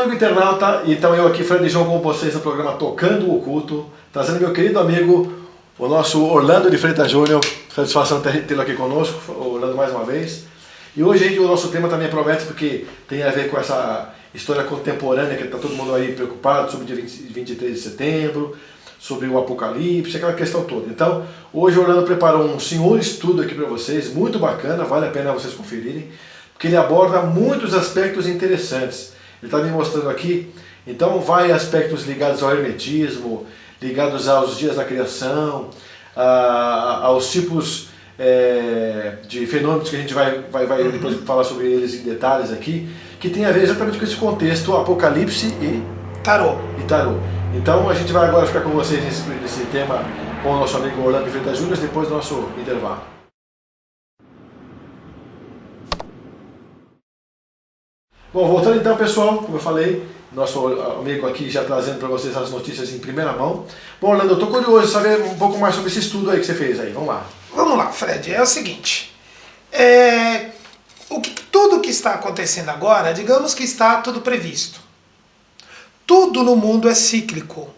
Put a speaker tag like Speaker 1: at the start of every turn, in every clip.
Speaker 1: amigo internauta, então eu aqui, Fred João, com vocês no programa Tocando o Oculto, trazendo meu querido amigo, o nosso Orlando de Freitas Júnior. Satisfação tê-lo aqui conosco, Orlando, mais uma vez. E hoje o nosso tema também promete, porque tem a ver com essa história contemporânea, que está todo mundo aí preocupado sobre o dia 23 de setembro, sobre o Apocalipse, aquela questão toda. Então, hoje o Orlando preparou um senhor estudo aqui para vocês, muito bacana, vale a pena vocês conferirem, porque ele aborda muitos aspectos interessantes. Ele está me mostrando aqui, então vai aspectos ligados ao hermetismo, ligados aos dias da criação, aos tipos de fenômenos que a gente vai depois falar sobre eles em detalhes aqui, que tem a ver exatamente com esse contexto Apocalipse e
Speaker 2: Tarô.
Speaker 1: Então a gente vai agora ficar com vocês nesse tema com o nosso amigo Orlando de Freitas Júnior, depois do nosso intervalo. Bom, voltando então, pessoal, como eu falei, nosso amigo aqui já trazendo para vocês as notícias em primeira mão. Bom, Orlando, eu estou curioso de saber um pouco mais sobre esse estudo aí que você fez aí. Vamos lá.
Speaker 2: Vamos lá, Fred. É o seguinte. Tudo que está acontecendo agora, digamos que está tudo previsto. Tudo no mundo é cíclico.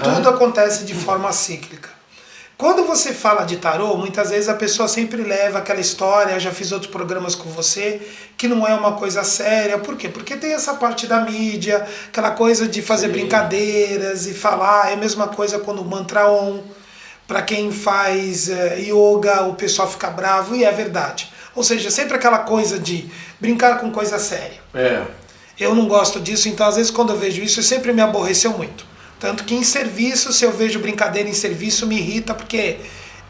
Speaker 2: Tudo acontece de forma cíclica. Quando você fala de tarô, muitas vezes a pessoa sempre leva aquela história, eu já fiz outros programas com você, que não é uma coisa séria. Por quê? Porque tem essa parte da mídia, aquela coisa de fazer brincadeiras e falar. É a mesma coisa quando o mantra Om, para quem faz yoga, o pessoal fica bravo, e é verdade. Ou seja, sempre aquela coisa de brincar com coisa séria. Eu não gosto disso, então às vezes quando eu vejo isso, sempre me aborreceu muito. Tanto que em serviço, se eu vejo brincadeira em serviço, me irrita, porque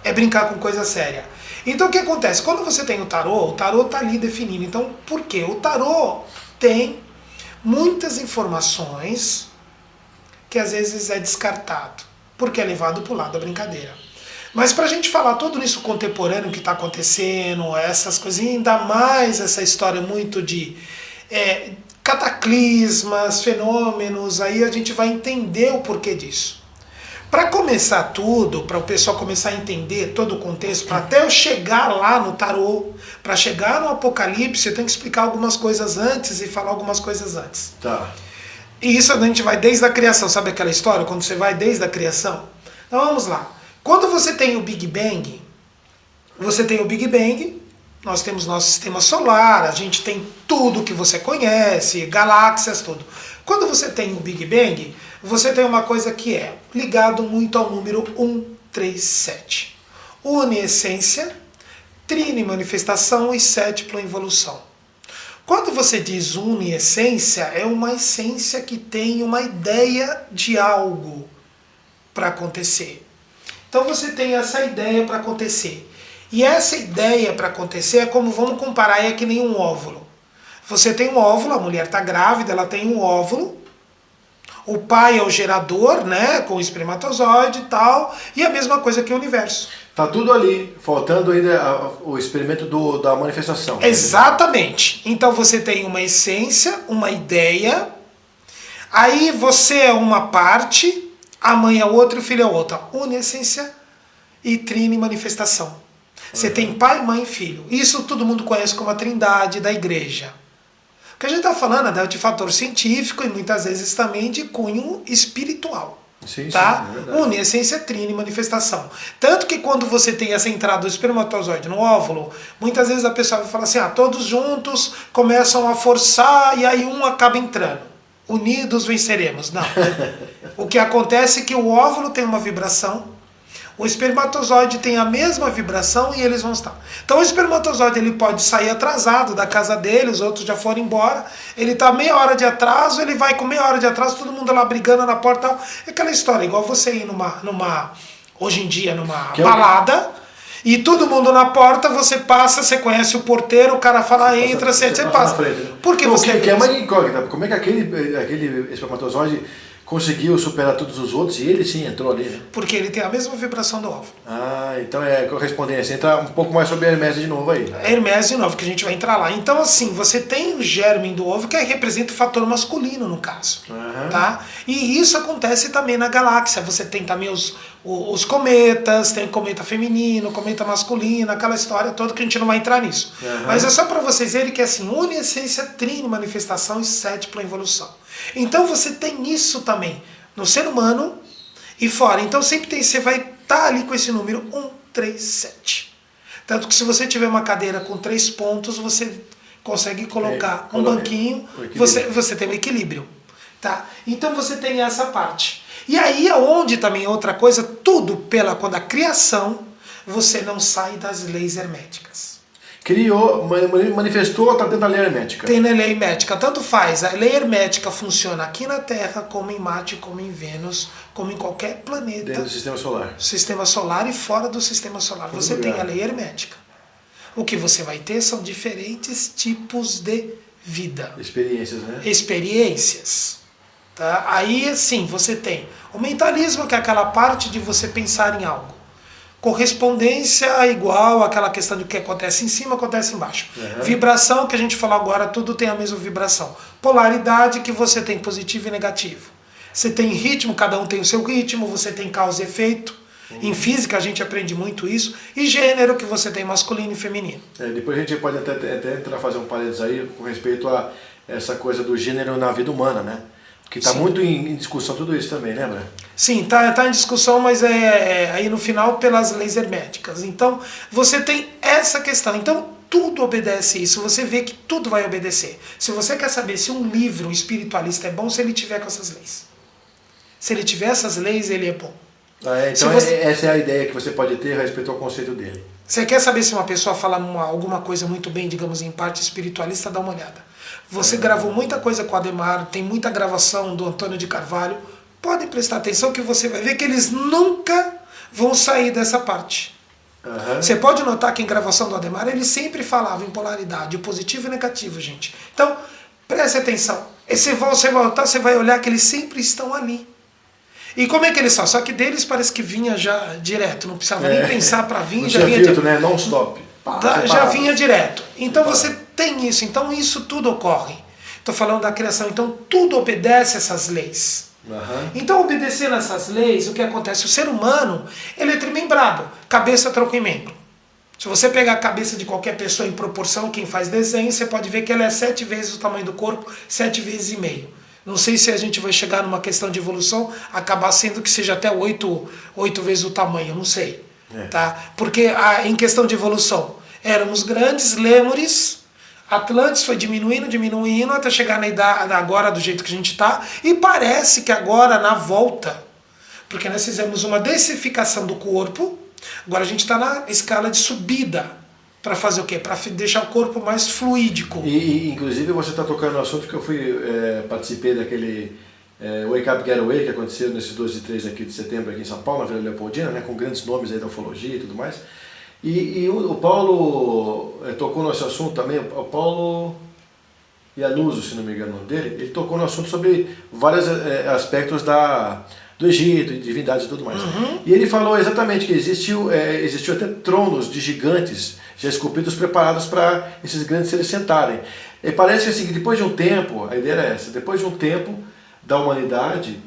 Speaker 2: é brincar com coisa séria. Então o que acontece? Quando você tem o tarô está ali definido. Então por quê? O tarô tem muitas informações que às vezes é descartado, porque é levado para o lado da brincadeira. Mas para a gente falar tudo isso contemporâneo que está acontecendo, essas coisas, e ainda mais essa história muito de cataclismas, fenômenos, aí a gente vai entender o porquê disso. Para começar tudo, para o pessoal começar a entender todo o contexto, para até eu chegar lá no tarô, para chegar no Apocalipse, eu tenho que explicar algumas coisas antes e falar algumas coisas antes.
Speaker 1: Tá.
Speaker 2: E isso a gente vai desde a criação, sabe aquela história? Quando você vai desde a criação? Então vamos lá. Quando você tem o Big Bang, nós temos nosso sistema solar, a gente tem tudo que você conhece, galáxias, tudo. Quando você tem o Big Bang, você tem uma coisa que é ligado muito ao número 137. Uniessência, trine manifestação e sétipla involução. Quando você diz uniessência, é uma essência que tem uma ideia de algo para acontecer. Então você tem essa ideia para acontecer. E essa ideia para acontecer é como, vamos comparar, é que nem um óvulo. Você tem um óvulo, a mulher está grávida, ela tem um óvulo. O pai é o gerador, né, com o espermatozoide e tal. E a mesma coisa que o universo.
Speaker 1: Tá tudo ali, faltando ainda o experimento da manifestação.
Speaker 2: Exatamente. Então você tem uma essência, uma ideia. Aí você é uma parte, a mãe é outra e o filho é outra. Uniessência e trine manifestação. Você tem pai, mãe e filho. Isso todo mundo conhece como a trindade da igreja. O que a gente está falando é de fator científico e muitas vezes também de cunho espiritual.
Speaker 1: Sim,
Speaker 2: tá?
Speaker 1: Sim, é
Speaker 2: Uniessência, trine e manifestação. Tanto que quando você tem essa entrada do espermatozoide no óvulo, muitas vezes a pessoa vai falar assim, todos juntos começam a forçar e aí um acaba entrando. Unidos venceremos. Não. O que acontece é que o óvulo tem uma vibração, o espermatozoide tem a mesma vibração e eles vão estar. Então o espermatozoide ele pode sair atrasado da casa dele, os outros já foram embora, ele está meia hora de atraso, ele vai com meia hora de atraso, todo mundo lá brigando na porta. Tal. É aquela história, igual você ir hoje em dia, numa balada, e todo mundo na porta, você passa, você conhece o porteiro, o cara fala, entra, você passa. Por que você
Speaker 1: é uma incógnita? Como é que aquele espermatozoide conseguiu superar todos os outros e ele sim entrou ali, né?
Speaker 2: Porque ele tem a mesma vibração do óvulo.
Speaker 1: Então é correspondência. Entra um pouco mais sobre a Hermese de novo aí.
Speaker 2: A Hermese de novo, que a gente vai entrar lá. Então assim, você tem o germe do ovo que representa o fator masculino no caso. Tá? E isso acontece também na galáxia. Você tem também os cometas, tem o cometa feminino, o cometa masculino, aquela história toda que a gente não vai entrar nisso. Mas é só para vocês verem que assim, uniessência, trine, manifestação e sétipla involução. Então você tem isso também no ser humano e fora. Então sempre tem, você vai estar ali com esse número 1, 3, 7. Tanto que se você tiver uma cadeira com 3 pontos, você consegue colocar um banquinho, você tem um equilíbrio. Tá? Então você tem essa parte. E aí é onde também outra coisa, tudo quando a criação, você não sai das leis herméticas.
Speaker 1: Criou, manifestou, está dentro da lei hermética.
Speaker 2: Tem na lei hermética, tanto faz. A lei hermética funciona aqui na Terra, como em Marte, como em Vênus, como em qualquer planeta.
Speaker 1: Dentro do sistema solar.
Speaker 2: Sistema solar e fora do sistema solar. Você tem a lei hermética. O que você vai ter são diferentes tipos de vida.
Speaker 1: Experiências, né?
Speaker 2: Experiências. Tá? Aí, sim, você tem o mentalismo, que é aquela parte de você pensar em algo. Correspondência é igual àquela questão de que acontece em cima, acontece embaixo. Vibração, que a gente falou agora, tudo tem a mesma vibração. Polaridade, que você tem positivo e negativo. Você tem ritmo, cada um tem o seu ritmo, você tem causa e efeito. Em física a gente aprende muito isso. E gênero, que você tem masculino e feminino.
Speaker 1: Depois a gente pode até entrar fazer um parênteses aí com respeito a essa coisa do gênero na vida humana, né? Que está muito em discussão tudo isso também, lembra?
Speaker 2: Sim, tá em discussão, mas aí no final pelas leis herméticas. Então, você tem essa questão. Então, tudo obedece isso. Você vê que tudo vai obedecer. Se você quer saber se um livro espiritualista é bom, se ele tiver com essas leis. Se ele tiver essas leis, ele é bom.
Speaker 1: Então essa é a ideia que você pode ter a respeito ao conceito dele.
Speaker 2: Você quer saber se uma pessoa fala alguma coisa muito bem, digamos, em parte espiritualista, dá uma olhada. Você gravou muita coisa com o Ademar, tem muita gravação do Antônio de Carvalho. Pode prestar atenção que você vai ver que eles nunca vão sair dessa parte. Você pode notar que em gravação do Ademar ele sempre falava em polaridade, positivo e negativo, gente. Então, preste atenção. Você vai olhar que eles sempre estão ali. E como é que eles são? Só que deles parece que vinha já direto, não precisava nem pensar para vir, já vinha
Speaker 1: filtro, né? Não stop.
Speaker 2: Já vinha direto. Então você tem isso, então isso tudo ocorre. Estou falando da criação, então tudo obedece essas leis. Então, obedecendo essas leis, o que acontece? O ser humano, ele é trimembrado, cabeça, tronco e membro. Se você pegar a cabeça de qualquer pessoa em proporção, quem faz desenho, você pode ver que ela é 7 vezes o tamanho do corpo, 7 vezes e meio. Não sei se a gente vai chegar numa questão de evolução, acabar sendo que seja até 8 vezes o tamanho, não sei. Tá? Porque em questão de evolução, éramos grandes, lêmures, Atlantes foi diminuindo, até chegar na idade agora do jeito que a gente está, e parece que agora na volta, porque nós fizemos uma densificação do corpo, agora a gente está na escala de subida. Para fazer o quê? Para deixar o corpo mais fluídico.
Speaker 1: E inclusive você está tocando no assunto que eu participei daquele Wake Up Getaway que aconteceu nesses 2 e 3 aqui de setembro aqui em São Paulo, na Vila Leopoldina, né, com grandes nomes aí da ufologia e tudo mais. E o Paulo tocou nesse assunto também, o Paulo Yanuso, se não me engano o nome dele, ele tocou no assunto sobre vários aspectos do Egito, divindades e tudo mais. E ele falou exatamente que existiu até tronos de gigantes já esculpidos, preparados para esses grandes seres sentarem. E parece assim, que depois de um tempo, a ideia era essa, depois de um tempo da humanidade,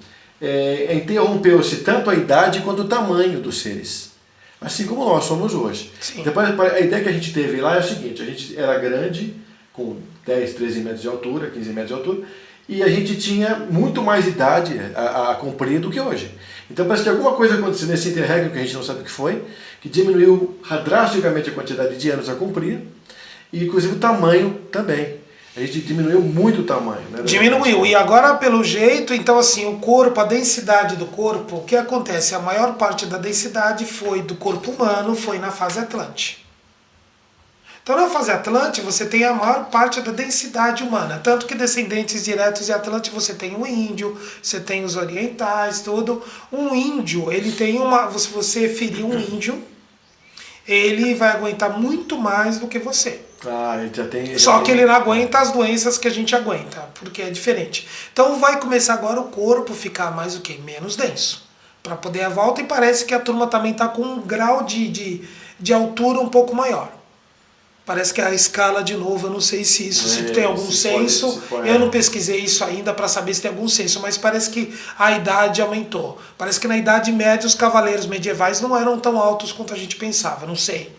Speaker 1: interrompeu-se tanto a idade quanto o tamanho dos seres. Assim como nós somos hoje. Depois, a ideia que a gente teve lá é o seguinte, a gente era grande, com 10, 13 metros de altura, 15 metros de altura, e a gente tinha muito mais idade a cumprir do que hoje. Então parece que alguma coisa aconteceu nesse interregno, que a gente não sabe o que foi, que diminuiu drasticamente a quantidade de anos a cumprir, e inclusive o tamanho também. A gente diminuiu muito o tamanho. Né?
Speaker 2: Diminuiu. E agora, pelo jeito, então assim, o corpo, a densidade do corpo, o que acontece? A maior parte da densidade foi do corpo humano, foi na fase Atlante. Então, na fase Atlante, você tem a maior parte da densidade humana. Tanto que descendentes diretos de Atlante, você tem o índio, você tem os orientais, tudo. Um índio, ele tem se você ferir um índio, ele vai aguentar muito mais do que você.
Speaker 1: Ele já tem...
Speaker 2: Só que ele não aguenta as doenças que a gente aguenta, porque é diferente. Então vai começar agora o corpo ficar mais o quê? Menos denso. Para poder a volta, e parece que a turma também está com um grau de altura um pouco maior. Parece que a escala, de novo, eu não sei se tem algum senso, eu não pesquisei isso ainda para saber se tem algum senso, mas parece que a idade aumentou. Parece que na Idade Média os cavaleiros medievais não eram tão altos quanto a gente pensava, não sei.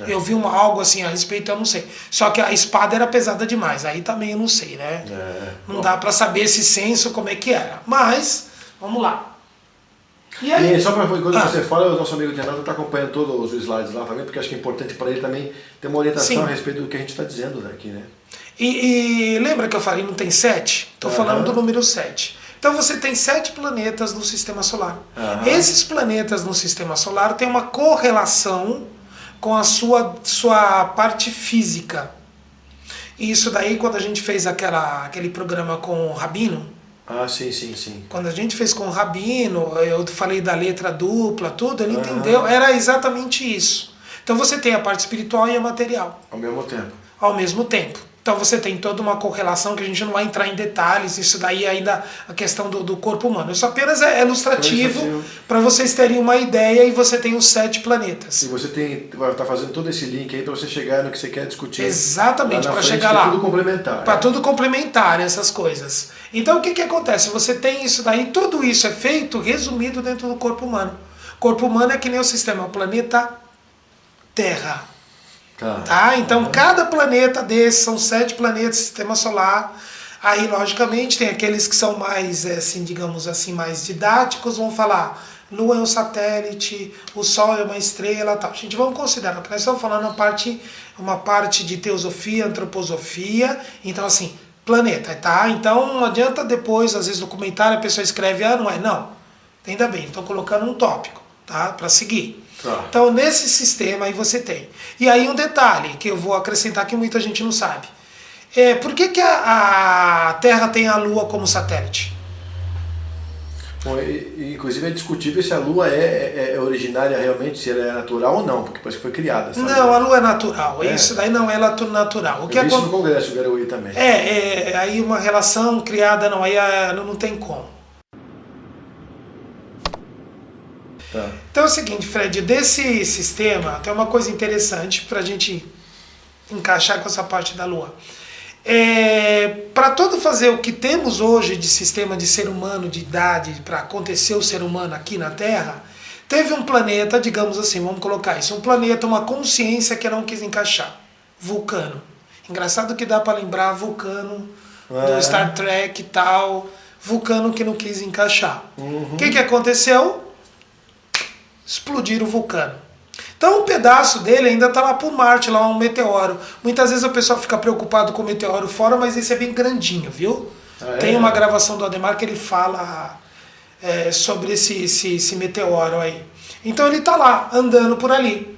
Speaker 2: Eu vi algo assim a respeito, eu não sei. Só que a espada era pesada demais, aí também eu não sei, né? Não dá pra saber esse senso como é que era. Mas, vamos lá.
Speaker 1: E aí, só para quando você fala, o nosso amigo Renato está acompanhando todos os slides lá também, porque acho que é importante para ele também ter uma orientação a respeito do que a gente está dizendo aqui, né?
Speaker 2: E lembra que eu falei, não tem 7? Estou falando do número 7. Então você tem 7 planetas no Sistema Solar. Esses planetas no Sistema Solar têm uma correlação com a sua parte física. E isso daí, quando a gente fez aquele programa com o Rabino,
Speaker 1: sim.
Speaker 2: quando a gente fez com o Rabino, eu falei da letra dupla, tudo, ele entendeu, era exatamente isso. Então você tem a parte espiritual e a material.
Speaker 1: Ao mesmo tempo.
Speaker 2: Ao mesmo tempo. Então você tem toda uma correlação que a gente não vai entrar em detalhes, isso daí ainda a questão do corpo humano. Isso apenas é ilustrativo para vocês terem uma ideia, e você tem os 7 planetas.
Speaker 1: E você está fazendo todo esse link aí para você chegar no que você quer discutir.
Speaker 2: Exatamente, para chegar lá.
Speaker 1: Para tudo complementar.
Speaker 2: Para tudo complementar essas coisas. Então o que acontece? Você tem isso daí, tudo isso é feito resumido dentro do corpo humano. O corpo humano é que nem o sistema, o planeta Terra. Tá? Então cada planeta desses, são 7 planetas do Sistema Solar. Aí logicamente tem aqueles que são mais, assim, digamos assim, mais didáticos, vão falar Lua é um satélite, o Sol é uma estrela, tal. Gente, vamos considerar que nós estamos falando uma parte de teosofia, antroposofia. Então assim, planeta, tá? Então não adianta depois, às vezes no comentário a pessoa escreve, não é, não. Ainda bem, estou colocando um tópico, tá? Para seguir. Então, nesse sistema aí você tem. E aí um detalhe que eu vou acrescentar que muita gente não sabe. Por que a Terra tem a Lua como satélite?
Speaker 1: Bom, inclusive é discutível se a Lua é originária realmente, se ela é natural ou não, porque parece que foi criada. Sabe?
Speaker 2: Não, a Lua é natural. Isso daí não é natural.
Speaker 1: Eu vi isso no Congresso, eu quero ir também.
Speaker 2: Aí uma relação criada, não, aí não tem como. Então é o seguinte, Fred, desse sistema tem uma coisa interessante para a gente encaixar com essa parte da Lua. Para todo fazer o que temos hoje de sistema de ser humano, de idade, para acontecer o ser humano aqui na Terra, teve um planeta, digamos assim, vamos colocar isso, um planeta, uma consciência que não quis encaixar. Vulcano. Engraçado que dá para lembrar Vulcano do Star Trek e tal, Vulcano que não quis encaixar. O que aconteceu? Explodir o vulcano. Então um pedaço dele ainda está lá por Marte, lá um meteoro. Muitas vezes o pessoal fica preocupado com o meteoro fora, mas esse é bem grandinho, viu? Tem uma gravação do Ademar que ele fala sobre esse meteoro aí. Então ele está lá, andando por ali.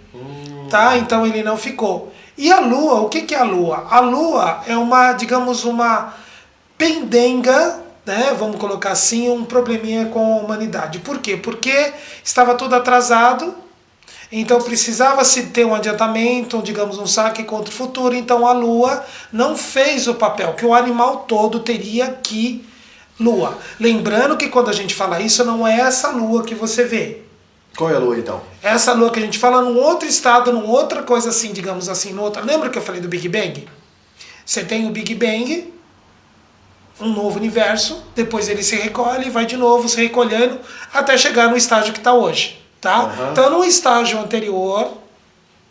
Speaker 2: Tá? Então ele não ficou. E a Lua, o que é a Lua? A Lua é uma, digamos, uma pendenga, né, vamos colocar assim, um probleminha com a humanidade. Por quê? Porque estava tudo atrasado, então precisava-se ter um adiantamento, digamos, um saque contra o futuro, então a Lua não fez o papel que o animal todo teria que Lua. Lembrando que quando a gente fala isso, não é essa Lua que você vê.
Speaker 1: Qual é a Lua então?
Speaker 2: Essa Lua que a gente fala num outro estado, numa outra coisa assim, digamos assim, noutra. Lembra que eu falei do Big Bang? Você tem o Big Bang, um novo universo, depois ele se recolhe e vai de novo se recolhendo até chegar no estágio que está hoje. Tá? Então no estágio anterior,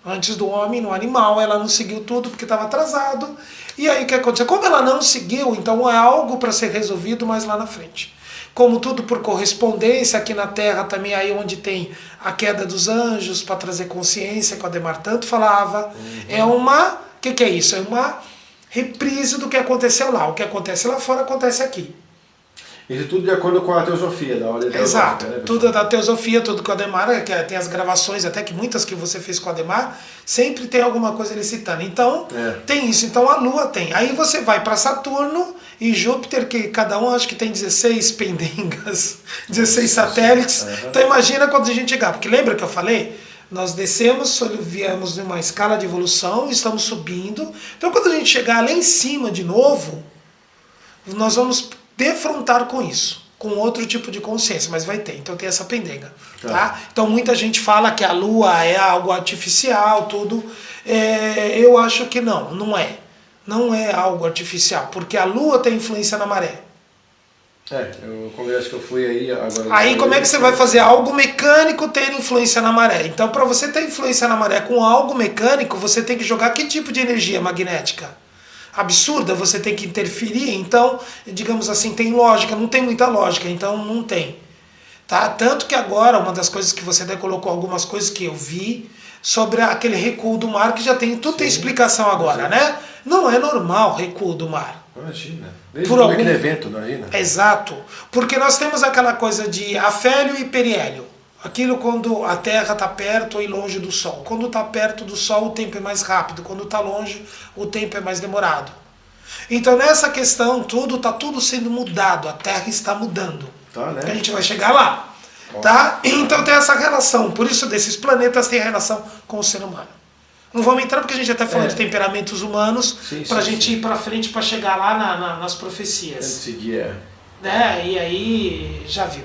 Speaker 2: antes do homem, no animal, ela não seguiu tudo porque estava atrasado. E aí o que aconteceu? Como ela não seguiu, então é algo para ser resolvido mais lá na frente. Como tudo por correspondência, aqui na Terra também aí onde tem a queda dos anjos para trazer consciência, que o Ademar tanto falava. É uma... O que é isso? É uma reprise do que aconteceu lá. O que acontece lá fora acontece aqui.
Speaker 1: Isso tudo de acordo com a teosofia, da ordem teosófica.
Speaker 2: Exato,
Speaker 1: né,
Speaker 2: tudo da teosofia, tudo com o Ademar, que tem as gravações, até que muitas que você fez com o Ademar, sempre tem alguma coisa ele citando. Então, tem isso. Então a Lua tem. Aí você vai para Saturno e Júpiter, que cada um acho que tem 16 pendengas, 16 satélites. Então imagina quando a gente chegar, porque lembra que eu falei? Nós descemos, viemos numa escala de evolução, estamos subindo. Então quando a gente chegar lá em cima de novo, nós vamos defrontar com isso, com outro tipo de consciência, mas vai ter, então tem essa pendenga. Tá? Então muita gente fala que a Lua é algo artificial, tudo. Eu acho que não é. Não é algo artificial, porque a Lua tem influência na maré.
Speaker 1: o congresso que eu fui aí agora.
Speaker 2: Aí como é que você vai fazer algo mecânico ter influência na maré? Então, para você ter influência na maré com algo mecânico, você tem que jogar que tipo de energia magnética? Absurda, você tem que interferir. Então, digamos assim, tem lógica, não tem muita lógica, então não tem. Tá? Tanto que agora, uma das coisas que você até colocou, algumas coisas que eu vi sobre aquele recuo do mar, que já tem, tudo tem explicação agora, né? Não é normal recuo do mar.
Speaker 1: Imagina. Desde aquele evento, imagina.
Speaker 2: Exato. Porque nós temos aquela coisa de afélio e periélio. Aquilo quando a Terra está perto e longe do Sol. Quando está perto do Sol, o tempo é mais rápido. Quando está longe, o tempo é mais demorado. Então, nessa questão, está tudo sendo mudado. A Terra está mudando.
Speaker 1: Tá, né?
Speaker 2: A gente vai chegar lá. Tá? Então, tem essa relação. Por isso, desses planetas têm relação com o ser humano. Não vamos entrar porque a gente até falou de temperamentos humanos para a gente ir para frente para chegar lá nas profecias.
Speaker 1: Seguir,
Speaker 2: né? E aí já viu.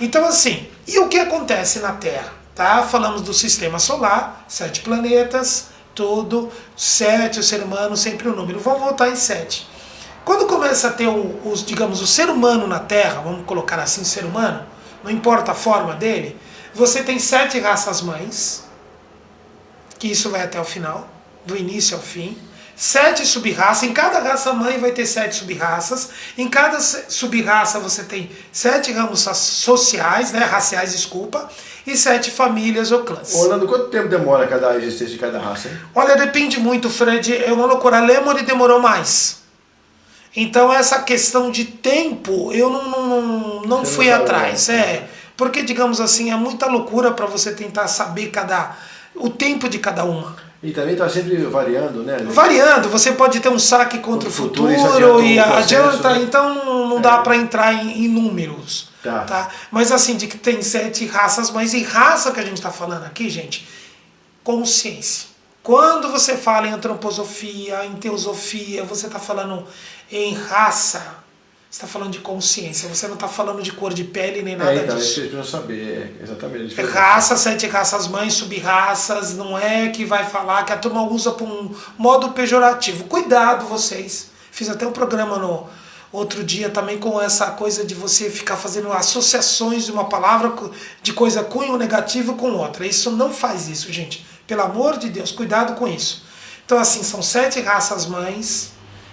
Speaker 2: Então assim, e o que acontece na Terra? Tá? Falamos do sistema solar, 7 planetas, tudo, 7, o ser humano, sempre o número. Vamos voltar em 7. Quando começa a ter digamos, o ser humano na Terra, vamos colocar assim, ser humano, não importa a forma dele, você tem 7 raças mães, que isso vai até o final, do início ao fim. 7 sub-raças, em cada raça mãe vai ter 7 sub-raças, em cada sub-raça você tem 7 ramos sociais, né, raciais, desculpa, e 7 famílias ou clãs.
Speaker 1: Orlando, quanto tempo demora cada existência de cada raça, hein?
Speaker 2: Olha, depende muito, Fred, é uma loucura. A Lemuri demorou mais. Então essa questão de tempo, eu não fui atrás. Porque, digamos assim, é muita loucura para você tentar saber o tempo de cada uma.
Speaker 1: E também está sempre variando, né?
Speaker 2: Variando, você pode ter um saque contra o futuro e adianta, né? Então não dá para entrar em números. Tá? Mas assim, de que tem 7 raças, mas em raça que a gente está falando aqui, gente, consciência. Quando você fala em antroposofia, em teosofia, você está falando em raça, você está falando de consciência, você não está falando de cor de pele nem nada disso.
Speaker 1: Então, isso saber, exatamente.
Speaker 2: Raça, 7 raças mães, sub-raças, não é que vai falar que a turma usa por um modo pejorativo. Cuidado vocês. Fiz até um programa no outro dia também com essa coisa de você ficar fazendo associações de uma palavra de coisa cunho negativo com outra. Isso não faz isso, gente. Pelo amor de Deus, cuidado com isso. Então assim, são 7 raças mães,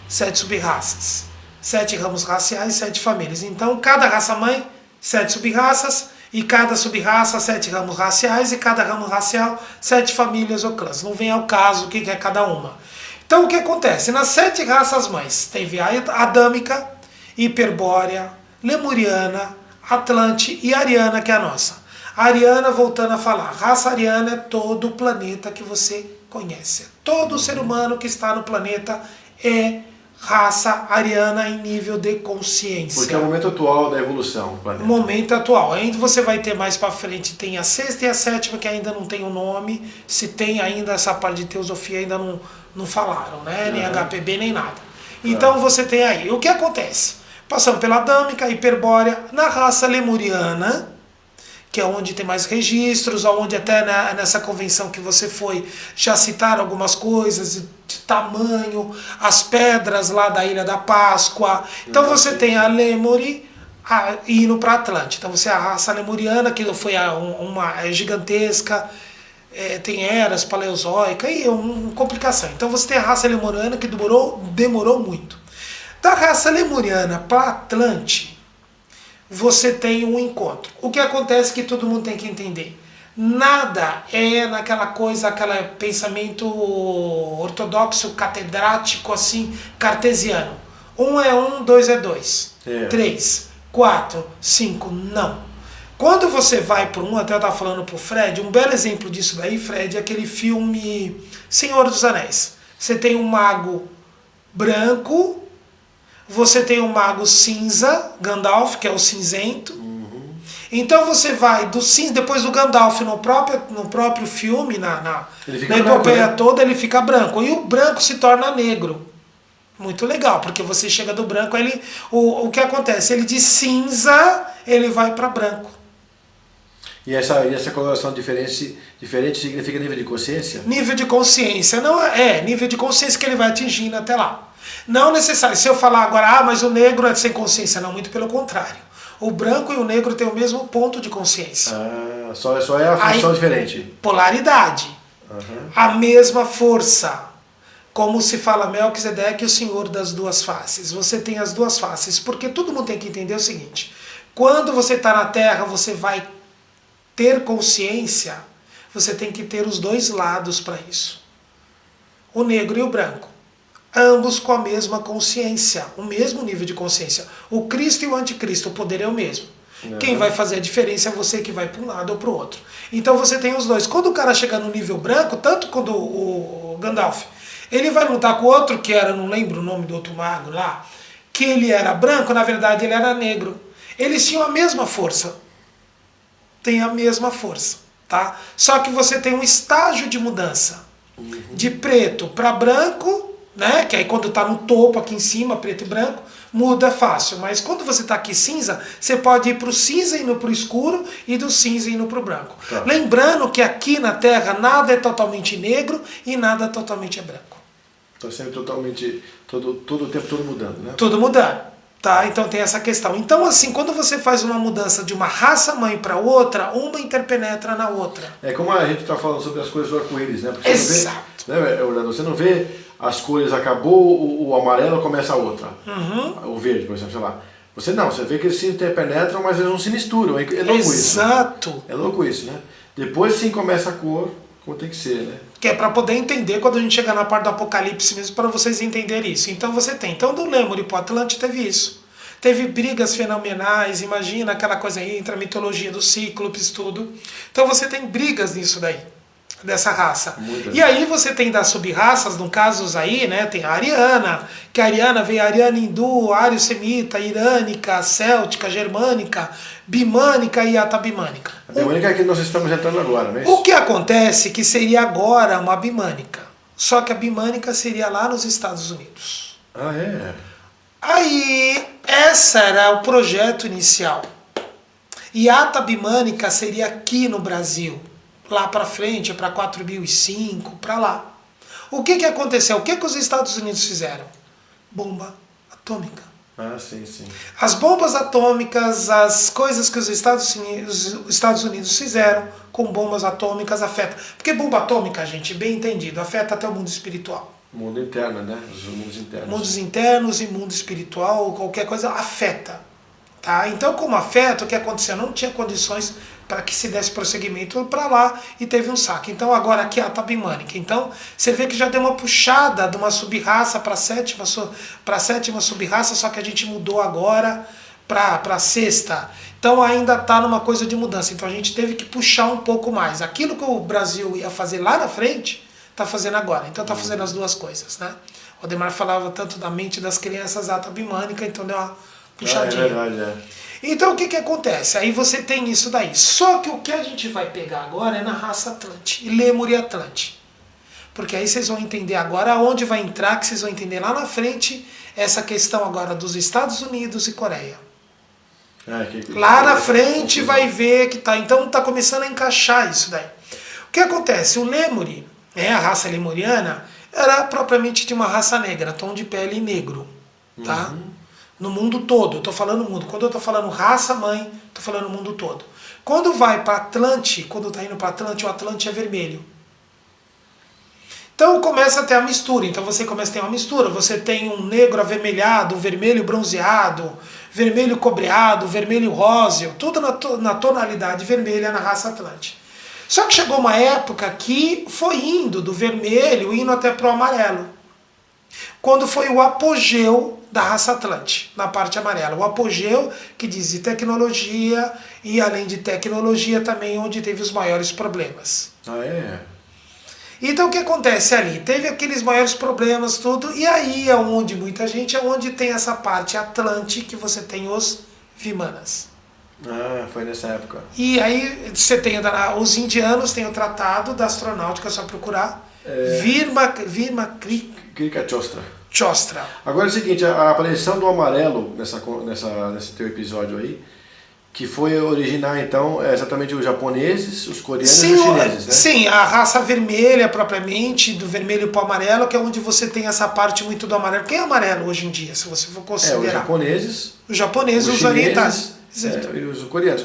Speaker 2: 7 sub-raças. 7 ramos raciais, 7 famílias. Então, cada raça mãe, 7 sub-raças, e cada sub-raça, 7 ramos raciais, e cada ramo racial, 7 famílias ou clãs. Não vem ao caso o que é cada uma. Então, o que acontece? Nas 7 raças mães, teve a adâmica, hiperbórea, lemuriana, atlante e ariana, que é a nossa. A ariana, voltando a falar, raça ariana é todo o planeta que você conhece. Todo ser humano que está no planeta é raça ariana em nível de consciência.
Speaker 1: Porque é o momento atual da evolução do planeta.
Speaker 2: Momento atual. Ainda você vai ter mais para frente, tem a 6ª e a 7ª, que ainda não tem o nome. Se tem ainda essa parte de teosofia, ainda não falaram, né? Nem HPB, nem nada. Então você tem aí. O que acontece? Passando pela adâmica, hiperbórea, na raça lemuriana, que é onde tem mais registros, onde até nessa convenção que você foi, já citaram algumas coisas de tamanho, as pedras lá da Ilha da Páscoa. Então você tem a Lemuri indo para Atlante. Então você a raça lemuriana, que foi uma gigantesca, tem eras paleozoica e uma complicação. Então você tem a raça lemuriana que demorou muito. Da raça lemuriana para Atlante, você tem um encontro. O que acontece que todo mundo tem que entender? Nada é naquela coisa, aquele pensamento ortodoxo, catedrático, assim, cartesiano. 1 é 1, 2 é 2. 3, 4, 5, não. Quando você vai para até eu estava falando para o Fred, um belo exemplo disso daí, Fred, é aquele filme Senhor dos Anéis. Você tem um mago branco, você tem o mago cinza, Gandalf, que é o cinzento. Então você vai do cinza, depois do Gandalf no próprio filme, na epopeia toda, ele fica branco. E o branco se torna negro. Muito legal, porque você chega do branco, o que acontece? Ele de cinza, ele vai para branco.
Speaker 1: E essa coloração diferente significa nível de consciência?
Speaker 2: Nível de consciência, nível de consciência que ele vai atingindo até lá. Não necessário. Se eu falar agora, mas o negro é sem consciência. Não, muito pelo contrário. O branco e o negro têm o mesmo ponto de consciência.
Speaker 1: Só é a função diferente.
Speaker 2: Polaridade. A mesma força. Como se fala Melquisedeque, o senhor das duas faces. Você tem as duas faces. Porque todo mundo tem que entender o seguinte. Quando você está na Terra, você vai ter consciência. Você tem que ter os dois lados para isso. O negro e o branco. Ambos com a mesma consciência, o mesmo nível de consciência. O Cristo e o anticristo, o poder é o mesmo. Quem vai fazer a diferença é você que vai para um lado ou para o outro. Então você tem os dois. Quando o cara chega no nível branco, tanto quando o Gandalf, ele vai lutar com o outro que era, não lembro o nome do outro mago lá, que ele era branco, na verdade ele era negro. Eles tinham a mesma força. Tem a mesma força, tá? Só que você tem um estágio de mudança. De preto para branco, né? Que aí quando está no topo aqui em cima, preto e branco, muda fácil. Mas quando você está aqui cinza, você pode ir para o cinza e ir para o escuro e do cinza e ir para o branco. Tá. Lembrando que aqui na Terra nada é totalmente negro e nada totalmente é branco.
Speaker 1: Está sempre totalmente, todo o tempo todo mudando, né?
Speaker 2: Tudo mudando. Tá? Então tem essa questão. Então assim, quando você faz uma mudança de uma raça-mãe para outra, uma interpenetra na outra.
Speaker 1: É como a gente está falando sobre as cores do arco-íris, né? Porque
Speaker 2: Exato.
Speaker 1: Você não vê, né, Orlando? Você não vê as cores, acabou o amarelo, começa a outra. O verde, por exemplo, sei lá. Você vê que eles se interpenetram, mas eles não se misturam. É louco isso.
Speaker 2: Exato.
Speaker 1: É louco isso, né? Depois sim começa a cor, como tem que ser, né?
Speaker 2: Que é para poder entender quando a gente chegar na parte do Apocalipse mesmo, para vocês entenderem isso. Então você tem. Então do Lemuri para o Atlante teve isso. Teve brigas fenomenais, imagina aquela coisa aí, entre a mitologia dos Cíclopes, tudo. Então você tem brigas nisso daí, dessa raça. E aí você tem das sub-raças, no caso aí, né, tem a ariana, que a ariana vem a ariana hindu, ário-semita, irânica, céltica, germânica, bimânica e atabimânica.
Speaker 1: A bimânica é que nós estamos entrando agora, não é isso?
Speaker 2: O que acontece que seria agora uma bimânica, só que a bimânica seria lá nos Estados Unidos.
Speaker 1: Ah, é?
Speaker 2: Aí, esse era o projeto inicial. E a atabimânica seria aqui no Brasil. Lá para frente, para 4005, para lá. O que aconteceu? O que os Estados Unidos fizeram? Bomba atômica.
Speaker 1: Ah, sim, sim.
Speaker 2: As bombas atômicas, as coisas que os Estados Unidos fizeram com bombas atômicas afetam. Porque bomba atômica, gente, bem entendido, afeta até o mundo espiritual.
Speaker 1: Mundo interno, né? Os mundos internos.
Speaker 2: Mundos internos e mundo espiritual, qualquer coisa afeta. Tá? Então, como afeta, o que aconteceu? Não tinha condições para que se desse prosseguimento para lá e teve um saque. Então, agora aqui é a atabimânica. Então, você vê que já deu uma puxada de uma sub-raça para a sétima sub-raça, só que a gente mudou agora para a sexta. Então, ainda está numa coisa de mudança. Então, a gente teve que puxar um pouco mais. Aquilo que o Brasil ia fazer lá na frente, está fazendo agora. Então, está fazendo as duas coisas, né? O Ademar falava tanto da mente das crianças atabimânica, então deu uma puxadinha.
Speaker 1: É verdade, é.
Speaker 2: Então o que acontece? Aí você tem isso daí. Só que o que a gente vai pegar agora é na raça Atlante, Lemur e Atlante. Porque aí vocês vão entender agora aonde vai entrar, que vocês vão entender lá na frente essa questão agora dos Estados Unidos e Coreia. Lá na frente vai ver que tá. Então tá começando a encaixar isso daí. O que acontece? O Lemuri, a raça lemuriana, era propriamente de uma raça negra, tom de pele negro. Tá? No mundo todo, eu estou falando mundo. Quando eu estou falando raça-mãe, estou falando o mundo todo. Quando vai para Atlante, quando está indo para Atlante, o Atlante é vermelho. Então começa a ter a mistura. Então você começa a ter uma mistura. Você tem um negro avermelhado, um vermelho bronzeado, vermelho cobreado, vermelho róseo, tudo na tonalidade vermelha na raça Atlante. Só que chegou uma época que foi indo do vermelho, indo até para o amarelo. Quando foi o apogeu da raça Atlante, na parte amarela. O apogeu que diz de tecnologia e, além de tecnologia, também onde teve os maiores problemas.
Speaker 1: Ah, é?
Speaker 2: Então, o que acontece ali? Teve aqueles maiores problemas, tudo, e aí é onde muita gente, é onde tem essa parte Atlante que você tem os Vimanas.
Speaker 1: Ah, foi nessa época.
Speaker 2: E aí você tem, os indianos têm o Tratado da Astronáutica, é só procurar.
Speaker 1: Krika
Speaker 2: Chostra.
Speaker 1: Agora é o seguinte, a aparição do amarelo nesse teu episódio aí, que foi originar, então, exatamente os japoneses, os coreanos
Speaker 2: sim,
Speaker 1: e os chineses, né?
Speaker 2: Sim, a raça vermelha propriamente, do vermelho para o amarelo, que é onde você tem essa parte muito do amarelo. Quem é amarelo hoje em dia, se você for considerar?
Speaker 1: Os japoneses,
Speaker 2: Os japoneses, os orientais.
Speaker 1: E os coreanos.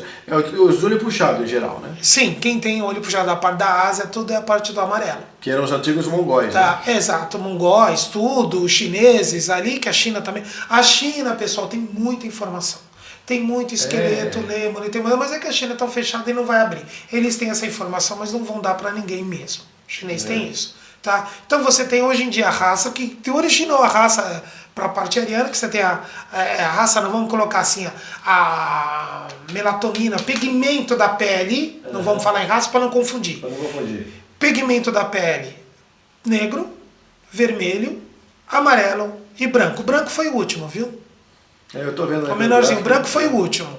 Speaker 1: Os olhos puxados, em geral, né?
Speaker 2: Sim, quem tem olho puxado da parte da Ásia, tudo é a parte do amarelo.
Speaker 1: Que eram os antigos mongóis,
Speaker 2: tá,
Speaker 1: né?
Speaker 2: Exato, mongóis, tudo, os chineses ali, que a China também. A China, pessoal, tem muita informação. Tem muito esqueleto, lêmure, mas é que a China é tão fechada e não vai abrir. Eles têm essa informação, mas não vão dar para ninguém mesmo. O chinês tem isso. Tá? Então você tem hoje em dia a raça que originou a raça para a parte ariana, que você tem a raça, não vamos colocar assim, a melatonina, pigmento da pele, não vamos falar em raça para não confundir.
Speaker 1: Para não confundir.
Speaker 2: Pigmento da pele, negro, vermelho, amarelo e branco. O branco foi o último, viu?
Speaker 1: Eu tô vendo.
Speaker 2: O menorzinho, o branco foi o último.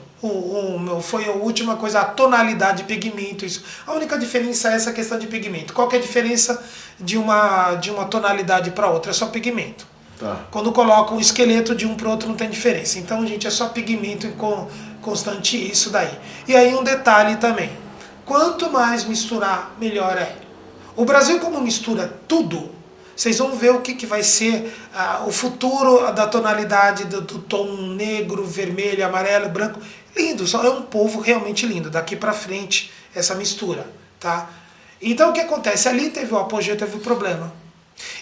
Speaker 2: Foi a última coisa, a tonalidade de pigmento. Isso. A única diferença é essa questão de pigmento. Qual que é a diferença de uma tonalidade para outra? É só pigmento.
Speaker 1: Tá.
Speaker 2: Quando coloca um esqueleto de um para outro não tem diferença. Então, gente, é só pigmento constante isso daí. E aí um detalhe também. Quanto mais misturar, melhor é. O Brasil, como mistura tudo, vocês vão ver o que vai ser o futuro da tonalidade do tom negro, vermelho, amarelo, branco. Lindo, só é um povo realmente lindo. Daqui para frente, essa mistura. Tá? Então o que acontece? Ali teve o apogeu, teve o problema.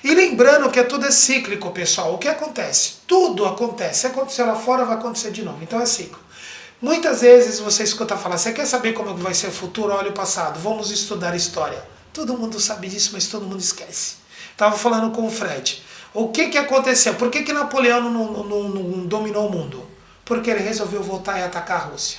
Speaker 2: E lembrando que tudo é cíclico, pessoal. O que acontece? Tudo acontece. Se aconteceu lá fora, vai acontecer de novo. Então é ciclo. Muitas vezes você escuta falar, você quer saber como vai ser o futuro? Olha o passado, vamos estudar história. Todo mundo sabe disso, mas todo mundo esquece. Estava falando com o Fred. O que aconteceu? Por que Napoleão não dominou o mundo? Porque ele resolveu voltar e atacar a Rússia.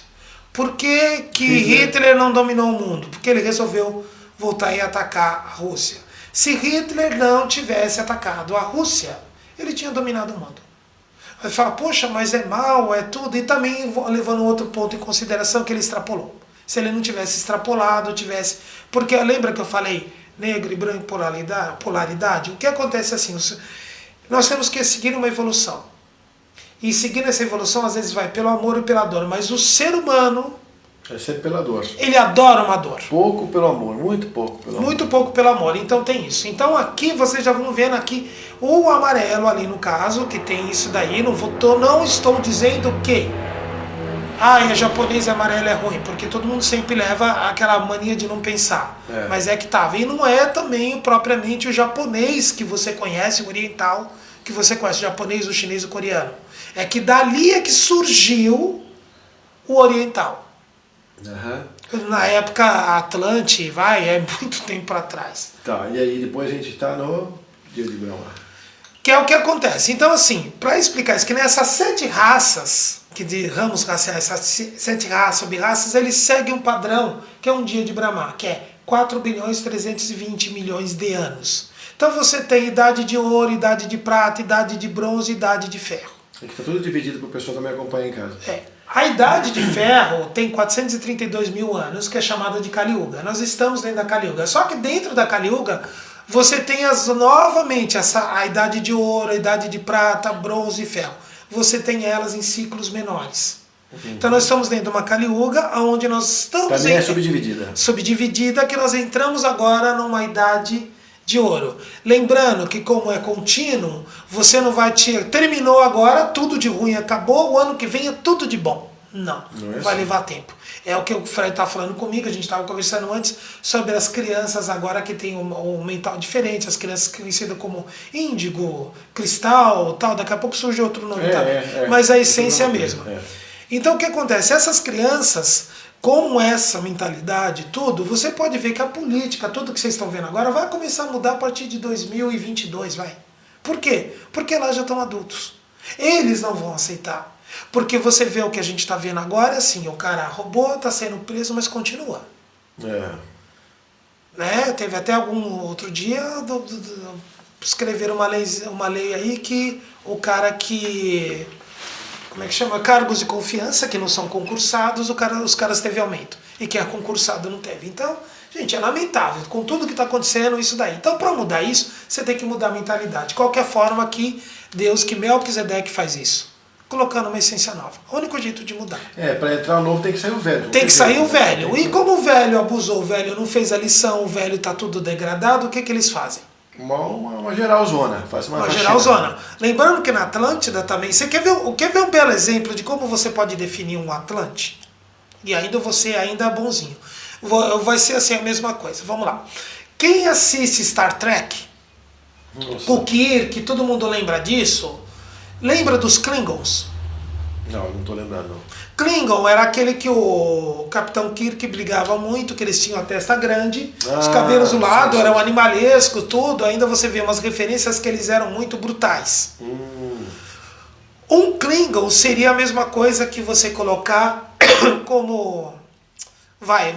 Speaker 2: Por que Hitler não dominou o mundo? Porque ele resolveu voltar e atacar a Rússia. Se Hitler não tivesse atacado a Rússia, ele tinha dominado o mundo. Aí fala, poxa, mas é mal, é tudo. E também levando outro ponto em consideração que ele extrapolou. Se ele não tivesse extrapolado, Porque lembra que eu falei negro e branco polaridade? O que acontece assim? Nós temos que seguir uma evolução. E seguindo essa evolução, às vezes vai pelo amor e pela dor. Mas o ser humano...
Speaker 1: É sempre pela dor.
Speaker 2: Ele adora uma dor.
Speaker 1: Pouco pelo amor, muito pouco pelo amor.
Speaker 2: Muito pouco pelo amor, então tem isso. Então aqui vocês já vão vendo aqui o amarelo ali no caso, que tem isso daí. Não estou dizendo que é japonês e amarelo é ruim, porque todo mundo sempre leva aquela mania de não pensar. Mas é que e não é também propriamente o japonês que você conhece, o oriental, que você conhece, o japonês, o chinês, o coreano. É que dali é que surgiu o oriental. Na época Atlante, é muito tempo atrás.
Speaker 1: Tá, e aí depois a gente está no dia de Brahma.
Speaker 2: Que é o que acontece. Então, assim, para explicar isso, que nessas 7 raças, que de ramos raciais, essas 7 raças, sub-raças, eles seguem um padrão, que é um dia de Brahma, que é 4 bilhões 320 milhões de anos. Então você tem idade de ouro, idade de prata, idade de bronze, idade de ferro.
Speaker 1: É que está tudo dividido para o pessoal também acompanhar em casa.
Speaker 2: A idade de ferro tem 432 mil anos, que é chamada de Kali Yuga. Nós estamos dentro da Kali Yuga. Só que dentro da Kali Yuga, você tem novamente a idade de ouro, a idade de prata, bronze e ferro. Você tem elas em ciclos menores. Então nós estamos dentro de uma Kali Yuga, onde nós estamos...
Speaker 1: Também é subdividida.
Speaker 2: Subdividida, que nós entramos agora numa idade de ouro. Lembrando que como é contínuo, você não vai terminou agora, tudo de ruim acabou, o ano que vem é tudo de bom. Não vai assim. Levar tempo. É o que o Fred está falando comigo, a gente estava conversando antes sobre as crianças agora que tem um mental diferente, as crianças conhecidas como índigo, cristal, tal, daqui a pouco surge outro nome, mas a essência é a mesma. Então o que acontece? Essas crianças, com essa mentalidade, tudo, você pode ver que a política, tudo que vocês estão vendo agora, vai começar a mudar a partir de 2022, vai. Por quê? Porque lá já estão adultos. Eles não vão aceitar. Porque você vê o que a gente está vendo agora, assim, o cara roubou, está sendo preso, mas continua. Né? Teve até algum outro dia, escreveram uma lei aí que o cara que... Como é que chama? Cargos de confiança que não são concursados, os caras teve aumento. E quem é concursado não teve. Então, gente, é lamentável. Com tudo que está acontecendo, isso daí. Então, para mudar isso, você tem que mudar a mentalidade. De qualquer forma que Deus, que Melquisedeque faz isso. colocando uma essência nova. O único jeito de mudar.
Speaker 1: Para entrar o novo tem que sair o velho.
Speaker 2: Tem que sair o velho. E como o velho abusou, o velho não fez a lição, o velho está tudo degradado, o que eles fazem?
Speaker 1: Uma geralzona. Faz uma
Speaker 2: geralzona. Lembrando que na Atlântida também, você quer ver um belo exemplo de como você pode definir um Atlante? E ainda você ainda é bonzinho. Vai ser assim a mesma coisa. Vamos lá. Quem assiste Star Trek, o Kirk, todo mundo lembra disso? Lembra dos Klingons?
Speaker 1: Não estou lembrando.
Speaker 2: Klingon era aquele que o Capitão Kirk brigava muito, que eles tinham a testa grande, os cabelos do lado, eram animalescos, tudo. Ainda você vê umas referências que eles eram muito brutais. Um Klingon seria a mesma coisa que você colocar como...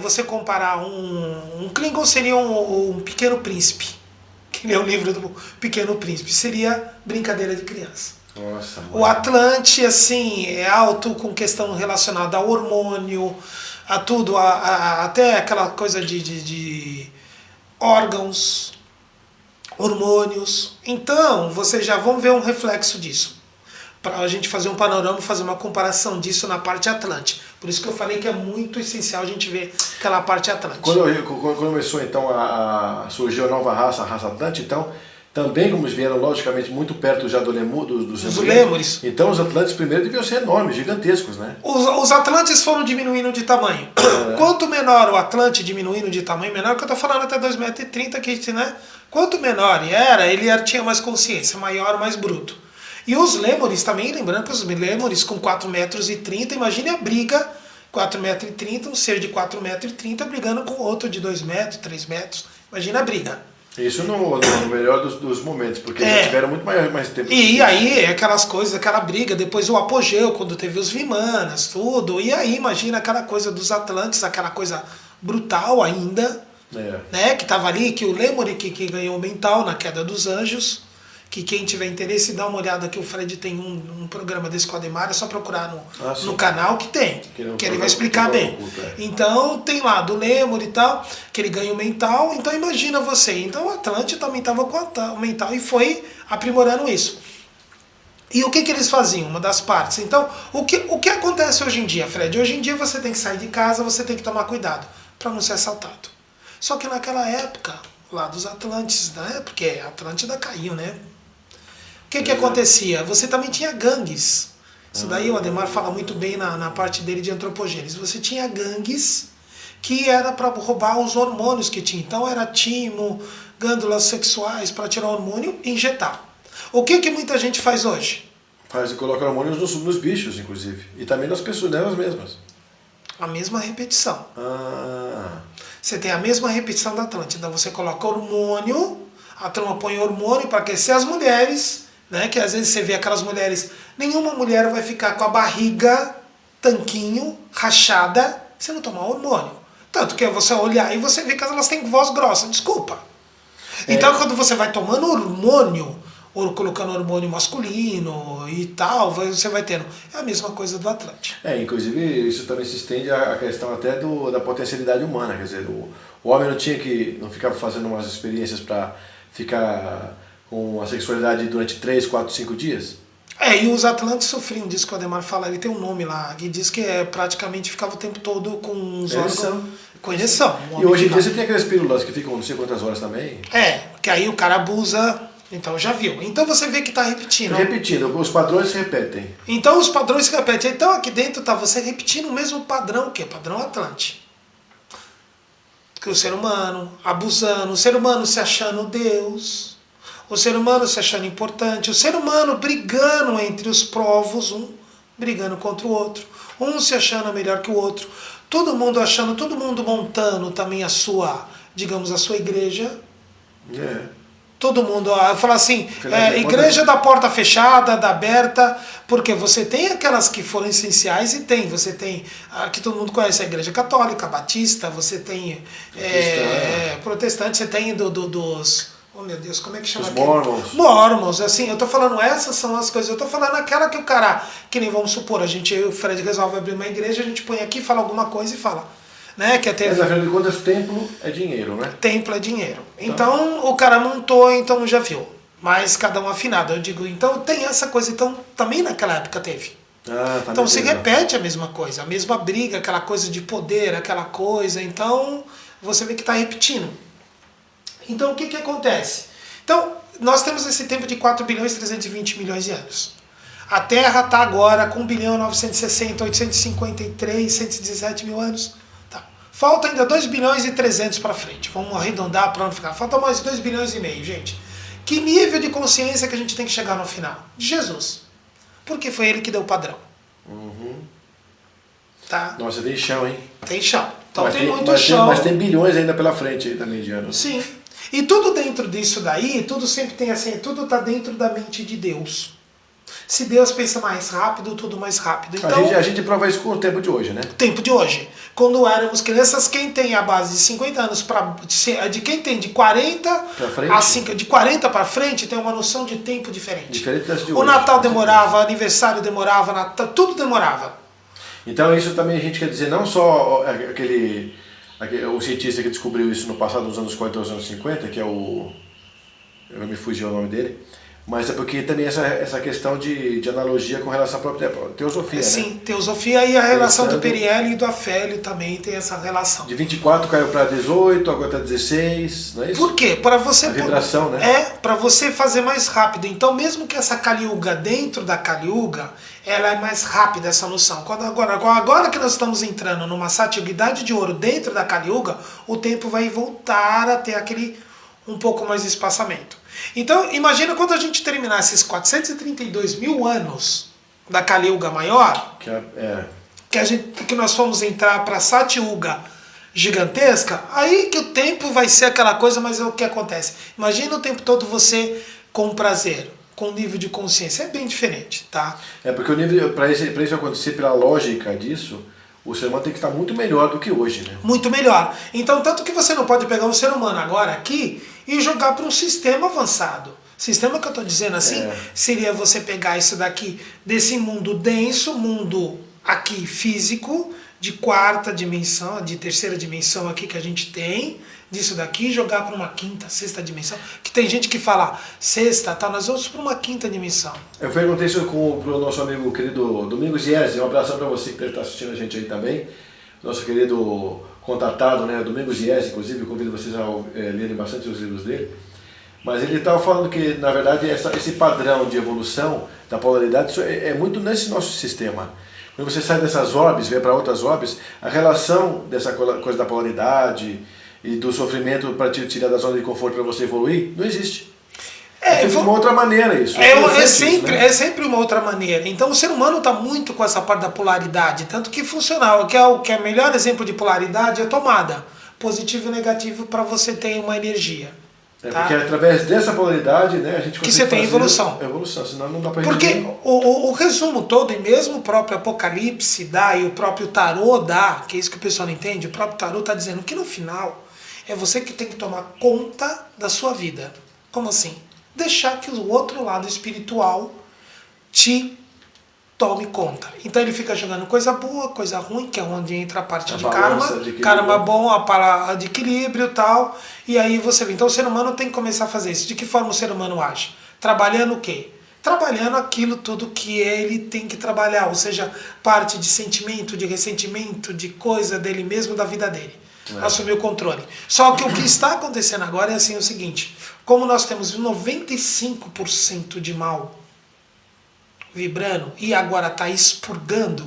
Speaker 2: você comparar um Klingon seria um Pequeno Príncipe. Que nem o livro do Pequeno Príncipe. Seria brincadeira de criança.
Speaker 1: Nossa,
Speaker 2: o Atlante, assim, é alto com questão relacionada ao hormônio, a tudo, até aquela coisa de órgãos, hormônios. Então, vocês já vão ver um reflexo disso. Para a gente fazer um panorama, fazer uma comparação disso na parte Atlante. Por isso que eu falei que é muito essencial a gente ver aquela parte Atlante.
Speaker 1: Quando começou então a surgir a nova raça, a raça Atlante, então, também como vieram logicamente muito perto já dos Lêmures. Então os Atlantes primeiro deviam ser enormes, gigantescos, né?
Speaker 2: Os Atlantes foram diminuindo de tamanho. Quanto menor o Atlante diminuindo de tamanho, menor que eu estou falando até 2,30 m, que, né? Quanto menor ele tinha mais consciência, maior, mais bruto. E os Lêmures também, lembrando que os Lêmures com 4,30 m, imagine a briga, 4,30 m, um ser de 4,30 m brigando com outro de 2 metros, 3 metros. Imagina a briga.
Speaker 1: Isso no melhor dos momentos, porque eles tiveram muito mais tempo.
Speaker 2: E aí, aquelas coisas, aquela briga, depois o apogeu, quando teve os Vimanas, tudo. E aí, imagina aquela coisa dos Atlantes, aquela coisa brutal ainda, né? Que tava ali, que o Lemuri que ganhou o mental na Queda dos Anjos. Que quem tiver interesse, dá uma olhada que o Fred tem um programa desse com o Ademar, é só procurar no canal que tem, que ele vai explicar bem. Então tem lá do Lemur e tal, que ele ganha o mental, então imagina você. Então o Atlante também estava com o mental e foi aprimorando isso. E o que eles faziam? Uma das partes. Então, o que acontece hoje em dia, Fred? Hoje em dia você tem que sair de casa, você tem que tomar cuidado para não ser assaltado. Só que naquela época, lá dos Atlantes, né? Porque a Atlântida caiu, né? O que acontecia? Você também tinha gangues. Isso daí o Ademar fala muito bem na parte dele de antropogênese. Você tinha gangues que era para roubar os hormônios que tinha. Então era timo, glândulas sexuais para tirar o hormônio e injetar. O que muita gente faz hoje?
Speaker 1: Coloca hormônios nos bichos, inclusive. E também nas pessoas, nelas mesmas.
Speaker 2: A mesma repetição. Você tem a mesma repetição da Atlântida. Você coloca hormônio, a turma põe hormônio para aquecer as mulheres, né? Que às vezes você vê aquelas mulheres, nenhuma mulher vai ficar com a barriga, tanquinho, rachada, se não tomar hormônio. Tanto que você olhar e você vê que elas têm voz grossa, desculpa. Então quando você vai tomando hormônio, ou colocando hormônio masculino e tal, você vai tendo. É a mesma coisa do Atlante.
Speaker 1: Inclusive isso também se estende à questão até da potencialidade humana, quer dizer, o homem não ficava fazendo umas experiências para ficar com a sexualidade durante 3, 4, 5 dias?
Speaker 2: E os Atlantes sofriam disso que o Ademar fala, ele tem um nome lá, que diz que praticamente ficava o tempo todo com os órgãos... Com ereção.
Speaker 1: E hoje em dia você tem aquelas pílulas que ficam não sei quantas horas também.
Speaker 2: Que aí o cara abusa, então já viu. Então você vê que está repetindo.
Speaker 1: Repetindo, os padrões se repetem.
Speaker 2: Então os padrões se repetem. Então aqui dentro tá você repetindo o mesmo padrão, o quê? Padrão Atlante. Que o ser humano abusando, o ser humano se achando Deus, o ser humano se achando importante, o ser humano brigando entre os povos, um brigando contra o outro, um se achando melhor que o outro, todo mundo achando, todo mundo montando também a sua, digamos, a sua igreja. Todo mundo, fala assim, igreja da porta fechada, da aberta, porque você tem aquelas que foram essenciais e você tem, que todo mundo conhece, a igreja católica, batista, você tem protestante, você tem dos, oh meu Deus, como é que chama
Speaker 1: aquele?
Speaker 2: Mormons, assim, eu tô falando, essas são as coisas, eu tô falando aquela que o cara, que nem vamos supor, eu e o Fred resolve abrir uma igreja, a gente põe aqui, fala alguma coisa e fala. Né? Que
Speaker 1: Mas afinal de contas, templo é dinheiro, né?
Speaker 2: Templo é dinheiro. Então o cara montou, então já viu. Mas cada um afinado. Eu digo, então tem essa coisa, então também naquela época teve. Então se repete a mesma coisa, a mesma briga, aquela coisa de poder, aquela coisa. Então você vê que está repetindo. Então o que acontece? Então nós temos esse tempo de 4 bilhões e 320 milhões de anos. A Terra está agora com 1 bilhão 960, 853, 117 mil anos. Tá. Falta ainda 2 bilhões e 300 para frente. Vamos arredondar para não ficar. Falta mais 2 bilhões e meio, gente. Que nível de consciência que a gente tem que chegar no final? De Jesus. Porque foi ele que deu o padrão. Tá?
Speaker 1: Nossa, tem chão, hein?
Speaker 2: Tem chão. Então
Speaker 1: mas
Speaker 2: tem muito chão.
Speaker 1: Mas tem bilhões ainda pela frente aí também de anos.
Speaker 2: Sim. E tudo dentro disso daí, tudo sempre tem assim, tudo está dentro da mente de Deus. Se Deus pensa mais rápido, tudo mais rápido. Então,
Speaker 1: a gente prova isso com o tempo de hoje, né?
Speaker 2: Tempo de hoje. Quando éramos crianças, quem tem a base de 50 anos de quem tem de 40 de 40 para frente tem uma noção de tempo diferente.
Speaker 1: Diferente das de
Speaker 2: hoje. O Natal demorava, o aniversário demorava, Natal, tudo demorava.
Speaker 1: Então isso também a gente quer dizer, não só o cientista que descobriu isso no passado, nos anos 40 ou nos anos 50, que é eu me fugiu o nome dele, mas é porque também essa questão de analogia com relação à própria teosofia,
Speaker 2: sim,
Speaker 1: né?
Speaker 2: Teosofia e a relação do Periélio e do Afélio também tem essa relação.
Speaker 1: De 24 caiu para 18, agora está 16, não é isso?
Speaker 2: Por quê? Para você...
Speaker 1: A vibração, né?
Speaker 2: Para você fazer mais rápido. Então, mesmo que essa Kali Yuga, dentro da Kali Yuga, ela é mais rápida, essa noção. Agora que nós estamos entrando numa Satyuga de ouro dentro da Kali Yuga, o tempo vai voltar a ter aquele um pouco mais de espaçamento. Então, imagina quando a gente terminar esses 432 mil anos da Kali Yuga maior, que nós fomos entrar para a Satyuga gigantesca, aí que o tempo vai ser aquela coisa, mas é o que acontece. Imagina o tempo todo você com prazer, com nível de consciência. É bem diferente, tá?
Speaker 1: Porque o nível, para isso acontecer, pela lógica disso, o ser humano tem que estar muito melhor do que hoje, né?
Speaker 2: Muito melhor. Então, tanto que você não pode pegar um ser humano agora aqui e jogar para um sistema avançado. Sistema que eu estou dizendo assim, seria você pegar isso daqui, desse mundo denso, mundo aqui físico, de quarta dimensão, de terceira dimensão aqui que a gente tem, disso daqui, jogar para uma quinta, sexta dimensão. Que tem gente que fala sexta, tá, nós vamos para uma quinta dimensão.
Speaker 1: Eu perguntei isso pro nosso amigo querido Domingos Iese, um abraço para você que está assistindo a gente aí também. Nosso querido contatado, né, Domingos Iese, inclusive, convido vocês a lerem bastante os livros dele. Mas ele estava falando que, na verdade, esse padrão de evolução da polaridade isso é muito nesse nosso sistema. Quando você sai dessas orbes, vem para outras orbes, a relação dessa coisa da polaridade e do sofrimento para te tirar da zona de conforto para você evoluir, não existe. É de uma outra maneira isso.
Speaker 2: É sempre uma outra maneira. Então o ser humano está muito com essa parte da polaridade, tanto que funcional, que é o melhor exemplo de polaridade é tomada. Positivo e negativo para você ter uma energia. Tá?
Speaker 1: Porque através dessa polaridade, né, a gente consegue
Speaker 2: que você tem evolução.
Speaker 1: Senão não dá para
Speaker 2: Porque o resumo todo, e mesmo o próprio Apocalipse dá, e o próprio Tarô dá, que é isso que o pessoal não entende, o próprio Tarô está dizendo que no final é você que tem que tomar conta da sua vida. Como assim? Deixar que o outro lado espiritual te tome conta. Então ele fica jogando coisa boa, coisa ruim, que é onde entra a parte de karma bom, a parada de equilíbrio e tal. E aí você vê. Então o ser humano tem que começar a fazer isso. De que forma o ser humano age? Trabalhando o quê? Trabalhando aquilo tudo que ele tem que trabalhar. Ou seja, parte de sentimento, de ressentimento, de coisa dele mesmo, da vida dele. Assumir o controle. Só que o que está acontecendo agora é assim o seguinte. Como nós temos 95% de mal vibrando e agora está expurgando,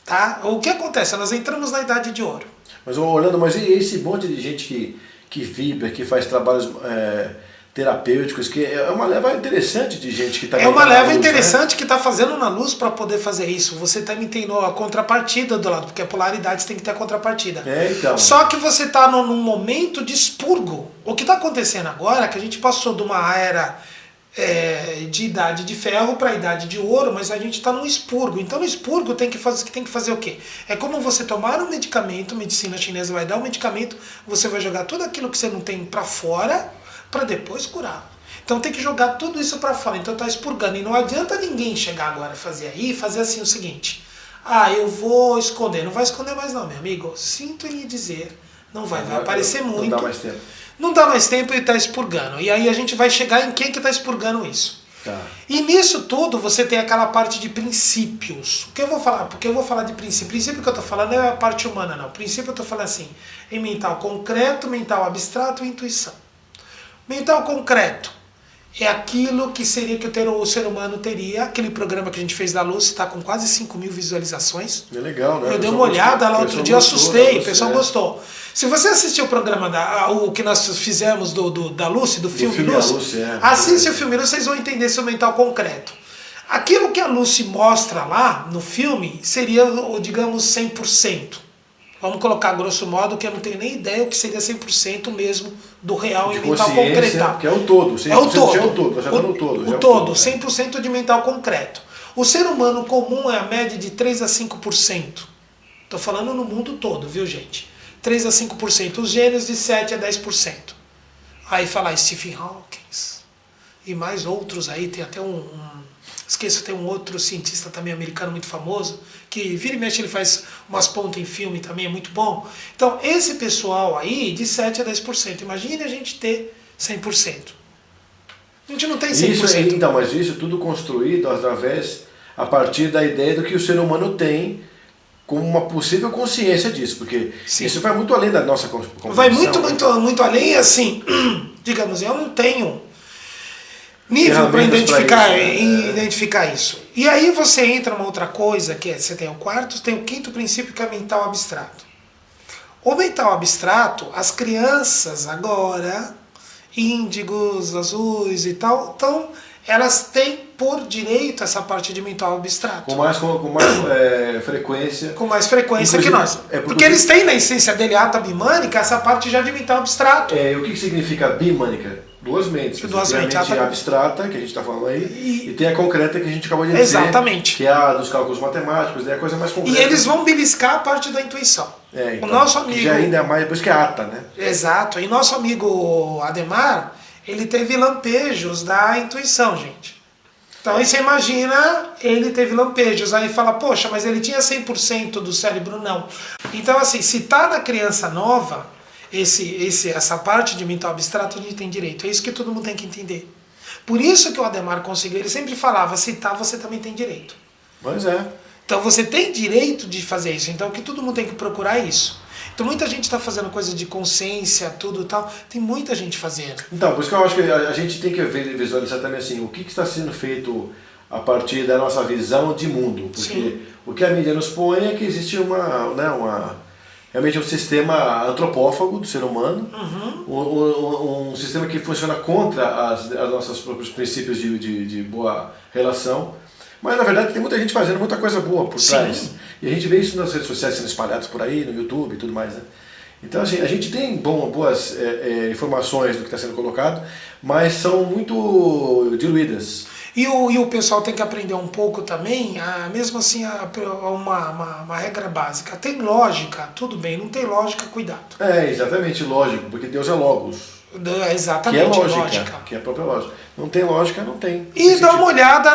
Speaker 2: tá? O que acontece? Nós entramos na Idade de Ouro.
Speaker 1: Mas Orlando, mas e esse monte de gente que vibra, que faz trabalhos terapêuticos, que é uma leva interessante de gente que está...
Speaker 2: É uma leva interessante, né? Que está fazendo na luz para poder fazer isso. Você também tem a contrapartida do lado, porque a polaridade tem que ter a contrapartida.
Speaker 1: Então.
Speaker 2: Só que você está num momento de expurgo. O que está acontecendo agora é que a gente passou de uma era de idade de ferro para a idade de ouro, mas a gente está num expurgo. Então no expurgo tem que fazer o quê? É como você tomar um medicamento, medicina chinesa vai dar um medicamento, você vai jogar tudo aquilo que você não tem para fora, para depois curar. Então tem que jogar tudo isso para fora. Então está expurgando. E não adianta ninguém chegar agora e fazer assim o seguinte: eu vou esconder. Não vai esconder mais não, meu amigo. Sinto em lhe dizer. Não vai aparecer muito.
Speaker 1: Não dá mais tempo.
Speaker 2: Não dá mais tempo e está expurgando. E aí a gente vai chegar em quem que está expurgando isso.
Speaker 1: Tá.
Speaker 2: E nisso tudo você tem aquela parte de princípios. O que eu vou falar? Porque eu vou falar de princípio. O princípio que eu estou falando é a parte humana, não. O princípio eu estou falando assim, em mental concreto, mental abstrato e intuição. Mental concreto é aquilo que seria que o ser humano teria. Aquele programa que a gente fez da Luz está com quase 5.000 visualizações.
Speaker 1: É legal, né?
Speaker 2: Eu dei uma olhada lá outro dia, assustei, o pessoal gostou. Se você assistiu o programa, o que nós fizemos da Lucy, do filme Lucy, assiste o filme Lucy, vocês vão entender seu mental concreto. Aquilo que a Lucy mostra lá no filme seria, digamos, 100%. Vamos colocar grosso modo, que eu não tenho nem ideia o que seria 100% mesmo do real em mental concreto.
Speaker 1: Que é o todo, 100%
Speaker 2: é o todo.
Speaker 1: É o todo, já tá no todo.
Speaker 2: O todo, 100% de mental concreto. O ser humano comum é a média de 3 a 5%. Estou falando no mundo todo, viu, gente? 3 a 5%. Os gênios de 7 a 10%. Aí fala Stephen Hawking e mais outros aí. Tem até esqueço, tem um outro cientista também americano muito famoso, que vira e mexe ele faz umas pontas em filme também, é muito bom. Então, esse pessoal aí, de 7 a 10%. Imagine a gente ter 100%. A gente não tem 100%.
Speaker 1: Isso, então, mas isso tudo construído a partir da ideia do que o ser humano tem como uma possível consciência disso, porque sim, isso vai muito além da nossa compreensão.
Speaker 2: Vai muito além, assim, digamos, eu não tenho nível para identificar isso. E aí você entra numa outra coisa, que é, você tem o quinto princípio, que é mental abstrato. O mental abstrato, as crianças agora, índigos, azuis e tal, então elas têm por direito essa parte de mental abstrato.
Speaker 1: Com mais frequência.
Speaker 2: Com mais frequência que nós. Porque eles têm na essência dele, ata bimânica, essa parte já de mental abstrato.
Speaker 1: O que significa bimânica? Duas mentes. Tem a mente abstrata, que a gente está falando aí, e tem a concreta, que a gente acabou de dizer.
Speaker 2: Exatamente.
Speaker 1: Que é a dos cálculos matemáticos, é a coisa mais concreta.
Speaker 2: E eles vão beliscar a parte da intuição.
Speaker 1: Então,
Speaker 2: o nosso amigo,
Speaker 1: que já ainda é mais, depois que é ata, né?
Speaker 2: Exato. E nosso amigo Ademar, ele teve lampejos da intuição, gente. Então aí você imagina, ele teve lampejos, aí fala, poxa, mas ele tinha 100% do cérebro, não. Então assim, se tá na criança nova, essa parte de mental abstrato a gente tem direito, é isso que todo mundo tem que entender. Por isso que o Ademar conseguiu, ele sempre falava, se tá, você também tem direito.
Speaker 1: Pois é.
Speaker 2: Então você tem direito de fazer isso, então que todo mundo tem que procurar isso. Então muita gente está fazendo coisa de consciência, tudo e tal, tem muita gente fazendo.
Speaker 1: Então, por isso que eu acho que a gente tem que visualizar também assim, o que está sendo feito a partir da nossa visão de mundo. Porque sim, o que a mídia nos põe é que existe realmente um sistema antropófago do ser humano, um sistema que funciona contra os nossos próprios princípios de boa relação. Mas na verdade tem muita gente fazendo muita coisa boa por trás. Sim. E a gente vê isso nas redes sociais sendo espalhados por aí, no YouTube e tudo mais, né? Então assim, a gente tem boas informações do que está sendo colocado, mas são muito diluídas.
Speaker 2: E o pessoal tem que aprender um pouco também, mesmo assim, uma regra básica. Tem lógica, tudo bem, não tem lógica, cuidado.
Speaker 1: Exatamente, lógico, porque Deus é logos.
Speaker 2: Exatamente,
Speaker 1: que é lógica. Que é a própria lógica. Não tem lógica, não tem.
Speaker 2: E dá uma olhada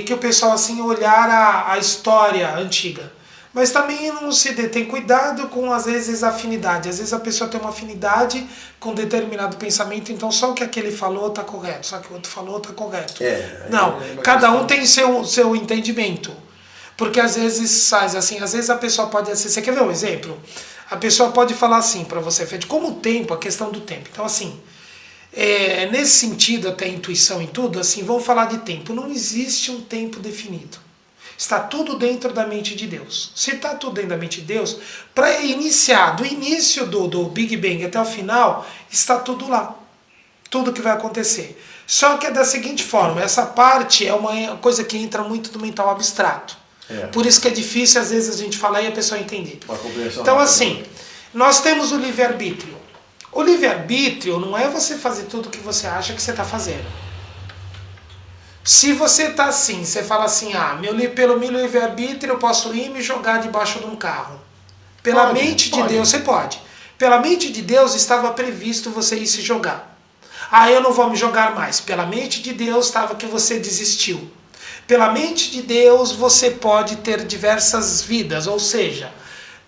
Speaker 2: que o pessoal assim olhar a história antiga. Mas também não se tem cuidado com, às vezes, afinidade. Às vezes a pessoa tem uma afinidade com determinado pensamento, então só o que aquele falou está correto, só o que o outro falou está correto. Não, cada um tem seu entendimento. Porque às vezes faz assim, às vezes a pessoa pode... Você quer ver um exemplo? A pessoa pode falar assim para você, Fede, como o tempo, a questão do tempo. Então assim, nesse sentido, até intuição em tudo, assim, vamos falar de tempo. Não existe um tempo definido. Está tudo dentro da mente de Deus. Se está tudo dentro da mente de Deus, para iniciar, do início do Big Bang até o final, está tudo lá. Tudo que vai acontecer. Só que é da seguinte forma, essa parte é uma coisa que entra muito no mental abstrato. Por isso que é difícil, às vezes, a gente falar e a pessoa entender. Então, assim, nós temos o livre-arbítrio. O livre-arbítrio não é você fazer tudo o que você acha que você está fazendo. Se você está assim, você fala assim, pelo meu livre-arbítrio eu posso ir e me jogar debaixo de um carro. Pela mente de Deus, você pode. Pela mente de Deus estava previsto você ir se jogar. Eu não vou me jogar mais. Pela mente de Deus estava que você desistiu. Pela mente de Deus você pode ter diversas vidas, ou seja,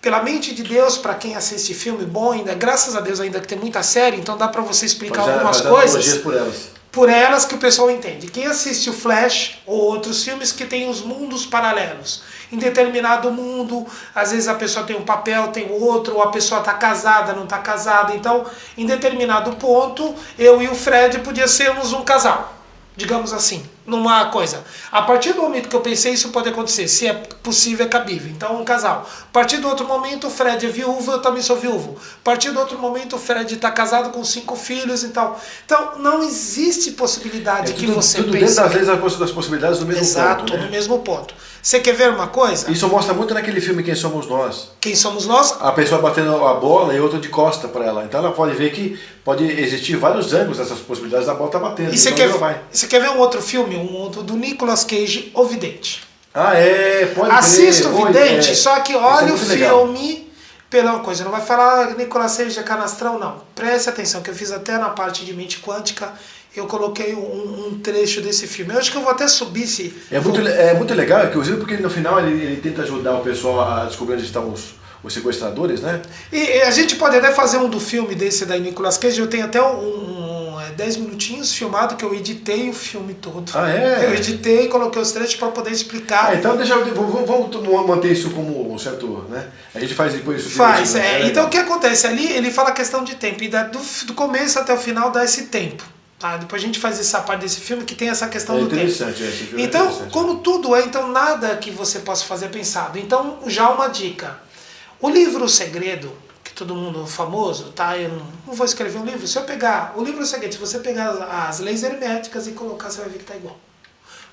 Speaker 2: pela mente de Deus, para quem assiste filme bom, ainda, graças a Deus ainda que tem muita série, então dá para você explicar algumas coisas.
Speaker 1: Por elas.
Speaker 2: Por elas que o pessoal entende. Quem assiste o Flash ou outros filmes que tem os mundos paralelos. Em determinado mundo, às vezes a pessoa tem um papel, tem outro, ou a pessoa está casada, não está casada. Então, em determinado ponto, eu e o Fred podia sermos um casal. Digamos assim, numa coisa. A partir do momento que eu pensei, isso pode acontecer. Se é possível, é cabível. Então, um casal. A partir do outro momento, o Fred é viúvo, eu também sou viúvo. A partir do outro momento, o Fred está casado com 5 filhos e tal. Então, não existe possibilidade que você
Speaker 1: tudo
Speaker 2: pense...
Speaker 1: dentro, às vezes, das possibilidades do mesmo
Speaker 2: Exato,
Speaker 1: ponto. Né?
Speaker 2: no mesmo ponto. Você quer ver uma coisa?
Speaker 1: Isso mostra muito naquele filme Quem Somos Nós.
Speaker 2: Quem somos nós?
Speaker 1: A pessoa batendo a bola e outra de costa para ela. Então ela pode ver que pode existir vários ângulos dessas possibilidades da bola estar batendo.
Speaker 2: E você quer ver um outro filme? Um outro do Nicolas Cage, O Vidente.
Speaker 1: Ah, pode
Speaker 2: Assista O Vidente, só que olha o filme
Speaker 1: legal.
Speaker 2: pela coisa. Não vai falar Nicolas Cage é canastrão, não. Preste atenção, que eu fiz até na parte de mente quântica. Eu coloquei um trecho desse filme. Eu acho que eu vou até subir se...
Speaker 1: É muito legal, inclusive porque no final ele tenta ajudar o pessoal a descobrir onde estão os sequestradores, né?
Speaker 2: E a gente pode até fazer um do filme desse da Nicolas Cage. Eu tenho até 10 minutinhos filmado que eu editei o filme todo.
Speaker 1: Ah, é?
Speaker 2: Eu editei e coloquei os trechos para poder explicar.
Speaker 1: Então vamos manter isso como um certo, né? A gente faz depois isso.
Speaker 2: Faz, então o que acontece ali? Ele fala a questão de tempo. E do começo até o final dá esse tempo. Tá? Depois a gente faz essa parte desse filme que tem essa questão do tempo. Então, como tudo então nada que você possa fazer é pensado. Então, já uma dica. O livro O Segredo, que todo mundo famoso, tá? Eu não vou escrever um livro. Se eu pegar o livro O Segredo, se você pegar as leis herméticas e colocar, você vai ver que tá igual.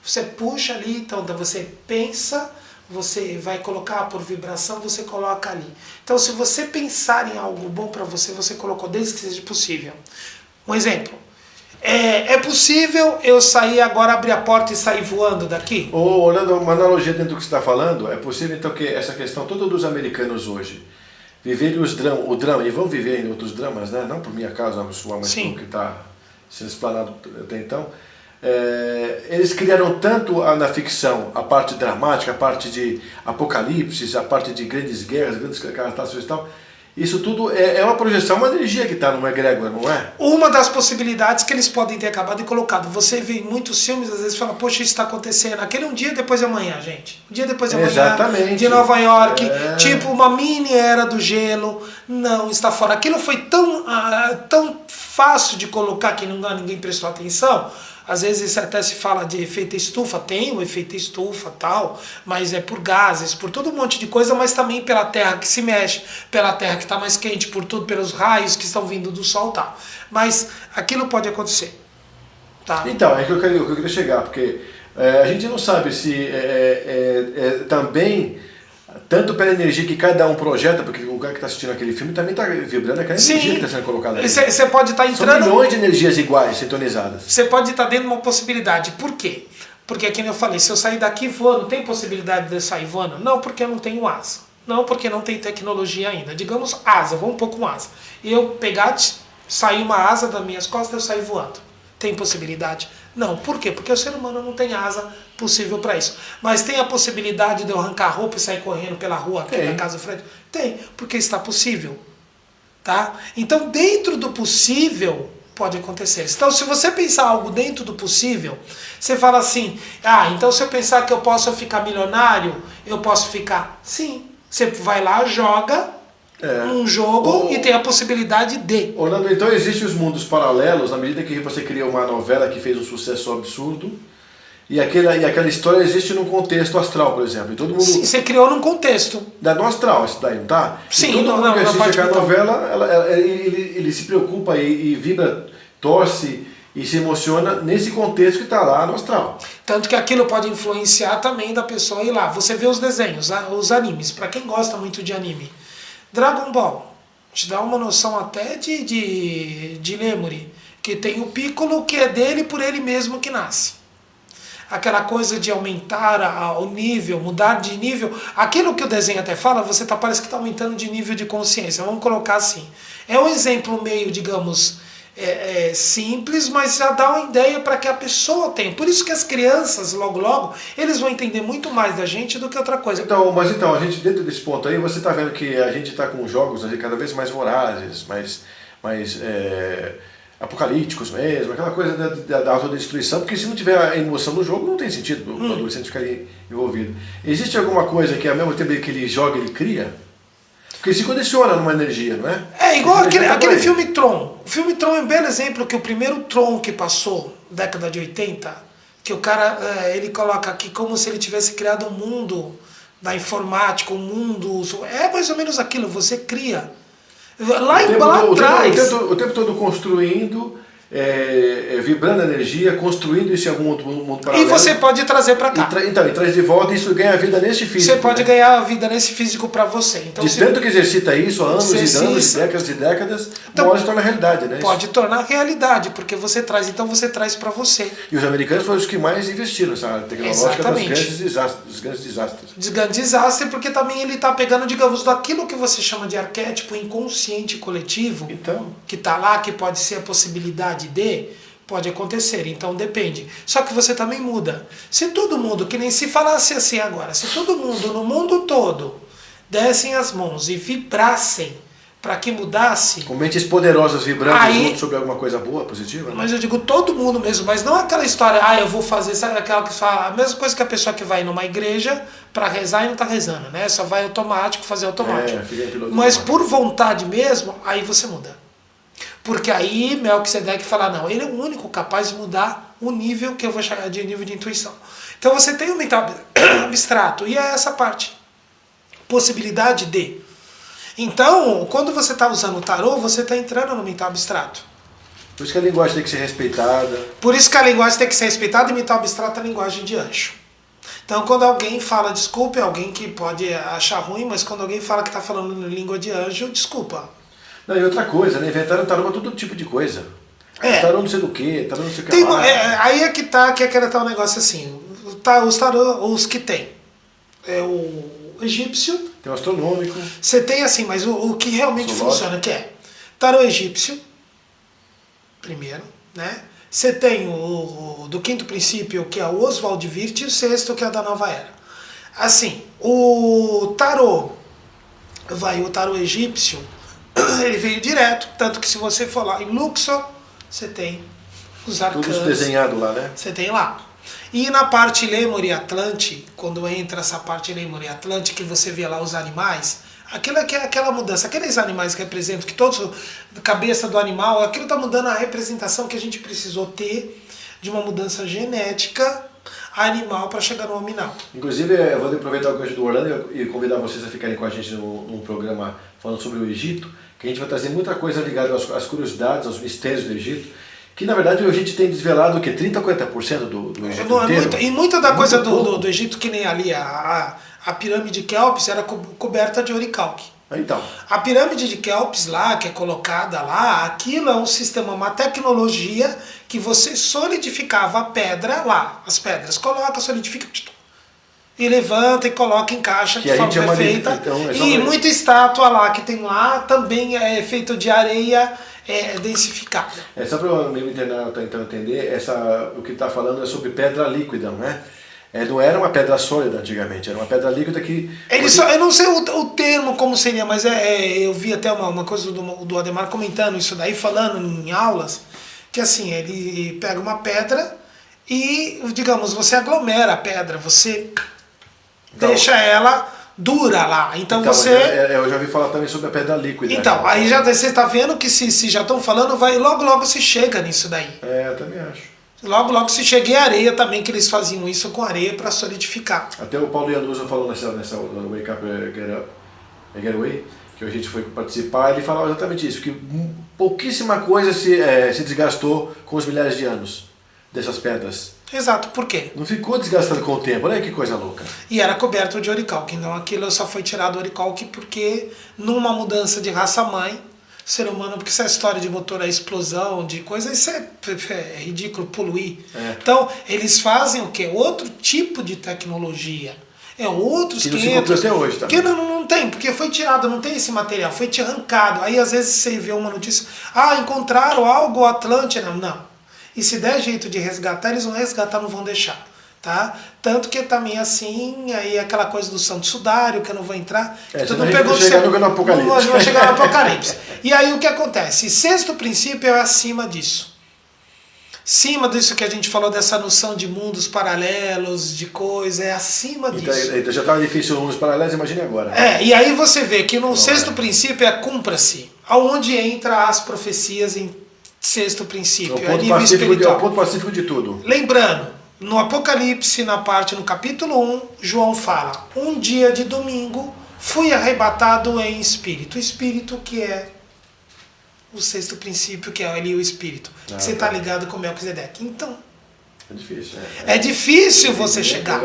Speaker 2: Você puxa ali, então você pensa, você vai colocar por vibração, você coloca ali. Então, se você pensar em algo bom para você, você colocou desde que seja possível. Um exemplo. É possível eu sair agora, abrir a porta e sair voando daqui?
Speaker 1: Olhando uma analogia dentro do que você está falando, é possível então que essa questão toda dos americanos hoje viverem o drama, e vão viver em outros dramas, né? Não por minha causa, mas por que está sendo explanado até então. Eles criaram tanto na ficção a parte dramática, a parte de apocalipse, a parte de grandes guerras, grandes catástrofes e tal. Isso tudo é uma projeção, uma energia que está numa egrégora, não é?
Speaker 2: Uma das possibilidades que eles podem ter acabado e colocado. Você vê em muitos filmes, às vezes fala, poxa, isso está acontecendo. Aquele um dia depois de amanhã, gente. Um dia depois de amanhã.
Speaker 1: Exatamente.
Speaker 2: De Nova York. Tipo uma mini era do gelo. Não, está fora. Aquilo foi tão fácil de colocar que ninguém prestou atenção. Às vezes até se fala de efeito estufa, tem o efeito estufa tal, mas é por gases, por todo um monte de coisa, mas também pela terra que se mexe, pela terra que está mais quente, por tudo, pelos raios que estão vindo do sol tal. Mas aquilo pode acontecer. Tá?
Speaker 1: Então, é que eu queria chegar, porque a gente não sabe se também, tanto pela energia que cada um projeta, porque o cara que está assistindo aquele filme também está vibrando aquela energia que está sendo colocada ali.
Speaker 2: Você pode estar entrando...
Speaker 1: São milhões de energias iguais, sintonizadas.
Speaker 2: Você pode estar dentro de uma possibilidade. Por quê? Porque, como eu falei, se eu sair daqui voando, tem possibilidade de eu sair voando? Não, porque eu não tenho asa. Não, porque não tem tecnologia ainda. Digamos asa, vamos um pouco com asa. E eu pegar, sair uma asa das minhas costas, eu sair voando. Tem possibilidade? Não. Por quê? Porque o ser humano não tem asa possível para isso. Mas tem a possibilidade de eu arrancar a roupa e sair correndo pela rua aqui na casa do Fred? Tem, porque está possível. Tá? Então, dentro do possível, pode acontecer. Então, se você pensar algo dentro do possível, você fala assim, então se eu pensar que eu posso ficar milionário, eu posso ficar... Sim. Você vai lá, joga... um jogo e tem a possibilidade de...
Speaker 1: Orlando, então existem os mundos paralelos na medida que você cria uma novela que fez um sucesso absurdo e aquela história existe num contexto astral, por exemplo. E todo mundo...
Speaker 2: Sim, você criou num contexto.
Speaker 1: No astral, isso daí, não tá?
Speaker 2: Sim,
Speaker 1: e todo mundo que assiste aquela novela, ele se preocupa e vibra, torce e se emociona nesse contexto que está lá no astral.
Speaker 2: Tanto que aquilo pode influenciar também da pessoa ir lá. Você vê os desenhos, os animes, para quem gosta muito de anime. Dragon Ball, te dá uma noção até de Lemuri, que tem o Piccolo que é dele por ele mesmo que nasce. Aquela coisa de aumentar o nível, mudar de nível, aquilo que o desenho até fala, você parece que está aumentando de nível de consciência, vamos colocar assim. É um exemplo meio, digamos, simples, mas já dá uma ideia para que a pessoa tenha. Por isso que as crianças, logo, eles vão entender muito mais da gente do que outra coisa.
Speaker 1: Então, a gente, dentro desse ponto aí, você está vendo que a gente está com jogos cada vez mais vorazes, mais apocalípticos mesmo, aquela coisa da autodestruição, porque se não tiver a emoção no jogo, não tem sentido o adolescente ficar envolvido. Existe alguma coisa que ao mesmo tempo que ele joga, ele cria? Porque ele se condiciona numa energia, não é?
Speaker 2: É igual aquele filme Tron. O filme Tron é um belo exemplo que o primeiro Tron que passou, década de 80, que o cara, ele coloca aqui como se ele tivesse criado um mundo da informática, um mundo... É mais ou menos aquilo, você cria. Lá atrás...
Speaker 1: O tempo todo construindo, vibrando energia, construindo isso em algum outro mundo paralelo.
Speaker 2: E você pode trazer para cá.
Speaker 1: Então, e traz de volta e isso ganha vida nesse físico.
Speaker 2: Você pode ganhar a vida nesse físico para você. Então,
Speaker 1: de tanto que exercita isso há anos e anos, décadas e décadas, então, uma hora se torna realidade, né?
Speaker 2: Pode tornar realidade, porque você traz, então você traz para você.
Speaker 1: E os americanos foram os que mais investiram nessa área tecnológica dos grandes desastres.
Speaker 2: Dos grandes desastres, porque também ele está pegando, digamos, daquilo que você chama de arquétipo inconsciente coletivo,
Speaker 1: então,
Speaker 2: que está lá, que pode ser a possibilidade de... Pode acontecer, então depende. Só que você também muda. Se todo mundo, que nem se falasse assim agora, se todo mundo no mundo todo dessem as mãos e vibrassem para que mudasse...
Speaker 1: Com mentes poderosas vibrando junto sobre alguma coisa boa, positiva. Né?
Speaker 2: Mas eu digo todo mundo mesmo, mas não aquela história, eu vou fazer, sabe aquela que fala, a mesma coisa que a pessoa que vai numa igreja para rezar e não está rezando, né? Só vai automático, fazer automático. Mas por vontade mesmo, aí você muda. Porque aí Melquisedeque fala, não, ele é o único capaz de mudar o nível que eu vou chamar de nível de intuição. Então você tem o mental abstrato, e é essa parte. Possibilidade de. Então, quando você está usando o tarô, você está entrando no mental abstrato.
Speaker 1: Por isso que a linguagem tem que ser respeitada.
Speaker 2: Por isso que a linguagem tem que ser respeitada, e mental abstrato é a linguagem de anjo. Então, quando alguém fala, desculpa, é alguém que pode achar ruim, mas quando alguém fala que está falando em língua de anjo, desculpa.
Speaker 1: Não, e outra coisa, né? Inventaram tarô para todo tipo de coisa. Tarô não sei do que, tarô não sei o que
Speaker 2: tem,
Speaker 1: lá.
Speaker 2: Aí é que tá, que é aquele tal negócio assim. Os tarô, os que tem. É o egípcio.
Speaker 1: Tem o astronômico.
Speaker 2: Você tem assim, mas o que realmente funciona, que é tarô egípcio, primeiro, né? Você tem o do quinto princípio, que é o Oswald Wirth, e o sexto, que é da nova era. Assim, o tarô egípcio, ele veio direto, tanto que se você for lá em Luxor, você tem os arcanos.
Speaker 1: Tudo desenhado lá, né?
Speaker 2: Você tem lá. E na parte Lemur e Atlante, quando entra essa parte Lemur e Atlante, que você vê lá os animais, aquela mudança, aqueles animais que representam, que todos, a cabeça do animal, aquilo está mudando a representação que a gente precisou ter de uma mudança genética animal para chegar no nominal.
Speaker 1: Inclusive, eu vou aproveitar o gancho do Orlando e convidar vocês a ficarem com a gente num programa falando sobre o Egito, que a gente vai trazer muita coisa ligada às curiosidades, aos mistérios do Egito, que na verdade a gente tem desvelado o que? 30% a 40% do Egito inteiro.
Speaker 2: E muita da coisa do Egito, que nem ali, a pirâmide de Kelps era coberta de oricalque.
Speaker 1: Então.
Speaker 2: A pirâmide de Kelps lá, que é colocada lá, aquilo é um sistema, uma tecnologia que você solidificava a pedra lá, as pedras, coloca, solidifica, e levanta e coloca em caixa de forma perfeita. E muita estátua lá que tem lá também é feito de areia densificada.
Speaker 1: Só para o meu internauta então entender, o que está falando é sobre pedra líquida, não é? Não era uma pedra sólida antigamente, era uma pedra líquida que...
Speaker 2: Eu não sei o termo como seria, mas eu vi até uma coisa do Ademar comentando isso daí, falando em aulas, que assim, ele pega uma pedra e, digamos, você aglomera a pedra, você deixa ela dura lá. Então você...
Speaker 1: Eu já ouvi falar também sobre a pedra líquida.
Speaker 2: Então, aí já você está vendo que se já estão falando, logo se chega nisso daí.
Speaker 1: Eu também acho.
Speaker 2: Logo se chega em areia também, que eles faziam isso com areia para solidificar.
Speaker 1: Até o Paulo Yanusa falou nessa Wake Up Get Away, que a gente foi participar, ele falava exatamente isso, que pouquíssima coisa se desgastou com os milhares de anos dessas pedras.
Speaker 2: Exato, por quê?
Speaker 1: Não ficou desgastando com o tempo, olha que coisa louca.
Speaker 2: E era coberto de oricalque, então aquilo só foi tirado oricalque porque numa mudança de raça-mãe, ser humano, porque essa história de motor a explosão, de coisa, isso é ridículo, poluir. Então, eles fazem o quê? Outro tipo de tecnologia. Outros
Speaker 1: que não se comprou até hoje, tá?
Speaker 2: Que não tem, porque foi tirado, não tem esse material, foi arrancado. Aí às vezes você vê uma notícia, encontraram algo Atlântida. Não. E se der jeito de resgatar, eles vão resgatar, não vão deixar. Tá? Tanto que também assim, aí aquela coisa do Santo Sudário, que eu não vou entrar,
Speaker 1: tu não pegou chegar no Apocalipse.
Speaker 2: Não vai chegar no Apocalipse. E aí o que acontece? Sexto princípio é acima disso. Acima disso que a gente falou, dessa noção de mundos paralelos, de coisa, é acima disso.
Speaker 1: Então já estava difícil mundos paralelos, imagine agora.
Speaker 2: E aí você vê que no sexto princípio é cumpra-se, aonde entra as profecias em sexto princípio,
Speaker 1: é nível espiritual. É o ponto pacífico de tudo.
Speaker 2: Lembrando, no Apocalipse, no capítulo 1, João fala, um dia de domingo fui arrebatado em espírito. O espírito que é o sexto princípio, que é ali o espírito. Você está ligado com Melquisedeque. Então,
Speaker 1: é difícil.
Speaker 2: É difícil você chegar.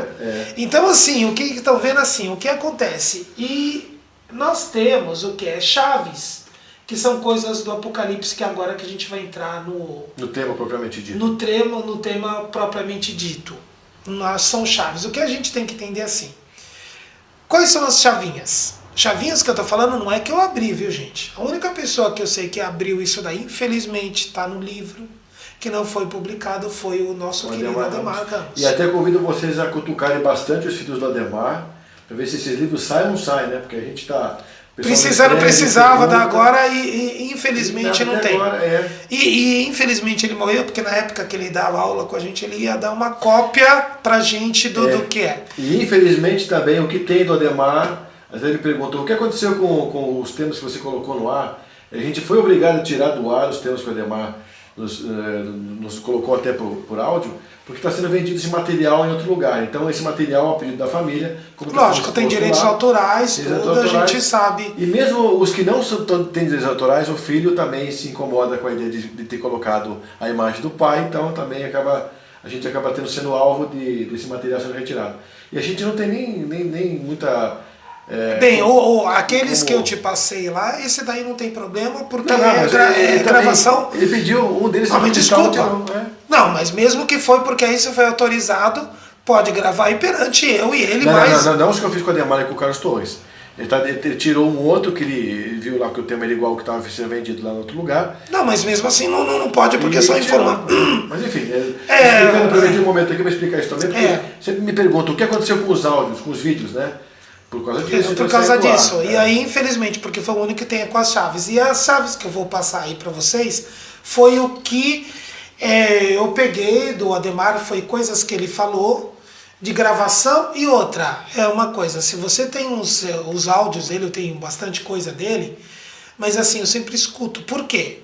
Speaker 2: Então, assim, o que estão vendo assim? O que acontece? E nós temos o que é chaves, que são coisas do Apocalipse que agora que a gente vai entrar
Speaker 1: no tema propriamente dito.
Speaker 2: No tema propriamente dito. São chaves. O que a gente tem que entender assim? Quais são as chavinhas? Chavinhas que eu tô falando não é que eu abri, viu, gente? A única pessoa que eu sei que abriu isso daí, infelizmente, está no livro, que não foi publicado, foi o nosso querido Ademar Ramos.
Speaker 1: E até convido vocês a cutucarem bastante os filhos do Ademar, para ver se esses livros saem ou não saem, né? Porque a gente está...
Speaker 2: Precisava dar agora e infelizmente não tem.
Speaker 1: Agora,
Speaker 2: e infelizmente ele morreu, porque na época que ele dava aula com a gente, ele ia dar uma cópia pra gente do que é.
Speaker 1: E infelizmente também o que tem do Ademar, às vezes ele perguntou o que aconteceu com os temas que você colocou no ar. A gente foi obrigado a tirar do ar os temas que o Ademar nos colocou até por áudio, porque está sendo vendido esse material em outro lugar. Então esse material é a pedido da família.
Speaker 2: Lógico, tem direitos autorais, tudo, a gente sabe.
Speaker 1: E mesmo os que não têm direitos autorais, o filho também se incomoda com a ideia de ter colocado a imagem do pai, então também a gente acaba sendo alvo desse material sendo retirado. E a gente não tem nem muita...
Speaker 2: aqueles que eu te passei lá, esse daí não tem problema, porque
Speaker 1: é
Speaker 2: gravação.
Speaker 1: Ele pediu um deles.
Speaker 2: Não, me desculpa. Não, mas mesmo que foi porque isso foi autorizado, pode gravar aí perante eu e ele.
Speaker 1: Não, os que eu fiz com a Ademar e com o Carlos Torres. Ele tirou um outro que ele viu lá que o tema era igual ao que estava sendo vendido lá no outro lugar.
Speaker 2: Não, mas mesmo assim não pode, porque só informar.
Speaker 1: Mas enfim, explicando para mim um momento aqui para explicar isso também, porque sempre me perguntam o que aconteceu com os áudios, com os vídeos, né? Por causa disso.
Speaker 2: Por causa disso. E aí, infelizmente, porque foi o único que tem com as chaves. E as chaves que eu vou passar aí para vocês foi o que eu peguei do Ademar, foi coisas que ele falou de gravação. E outra, é uma coisa, se você tem os áudios dele, eu tenho bastante coisa dele, mas assim, eu sempre escuto. Por quê?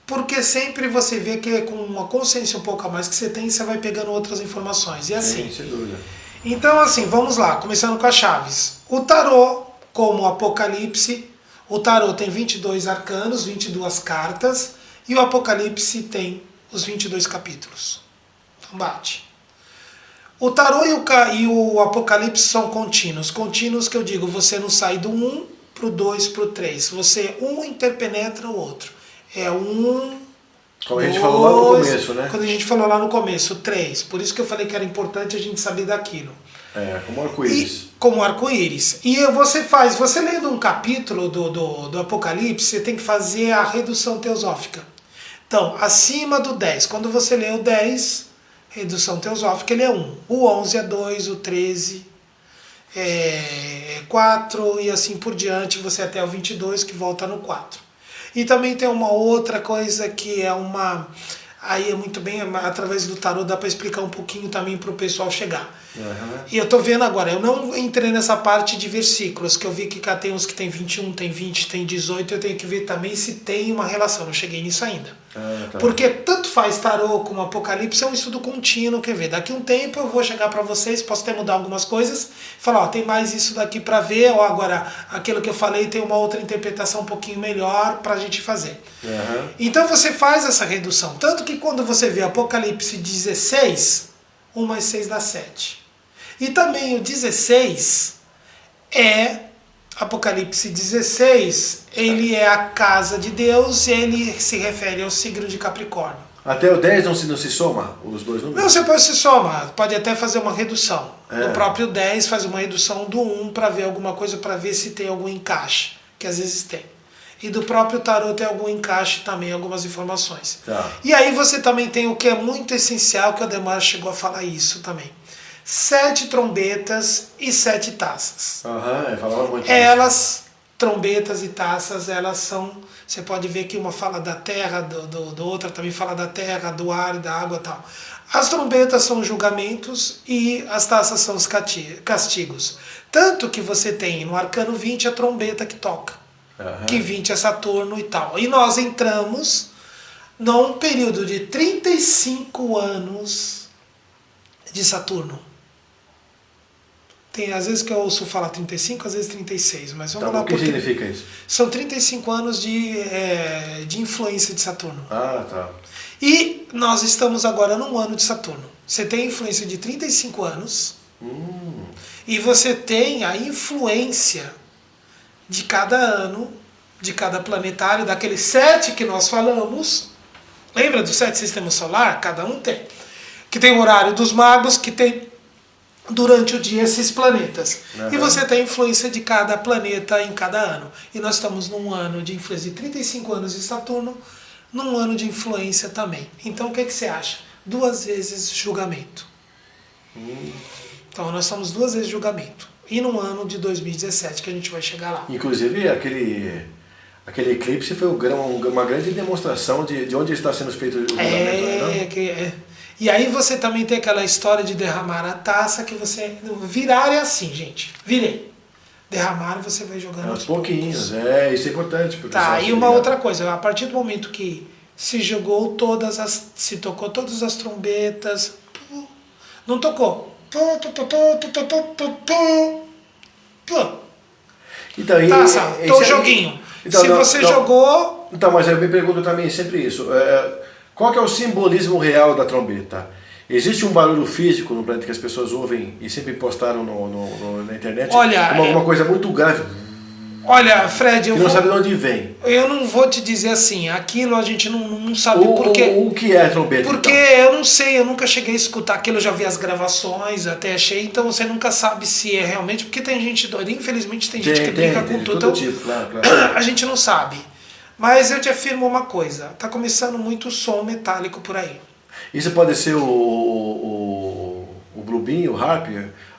Speaker 2: Porque sempre você vê que com uma consciência um pouco a mais que você tem, você vai pegando outras informações. E assim...
Speaker 1: Sem dúvida.
Speaker 2: Então, assim, vamos lá, começando com as chaves. O tarô, como o Apocalipse, o tarô tem 22 arcanos, 22 cartas, e o Apocalipse tem os 22 capítulos. Então, bate. O tarô e o Apocalipse são contínuos. Contínuos que eu digo, você não sai do 1 pro 2 pro 3. Um interpenetra o outro. É
Speaker 1: como a gente falou lá no começo, né?
Speaker 2: Quando a gente falou lá no começo, 3. Por isso que eu falei que era importante a gente saber daquilo.
Speaker 1: Como arco-íris.
Speaker 2: Como arco-íris. E você lendo um capítulo do Apocalipse, você tem que fazer a redução teosófica. Então, acima do 10. Quando você lê o 10, redução teosófica, ele é 1. O 11 é 2, o 13 é 4, e assim por diante, você até o 22, que volta no 4. E também tem uma outra coisa que é aí é muito bem, através do tarô dá para explicar um pouquinho também para o pessoal chegar. E eu tô vendo agora, eu não entrei nessa parte de versículos, que eu vi que cá tem uns que tem 21, tem 20, tem 18, eu tenho que ver também se tem uma relação, não cheguei nisso ainda. Porque tanto faz tarô como Apocalipse, é um estudo contínuo, quer ver, daqui um tempo eu vou chegar para vocês, posso até mudar algumas coisas, falar, tem mais isso daqui para ver, ou agora aquilo que eu falei tem uma outra interpretação um pouquinho melhor pra gente fazer. Então você faz essa redução, tanto que quando você vê Apocalipse 16, 1 mais 6 dá 7. E também o 16 Apocalipse 16, ele é a casa de Deus e ele se refere ao signo de Capricórnio.
Speaker 1: Até o 10 não se soma os dois números?
Speaker 2: Não, você pode se somar, pode até fazer uma redução. No próprio 10 faz uma redução do 1 para ver alguma coisa, para ver se tem algum encaixe, que às vezes tem. E do próprio tarô tem algum encaixe também, algumas informações. E aí você também tem o que é muito essencial, que o Ademar chegou a falar isso também. 7 trombetas e 7 taças.
Speaker 1: Falava muito.
Speaker 2: Elas, trombetas e taças, elas são... Você pode ver que uma fala da terra, do outra também fala da terra, do ar, da água e tal. As trombetas são os julgamentos e as taças são os castigos. Tanto que você tem no Arcano 20 a trombeta que toca. Que 20 é Saturno e tal. E nós entramos num período de 35 anos de Saturno. Tem às vezes que eu ouço falar 35, às vezes 36, mas vamos lá.
Speaker 1: O que significa isso?
Speaker 2: São 35 anos de influência de Saturno.
Speaker 1: Tá.
Speaker 2: E nós estamos agora num ano de Saturno. Você tem a influência de 35 anos e você tem a influência de cada ano, de cada planetário, daqueles 7 que nós falamos. Lembra dos 7 sistemas solares? Cada um tem. Que tem o horário dos magos, que tem durante o dia esses planetas. E você tem a influência de cada planeta em cada ano. E nós estamos num ano de influência de 35 anos de Saturno, num ano de influência também. Então o que você acha? 2 vezes julgamento. Então nós estamos 2 vezes julgamento. E num ano de 2017 que a gente vai chegar lá.
Speaker 1: Inclusive aquele eclipse foi uma grande demonstração de onde está sendo feito o julgamento.
Speaker 2: E aí você também tem aquela história de derramar a taça, que você... Virar é assim, gente. Virei. Derramar, você vai jogando
Speaker 1: aos pouquinhos. Isso é importante.
Speaker 2: Tá, e uma outra coisa. A partir do momento que se se tocou todas as trombetas... Não tocou.
Speaker 1: Então,
Speaker 2: joguinho. Então, se você jogou...
Speaker 1: Então, mas eu me pergunto também sempre isso. Qual que é o simbolismo real da trombeta? Existe um barulho físico no planeta que as pessoas ouvem e sempre postaram na internet?
Speaker 2: Olha,
Speaker 1: uma coisa muito grave.
Speaker 2: Olha, Fred,
Speaker 1: não sabe de onde vem.
Speaker 2: Eu não vou te dizer assim, aquilo a gente não sabe por quê.
Speaker 1: O que é trombeta?
Speaker 2: Porque então? Eu não sei, eu nunca cheguei a escutar aquilo, eu já vi as gravações, até achei, então você nunca sabe se é realmente, porque tem gente doida, infelizmente tem gente que brinca com tudo. Então,
Speaker 1: tipo, claro.
Speaker 2: A gente não sabe. Mas eu te afirmo uma coisa, tá começando muito som metálico por aí.
Speaker 1: Isso pode ser o Bluebeam, o Harp,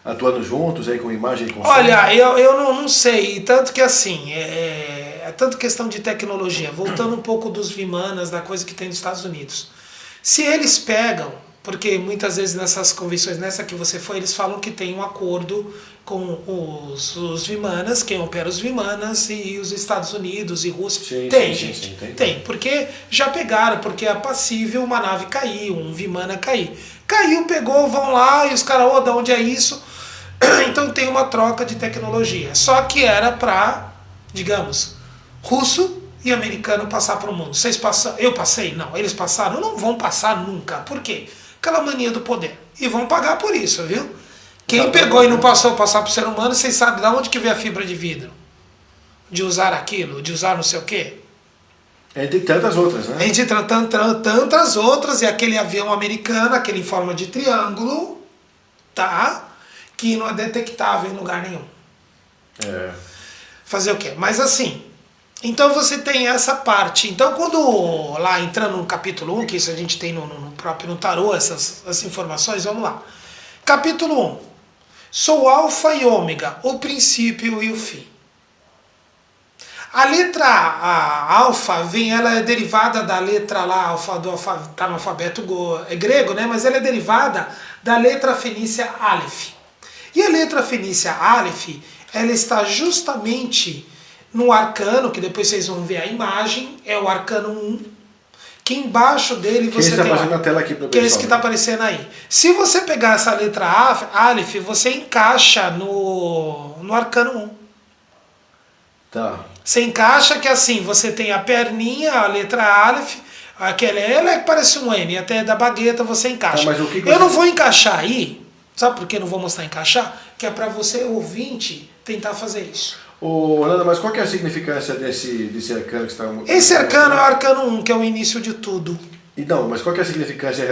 Speaker 1: atuando juntos aí com imagem e com som?
Speaker 2: Olha, eu não sei, tanto que assim, é tanto questão de tecnologia, voltando um pouco dos Vimanas, da coisa que tem nos Estados Unidos. Se eles pegam, porque muitas vezes nessas convenções, nessa que você foi, eles falam que tem um acordo com os Vimanas, quem opera os Vimanas, e os Estados Unidos e Rússia. Tem, porque já pegaram, porque é passível uma nave cair, um Vimana cair. Caiu, pegou, vão lá, e os caras, de onde é isso? Então tem uma troca de tecnologia. Só que era para, digamos, russo e americano passar para o mundo. Vocês passaram? Eu passei? Não. Eles passaram? Não vão passar nunca. Por quê? Aquela mania do poder. E vão pagar por isso, viu? Quem pegou e não passou passar para o ser humano, vocês sabem de onde que veio a fibra de vidro? De usar aquilo, de usar não sei o quê?
Speaker 1: Entre tantas outras, né?
Speaker 2: Entre tantas outras, e aquele avião americano, aquele em forma de triângulo, tá? Que não é detectável em lugar nenhum. Fazer o quê? Mas assim, então você tem essa parte. Então quando, lá entrando no capítulo 1, que isso a gente tem no próprio no tarô, essas informações, vamos lá. Capítulo 1. Sou alfa e ômega, o princípio e o fim. A letra alfa ela é derivada da letra lá, tá no alfabeto grego, né? Mas ela é derivada da letra fenícia Aleph. E a letra fenícia Aleph, ela está justamente no arcano, que depois vocês vão ver a imagem, é o arcano 1, que embaixo dele você tem...
Speaker 1: na tela aqui para o pessoal,
Speaker 2: que é esse que está aparecendo aí. Se você pegar essa letra Aleph, você encaixa no arcano 1.
Speaker 1: Tá.
Speaker 2: Você encaixa que assim, você tem a perninha, a letra Aleph, ela parece um M, até da bagueta você encaixa.
Speaker 1: Tá, mas
Speaker 2: eu não vou encaixar aí, sabe por que não vou mostrar encaixar? Que é para você, ouvinte, tentar fazer isso.
Speaker 1: Orlando, mas qual que é a significância desse arcano que está...
Speaker 2: Esse arcano é o arcano 1, que é o início de tudo.
Speaker 1: Então, mas qual que é a significância,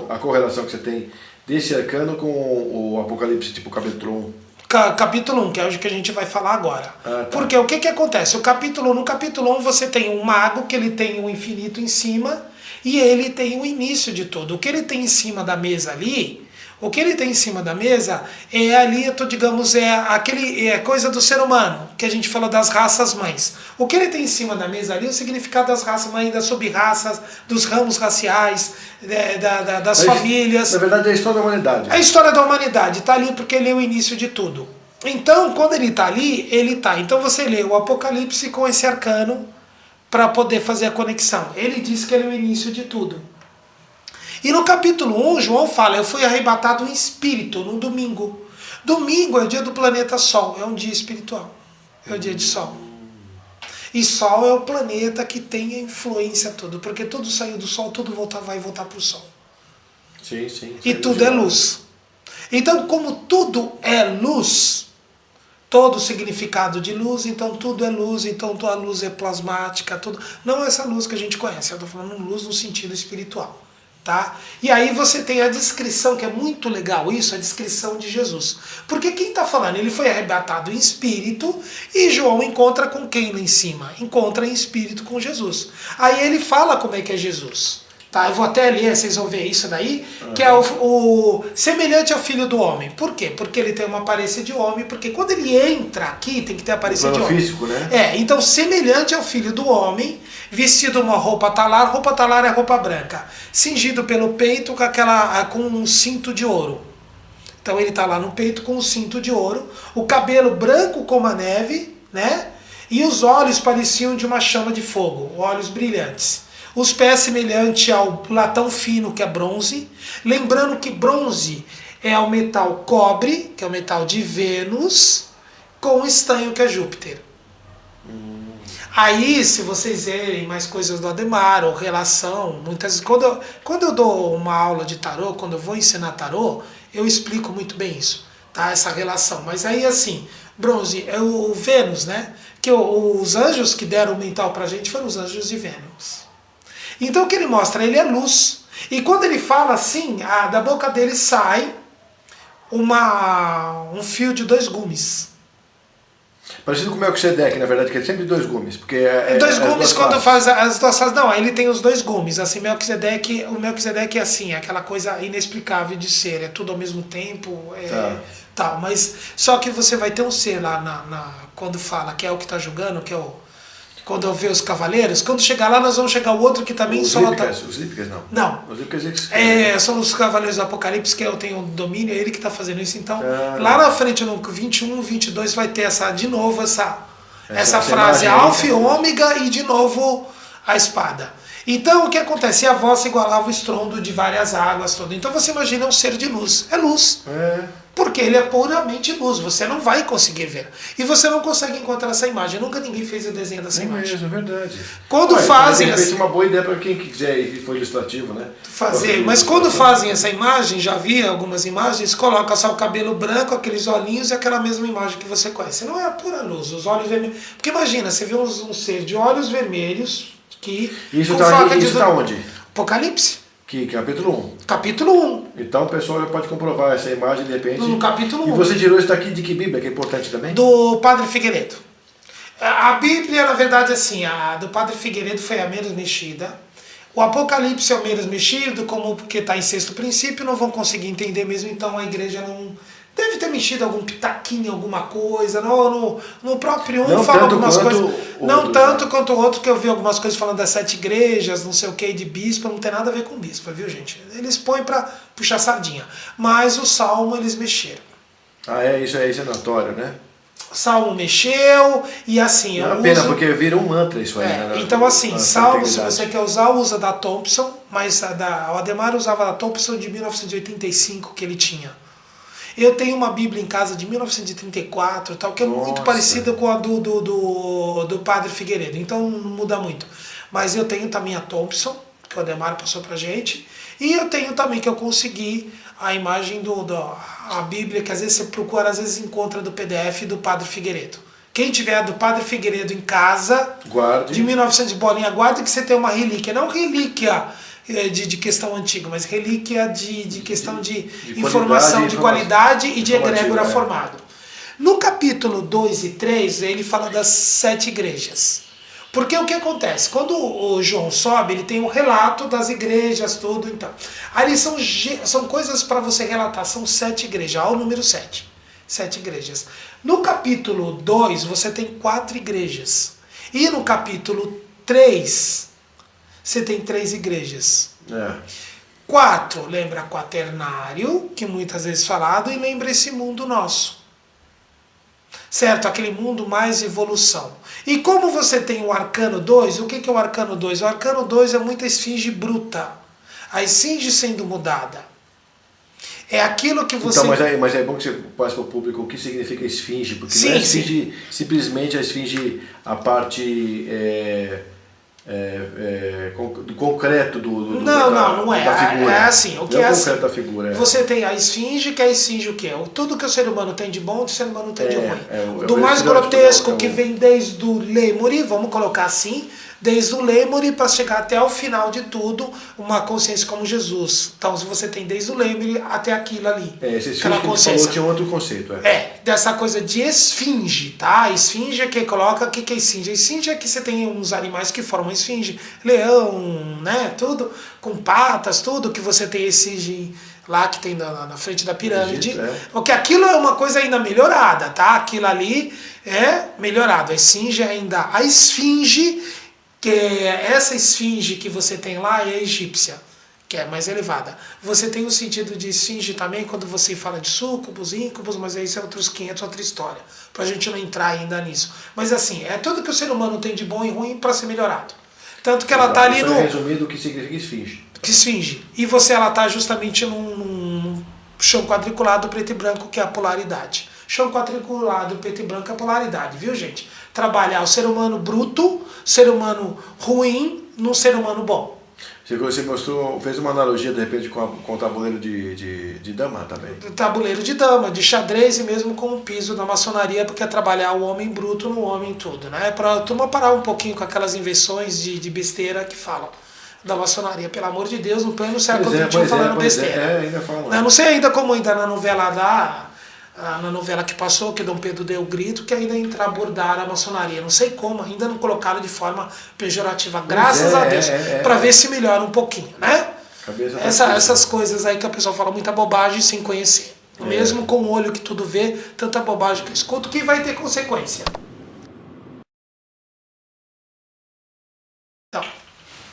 Speaker 1: a correlação que você tem desse arcano com o Apocalipse, tipo Capítulo 1?
Speaker 2: Capítulo 1, que é o que a gente vai falar agora.
Speaker 1: Tá.
Speaker 2: Porque o que acontece? No capítulo 1 você tem um mago que ele tem o infinito em cima e ele tem o início de tudo. O que ele tem em cima da mesa ali, O que ele tem em cima da mesa é ali, digamos, é coisa do ser humano, que a gente fala das raças mães. O que ele tem em cima da mesa ali é o significado das raças mães, das sub-raças, dos ramos raciais, das famílias.
Speaker 1: Na verdade é a história da humanidade.
Speaker 2: A história da humanidade está ali porque ele é o início de tudo. Então, quando ele está ali, ele está. Então você lê o Apocalipse com esse arcano para poder fazer a conexão. Ele diz que ele é o início de tudo. E no capítulo 1, João fala, eu fui arrebatado em espírito no domingo. Domingo é o dia do planeta Sol, é um dia espiritual, é o dia de Sol. E Sol é o planeta que tem a influência toda, porque tudo saiu do Sol, tudo vai voltar para o Sol.
Speaker 1: Sim, sim.
Speaker 2: E tudo é luz. Então, como tudo é luz, todo o significado de luz, então tudo é luz, então a luz é plasmática, tudo. Não é essa luz que a gente conhece, eu estou falando luz no sentido espiritual. Tá? E aí você tem a descrição, que é muito legal isso, a descrição de Jesus. Porque quem está falando? Ele foi arrebatado em espírito e João encontra com quem lá em cima? Encontra em espírito com Jesus. Aí ele fala como é que é Jesus. Tá? Eu vou até ler, vocês vão ver isso daí, que é o semelhante ao Filho do Homem. Por quê? Porque ele tem uma aparência de homem, porque quando ele entra aqui, tem que ter aparência de homem.
Speaker 1: Físico, né?
Speaker 2: Então semelhante ao Filho do Homem, vestido uma roupa talar é roupa branca, cingido pelo peito com um cinto de ouro. Então ele está lá no peito com um cinto de ouro, o cabelo branco como a neve, né? E os olhos pareciam de uma chama de fogo, olhos brilhantes. Os pés semelhantes ao latão fino, que é bronze. Lembrando que bronze é o metal cobre, que é o metal de Vênus, com estanho, que é Júpiter. Aí, se vocês verem mais coisas do Ademar, ou relação, muitas quando eu dou uma aula de tarô, quando eu vou ensinar tarô, eu explico muito bem isso, tá? Essa relação. Mas aí, assim, bronze é o Vênus, né? Que os anjos que deram o mental pra gente foram os anjos de Vênus. Então o que ele mostra? Ele é luz. E quando ele fala assim, da boca dele sai um fio de 2 gumes.
Speaker 1: Parecido com o Melquisedeque, na verdade, que é sempre 2 gumes. Porque
Speaker 2: 2 gumes quando faz as duas faces. Não, ele tem os 2 gumes. Assim, o Melquisedeque é assim, é aquela coisa inexplicável de ser. É tudo ao mesmo tempo. Tal. Mas só que você vai ter um ser lá quando fala que é o que está julgando, que é o. Quando eu ver os cavaleiros, quando chegar lá, nós vamos chegar o outro que também solta.
Speaker 1: Os Lípicas não.
Speaker 2: Não.
Speaker 1: Os Lípicas
Speaker 2: são os cavaleiros do Apocalipse, que eu tenho domínio, é ele que está fazendo isso. Então, lá na frente, no 21, 22, vai ter de novo essa frase, alfa e ômega, e de novo a espada. Então, o que acontece? A voz igualava o estrondo de várias águas, todo. Então, você imagina um ser de luz. É luz. Porque ele é puramente luz, você não vai conseguir ver. E você não consegue encontrar essa imagem. Nunca ninguém fez o desenho dessa imagem.
Speaker 1: É verdade.
Speaker 2: Quando fazem.
Speaker 1: É uma boa ideia para quem quiser e for ilustrativo, né?
Speaker 2: Mas quando fazem essa imagem, já vi algumas imagens, coloca só o cabelo branco, aqueles olhinhos e aquela mesma imagem que você conhece. Não é a pura luz, os olhos vermelhos. Porque imagina, você vê um ser de olhos vermelhos que.
Speaker 1: Isso está onde?
Speaker 2: Apocalipse.
Speaker 1: Que capítulo 1.
Speaker 2: Capítulo 1.
Speaker 1: Então o pessoal já pode comprovar essa imagem de repente.
Speaker 2: No capítulo 1.
Speaker 1: E você tirou isso daqui de que Bíblia, que é importante também?
Speaker 2: Do Padre Figueiredo. A Bíblia, na verdade, assim, a do Padre Figueiredo foi a menos mexida. O Apocalipse é o menos mexido, porque está em sexto princípio, não vão conseguir entender mesmo, então a igreja não. Deve ter mexido algum pitaquinho, alguma coisa. No próprio 1 fala algumas coisas. Não tanto quanto o outro, que eu vi algumas coisas falando das 7 igrejas, não sei o que, de bispo. Não tem nada a ver com bispo, viu, gente? Eles põem para puxar sardinha. Mas o Salmo eles mexeram.
Speaker 1: Isso é notório, né?
Speaker 2: O Salmo mexeu e assim.
Speaker 1: É uma pena, porque vira um mantra isso aí. Né?
Speaker 2: Então, assim, Salmo, se você quer usar, usa da Thompson, mas o Ademar usava da Thompson de 1985 que ele tinha. Eu tenho uma Bíblia em casa de 1934, tal, que é muito parecida com a do Padre Figueiredo, então não muda muito. Mas eu tenho também a Thompson, que o Ademar passou pra gente, e eu tenho também que eu consegui a imagem a Bíblia, que às vezes você procura, às vezes encontra do PDF do Padre Figueiredo. Quem tiver do Padre Figueiredo em casa, guarde. De 1900 bolinha, guarde que você tem uma relíquia, não relíquia de questão antiga, mas relíquia de questão de informação, de qualidade e de egrégora formado. No capítulo 2 e 3, ele fala das 7 igrejas. Porque o que acontece? Quando o João sobe, ele tem um relato das igrejas, tudo. Então, ali são coisas para você relatar. São 7 igrejas. Olha o número 7. 7 igrejas. No capítulo 2, você tem 4 igrejas. E no capítulo 3, você tem 3 igrejas. 4, lembra quaternário, que muitas vezes falado, e lembra esse mundo nosso. Certo? Aquele mundo mais evolução. E como você tem o arcano 2, o que é o arcano 2? O arcano 2 é muita esfinge bruta. A esfinge sendo mudada. É aquilo que você...
Speaker 1: Então, mas é bom que você passe para o público o que significa esfinge, porque
Speaker 2: sim,
Speaker 1: não é esfinge, simplesmente a esfinge, a parte do concreto
Speaker 2: não é.
Speaker 1: Da figura.
Speaker 2: É assim, o que
Speaker 1: não
Speaker 2: é
Speaker 1: o
Speaker 2: assim.
Speaker 1: Da figura,
Speaker 2: Você tem a esfinge, que é a esfinge o quê? Tudo que o ser humano tem de bom, o ser humano tem de ruim. Do mais grotesco, que vem desde o lêmure, vamos colocar assim, desde o lêmure para chegar até o final de tudo, uma consciência como Jesus. Então, se você tem desde o lêmure até aquilo ali.
Speaker 1: Esse esfinge que você falou tinha outro conceito.
Speaker 2: Dessa coisa de esfinge, tá? A esfinge é que coloca, o que é esfinge? A esfinge é que você tem uns animais que formam esfinge, leão, né, tudo, com patas, tudo, que você tem esfinge lá que tem na frente da pirâmide. Porque aquilo é uma coisa ainda melhorada, tá? Aquilo ali é melhorado. A esfinge ainda, a esfinge, que é essa esfinge que você tem lá, é a egípcia, que é mais elevada. Você tem o sentido de esfinge também quando você fala de súcubos, íncubos, mas isso é outros 500, outra história, pra gente não entrar ainda nisso. Mas assim, é tudo que o ser humano tem de bom e ruim para ser melhorado. Tanto que ela tá ali no...
Speaker 1: resumido, o que significa esfinge.
Speaker 2: Esfinge. E ela tá justamente num chão quadriculado preto e branco, que é a polaridade. Chão quadriculado preto e branco é a polaridade, viu, gente? Trabalhar o ser humano bruto, ser humano ruim, num ser humano bom.
Speaker 1: Você mostrou, fez uma analogia de repente com o tabuleiro de dama também.
Speaker 2: Tabuleiro de dama, de xadrez e mesmo com o piso da maçonaria, porque é trabalhar o homem bruto no homem tudo, né? Para a turma parar um pouquinho com aquelas invenções de besteira que falam da maçonaria, pelo amor de Deus, no pleno século XXI falando besteira.
Speaker 1: Ainda falam.
Speaker 2: Eu não sei ainda como ainda na novela que passou, que Dom Pedro deu o grito, que ainda abordar a maçonaria. Não sei como, ainda não colocaram de forma pejorativa, graças a Deus, para ver se melhora um pouquinho, né? Essas coisas aí que a pessoa fala muita bobagem sem conhecer. Mesmo com o olho que tudo vê, tanta bobagem que escuto, que vai ter consequência. Então,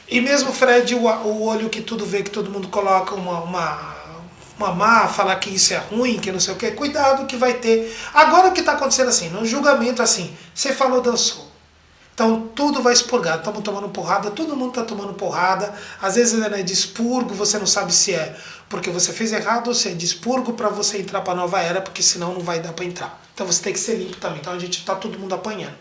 Speaker 2: e mesmo, Fred, o olho que tudo vê, que todo mundo coloca uma má, falar que isso é ruim, que não sei o que, cuidado que vai ter. Agora o que está acontecendo assim, no julgamento assim, você falou, dançou. Então tudo vai expurgar, estamos tomando porrada, todo mundo está tomando porrada, às vezes é de expurgo, você não sabe se é porque você fez errado ou se é de expurgo para você entrar para a nova era, porque senão não vai dar para entrar. Então você tem que ser limpo também, então a gente está todo mundo apanhando.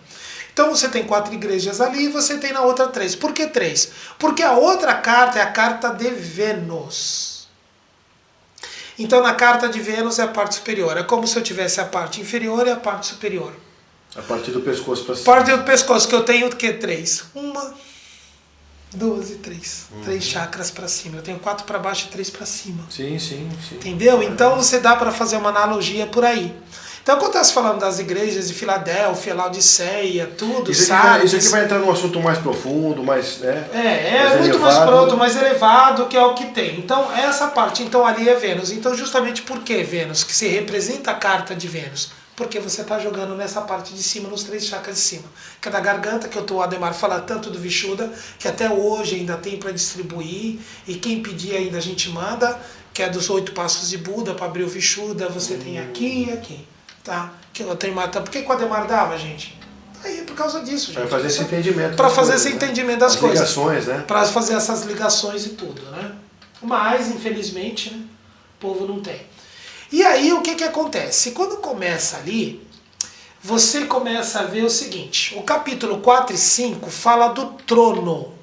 Speaker 2: Então você tem 4 igrejas ali e você tem na outra 3. Por que 3? Porque a outra carta é a carta de Vênus. Então na carta de Vênus é a parte superior. É como se eu tivesse a parte inferior e a parte superior.
Speaker 1: A partir do pescoço para cima.
Speaker 2: A partir do pescoço, que eu tenho o que? 3. 1, 2 e 3. 3 chakras para cima. Eu tenho 4 para baixo e 3 para cima.
Speaker 1: Sim.
Speaker 2: Entendeu? Então você dá para fazer uma analogia por aí. Então, quando está se falando das igrejas de Filadélfia, Laodiceia, tudo,
Speaker 1: isso aqui vai entrar num assunto mais profundo, mais... mais
Speaker 2: muito
Speaker 1: elevado.
Speaker 2: mais pronto, mais elevado, que é o que tem. Então, essa parte, então, ali é Vênus. Então, justamente por que Vênus? Que se representa a carta de Vênus. Porque você está jogando nessa parte de cima, nos 3 chakras de cima. Que é da garganta, que o Ademar fala tanto do Vishuddha, que até hoje ainda tem para distribuir, e quem pedir ainda a gente manda, que é dos 8 passos de Buda, para abrir o Vishuddha, você tem aqui e aqui. Tá? Que eu tenho por que o Ademar dava, gente? Aí é por causa disso, gente.
Speaker 1: Para fazer esse entendimento.
Speaker 2: Para fazer esse entendimento das coisas.
Speaker 1: As ligações, né?
Speaker 2: Para fazer essas ligações e tudo, né? Mas, infelizmente, né, o povo não tem. E aí, o que acontece? Quando começa ali, você começa a ver o seguinte. O capítulo 4 e 5 fala do trono.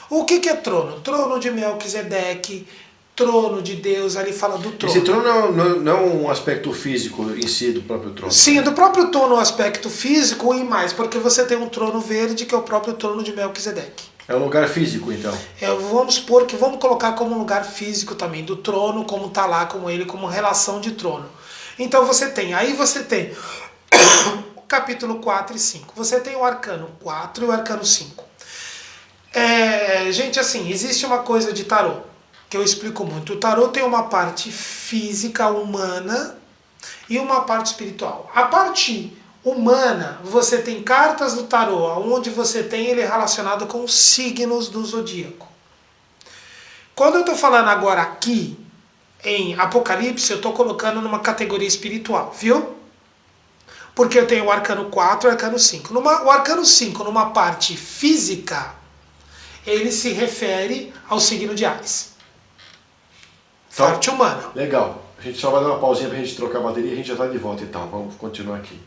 Speaker 2: O que é trono? Trono de Melquisedeque, trono de Deus, ali fala do trono.
Speaker 1: Esse trono não é um aspecto físico em si do próprio trono?
Speaker 2: Sim, do próprio trono, um aspecto físico e mais, porque você tem um trono verde, que é o próprio trono de Melquisedeque.
Speaker 1: É um lugar físico, então?
Speaker 2: Vamos supor que vamos colocar como um lugar físico também, do trono, como está lá com ele, como relação de trono. Então você tem capítulo 4 e 5. Você tem o arcano 4 e o arcano 5. Gente, assim, existe uma coisa de tarô que eu explico muito. O tarô tem uma parte física, humana, e uma parte espiritual. A parte humana, você tem cartas do tarô, onde você tem ele relacionado com os signos do zodíaco. Quando eu estou falando agora aqui, em Apocalipse, eu estou colocando numa categoria espiritual, viu? Porque eu tenho o arcano 4 e o arcano 5. O arcano 5, numa parte física, ele se refere ao signo de Áries.
Speaker 1: Então,
Speaker 2: Parte humana.
Speaker 1: Legal. A gente só vai dar uma pausinha pra gente trocar a bateria e a gente já está de volta então. Vamos continuar aqui.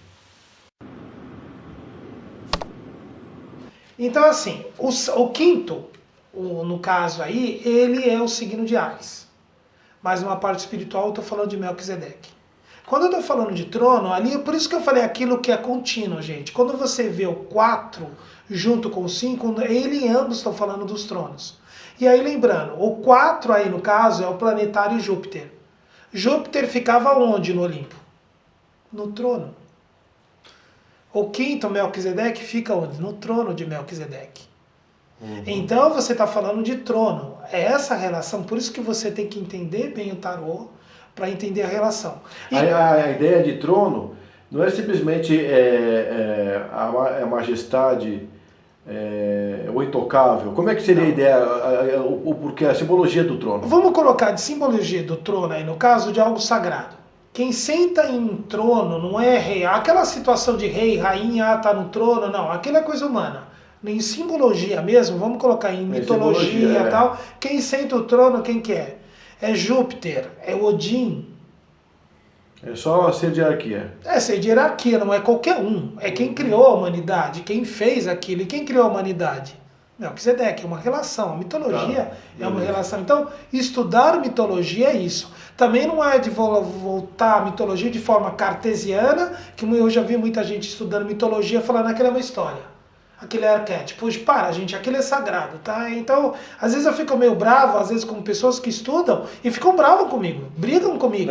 Speaker 2: Então, assim, o quinto, no caso aí, ele é o signo de Áries. Mas numa parte espiritual eu estou falando de Melquisedeque. Quando eu estou falando de trono, ali, por isso que eu falei aquilo que é contínuo, gente. Quando você vê o 4 junto com o 5, ele e ambos estão falando dos tronos. E aí lembrando, o 4 aí no caso é o planetário Júpiter. Júpiter ficava onde no Olimpo? No trono. O quinto, Melquisedeque, fica onde? No trono de Melquisedeque. Então você está falando de trono. É essa relação, por isso que você tem que entender bem o tarô para entender a relação. E
Speaker 1: A ideia de trono não é simplesmente a majestade, o intocável. Como é que seria a ideia, porque a simbologia do trono?
Speaker 2: Vamos colocar de simbologia do trono aí, no caso de algo sagrado. Quem senta em trono não é rei. Aquela situação de rei, rainha, tá no trono, não. Aquilo é coisa humana. Em simbologia mesmo, vamos colocar em mitologia e tal. Quem senta o trono, quem que é? É Júpiter, é Odin.
Speaker 1: É só ser de hierarquia.
Speaker 2: É ser de hierarquia, não é qualquer um. É quem criou a humanidade, quem fez aquilo. E quem criou a humanidade? Melquisedeque, é uma relação. A mitologia é uma relação. Então, estudar mitologia é isso. Também não é de voltar a mitologia de forma cartesiana, que eu já vi muita gente estudando mitologia falando que aquilo é uma história. Aquele é arquétipo. Poxa, para, gente, aquele é sagrado, tá? Então, às vezes eu fico meio bravo, às vezes com pessoas que estudam e ficam bravos comigo, brigam comigo.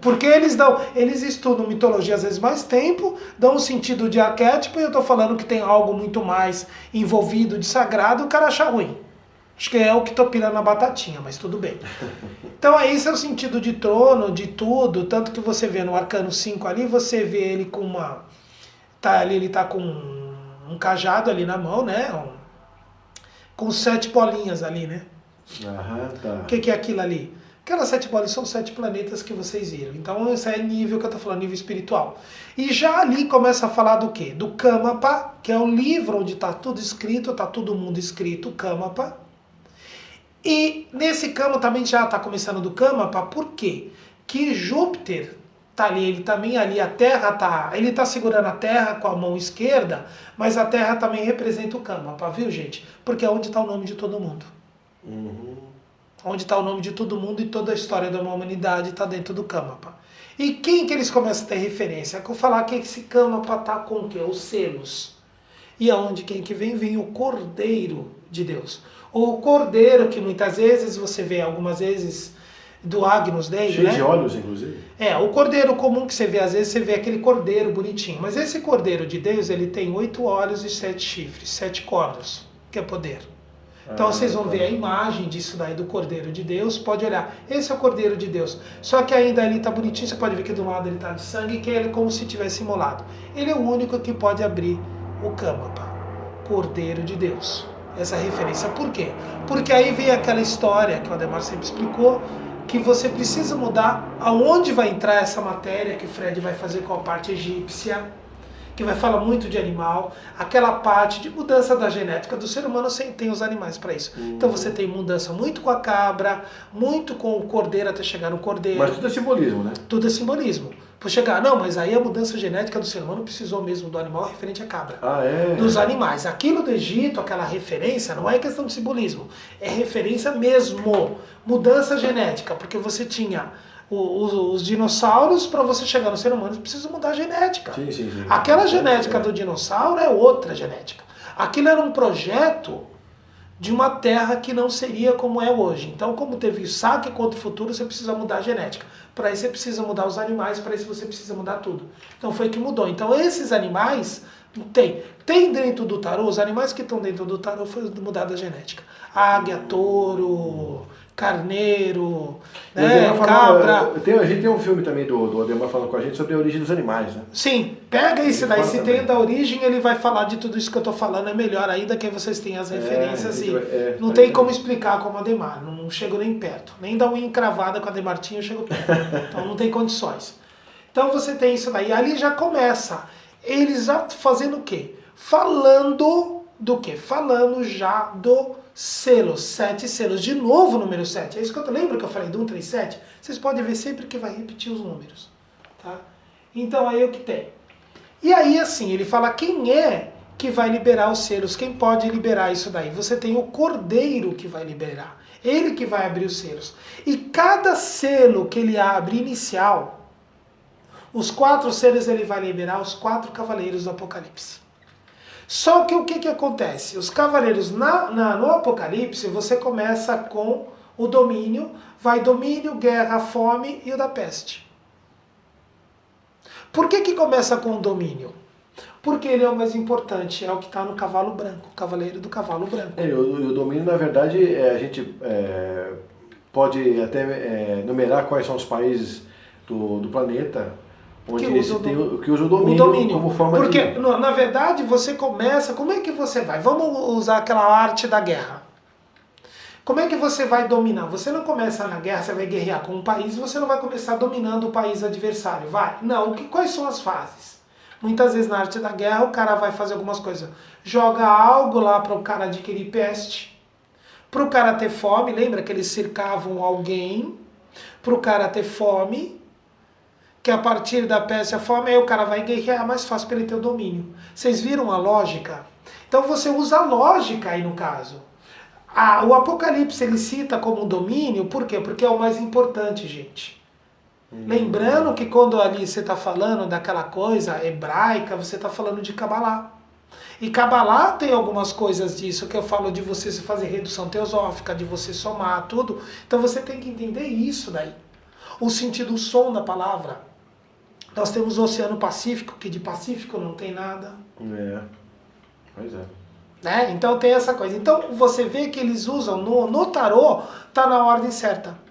Speaker 2: Porque eles estudam mitologia às vezes mais tempo, dão um sentido de arquétipo e eu tô falando que tem algo muito mais envolvido de sagrado, o cara acha ruim. Acho que é o que tô pirando na batatinha, mas tudo bem. Então, esse é o sentido de trono, de tudo, tanto que você vê no Arcano 5 ali, você vê ele com uma... ele tá com um cajado ali na mão, né? Com 7 bolinhas ali, né?
Speaker 1: Tá.
Speaker 2: O que é aquilo ali? Aquelas 7 bolinhas são 7 planetas que vocês viram. Então, esse é nível que eu tô falando, nível espiritual. E já ali começa a falar do quê? Do Kamapa, que é o livro onde tá tudo escrito, tá todo mundo escrito, Kamapa. E nesse Kamapa também já está começando do Kamapa, por quê? Que Júpiter tá ali, ele também ali, a Terra tá, ele tá segurando a Terra com a mão esquerda, mas a Terra também representa o Kamapa, viu, gente? Porque é onde está o nome de todo mundo. Onde está o nome de todo mundo e toda a história da humanidade está dentro do Kamapa. E quem que eles começam a ter referência? Que eu falar que esse Kamapa tá com o quê? Os selos. E aonde quem que vem? Vem o Cordeiro de Deus. O Cordeiro, que muitas vezes você vê, algumas vezes, do Agnus Dei,
Speaker 1: cheio de olhos, inclusive.
Speaker 2: O Cordeiro comum que você vê, às vezes você vê aquele Cordeiro bonitinho. Mas esse Cordeiro de Deus, ele tem 8 olhos e 7 chifres, 7 cornos, que é poder. Então vocês vão ver a imagem disso daí do Cordeiro de Deus, pode olhar, esse é o Cordeiro de Deus. Só que ainda ele está bonitinho, você pode ver que do lado ele está de sangue, que é ele como se tivesse imolado. Ele é o único que pode abrir o Kamapa, Cordeiro de Deus. Essa referência, por quê? Porque aí vem aquela história que o Ademar sempre explicou, que você precisa mudar aonde vai entrar essa matéria que o Fred vai fazer com a parte egípcia, que vai falar muito de animal, aquela parte de mudança da genética do ser humano, tem os animais para isso. Então você tem mudança muito com a cabra, muito com o cordeiro até chegar no cordeiro.
Speaker 1: Mas tudo é simbolismo, né?
Speaker 2: Tudo é simbolismo. Por chegar, não, mas aí a mudança genética do ser humano precisou mesmo do animal referente à cabra. Dos animais. Aquilo do Egito, aquela referência, não é questão de simbolismo, é referência mesmo. Mudança genética, porque você tinha os dinossauros, para você chegar no ser humano, precisa mudar a genética.
Speaker 1: Sim.
Speaker 2: Aquela genética do dinossauro é outra genética. Aquilo era um projeto de uma terra que não seria como é hoje. Então, como teve saque contra o futuro, você precisa mudar a genética. Para isso você precisa mudar os animais, para isso você precisa mudar tudo. Então foi que mudou. Então esses animais tem dentro do tarô, os animais que estão dentro do tarô foi mudada a genética. Águia, touro, carneiro, né, cabra.
Speaker 1: A gente tem um filme também do Ademar falando com a gente sobre a origem dos animais, né?
Speaker 2: Sim, pega esse daí, se
Speaker 1: também.
Speaker 2: tem da origem, ele vai falar de tudo isso que eu tô falando, é melhor ainda que vocês tenham as referências não tem como explicar como Ademar, não chego nem perto, nem da unha encravada com a Ademartinho eu chego perto, então não tem condições. Então você tem isso daí, ali já começa, eles já fazendo o quê? Falando do quê? Falando já do selos, 7 selos, de novo o número 7, é isso que eu lembro que eu falei do 137, vocês podem ver sempre que vai repetir os números, tá? Então aí o que tem? E aí assim, ele fala quem é que vai liberar os selos, quem pode liberar isso daí? Você tem o cordeiro que vai liberar, ele que vai abrir os selos. E cada selo que ele abre inicial, os 4 selos ele vai liberar os 4 cavaleiros do Apocalipse. Só que o que acontece? Os cavaleiros no Apocalipse, você começa com o domínio, vai domínio, guerra, fome e o da peste. Por que começa com o domínio? Porque ele é o mais importante, é o que está no cavalo branco, o cavaleiro do cavalo branco.
Speaker 1: O domínio, na verdade, a gente pode até numerar quais são os países do planeta onde que usa o domínio como forma
Speaker 2: Porque, na verdade, você começa... Como é que você vai? Vamos usar aquela arte da guerra. Como é que você vai dominar? Você não começa na guerra, você vai guerrear com um país, você não vai começar dominando o país adversário, vai? Não, quais são as fases? Muitas vezes na arte da guerra o cara vai fazer algumas coisas. Joga algo lá para o cara adquirir peste, para o cara ter fome, lembra que eles cercavam alguém, para o cara ter fome, que a partir da peste a fome, aí o cara vai guerrear, mais fácil para ele ter o domínio. Vocês viram a lógica? Então você usa a lógica aí no caso. O Apocalipse ele cita como um domínio, por quê? Porque é o mais importante, gente. Lembrando que quando ali você está falando daquela coisa hebraica, você está falando de Kabbalah. E Kabbalah tem algumas coisas disso, que eu falo de você fazer redução teosófica, de você somar tudo. Então você tem que entender isso daí. O sentido, o som da palavra. Nós temos o Oceano Pacífico, que de Pacífico não tem nada.
Speaker 1: Pois é.
Speaker 2: Né? Então tem essa coisa. Então você vê que eles usam, no tarô, tá na ordem certa.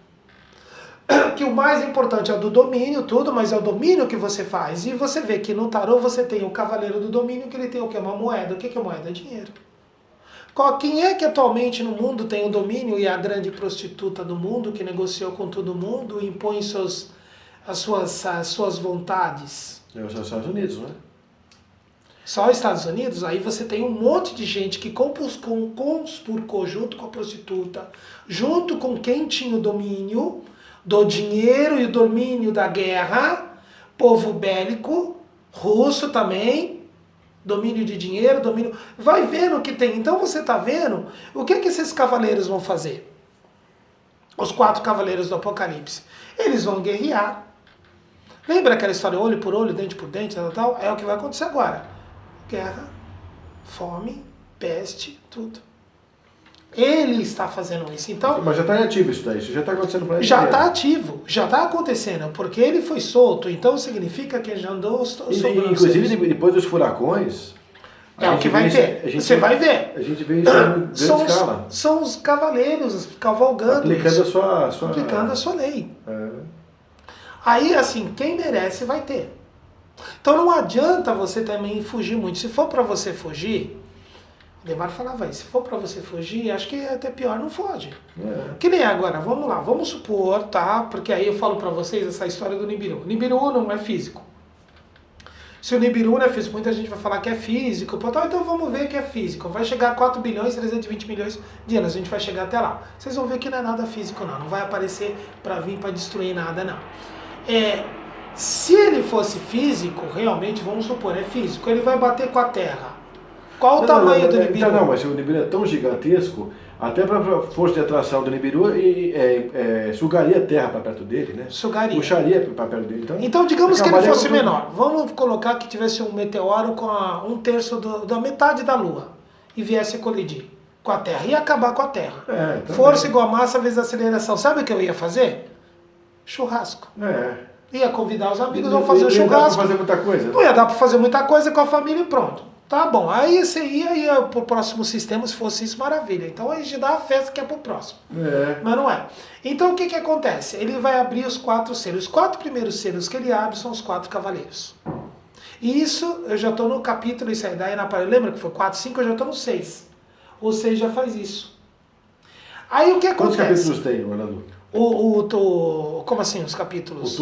Speaker 2: Que o mais importante é o do domínio, tudo, mas é o domínio que você faz. E você vê que no tarô você tem o cavaleiro do domínio, que ele tem o que? Uma moeda. O que é moeda? É dinheiro. Quem é que atualmente no mundo tem o domínio e a grande prostituta do mundo, que negociou com todo mundo e impõe as suas vontades?
Speaker 1: Os Estados Unidos, né?
Speaker 2: Só os Estados Unidos? Aí você tem um monte de gente que conspurcou junto com a prostituta, junto com quem tinha o domínio do dinheiro e o domínio da guerra, povo bélico, russo também, domínio de dinheiro, domínio... Vai vendo o que tem. Então você está vendo o que esses cavaleiros vão fazer? Os 4 cavaleiros do Apocalipse. Eles vão guerrear. Lembra aquela história olho por olho, dente por dente, tal? É o que vai acontecer agora. Guerra, fome, peste, tudo. Ele está fazendo isso. Então,
Speaker 1: mas já está ativo isso daí, isso já está acontecendo para ele.
Speaker 2: Já está ativo, já está acontecendo, porque ele foi solto, então significa que já andou sobrando.
Speaker 1: Inclusive, depois dos furacões...
Speaker 2: É o que vai ter. Você vai ver.
Speaker 1: A gente vê isso em grande escala.
Speaker 2: São os cavaleiros cavalgando.
Speaker 1: Aplicando
Speaker 2: a sua lei. Aí, assim, quem merece vai ter. Então não adianta você também fugir muito. Se for para você fugir, o Demar falava isso, se for para você fugir, acho que é até pior, não foge. Que nem agora, vamos lá, vamos supor, tá? Porque aí eu falo para vocês essa história do Nibiru. Nibiru não é físico. Se o Nibiru não é físico, muita gente vai falar que é físico, então vamos ver que é físico. Vai chegar a 4 bilhões, 320 milhões de anos, a gente vai chegar até lá. Vocês vão ver que não é nada físico não vai aparecer para vir para destruir nada não. Se ele fosse físico, realmente, vamos supor, é físico, ele vai bater com a Terra. Qual o tamanho do Nibiru?
Speaker 1: Não, mas o Nibiru é tão gigantesco, até para a força de atração do Nibiru, sugaria a Terra para perto dele, né?
Speaker 2: Sugaria.
Speaker 1: Puxaria para perto dele.
Speaker 2: Então digamos que ele fosse menor. Vamos colocar que tivesse um meteoro com 1/3 da metade da Lua e viesse a colidir. com a Terra. Ia acabar com a Terra.
Speaker 1: Também.
Speaker 2: Força igual massa vezes aceleração. Sabe o que eu ia fazer? Churrasco. Ia convidar os amigos, vão fazer um churrasco.
Speaker 1: Não ia dar pra fazer muita coisa.
Speaker 2: Não ia dar pra fazer muita coisa com a família e pronto. Tá bom. Aí você ia pro próximo sistema, se fosse isso, maravilha. Então aí a gente dá a festa que é pro próximo. Mas não é. Então o que que acontece? Ele vai abrir os 4 selos. Os 4 primeiros selos que ele abre são os 4 cavaleiros. E isso, eu já estou no capítulo, isso aí daí na parede. Lembra que foi 4, 5, eu já estou no 6. O 6 já faz isso. Aí o que acontece?
Speaker 1: Quantos capítulos tem, Orlando?
Speaker 2: Como assim, os capítulos?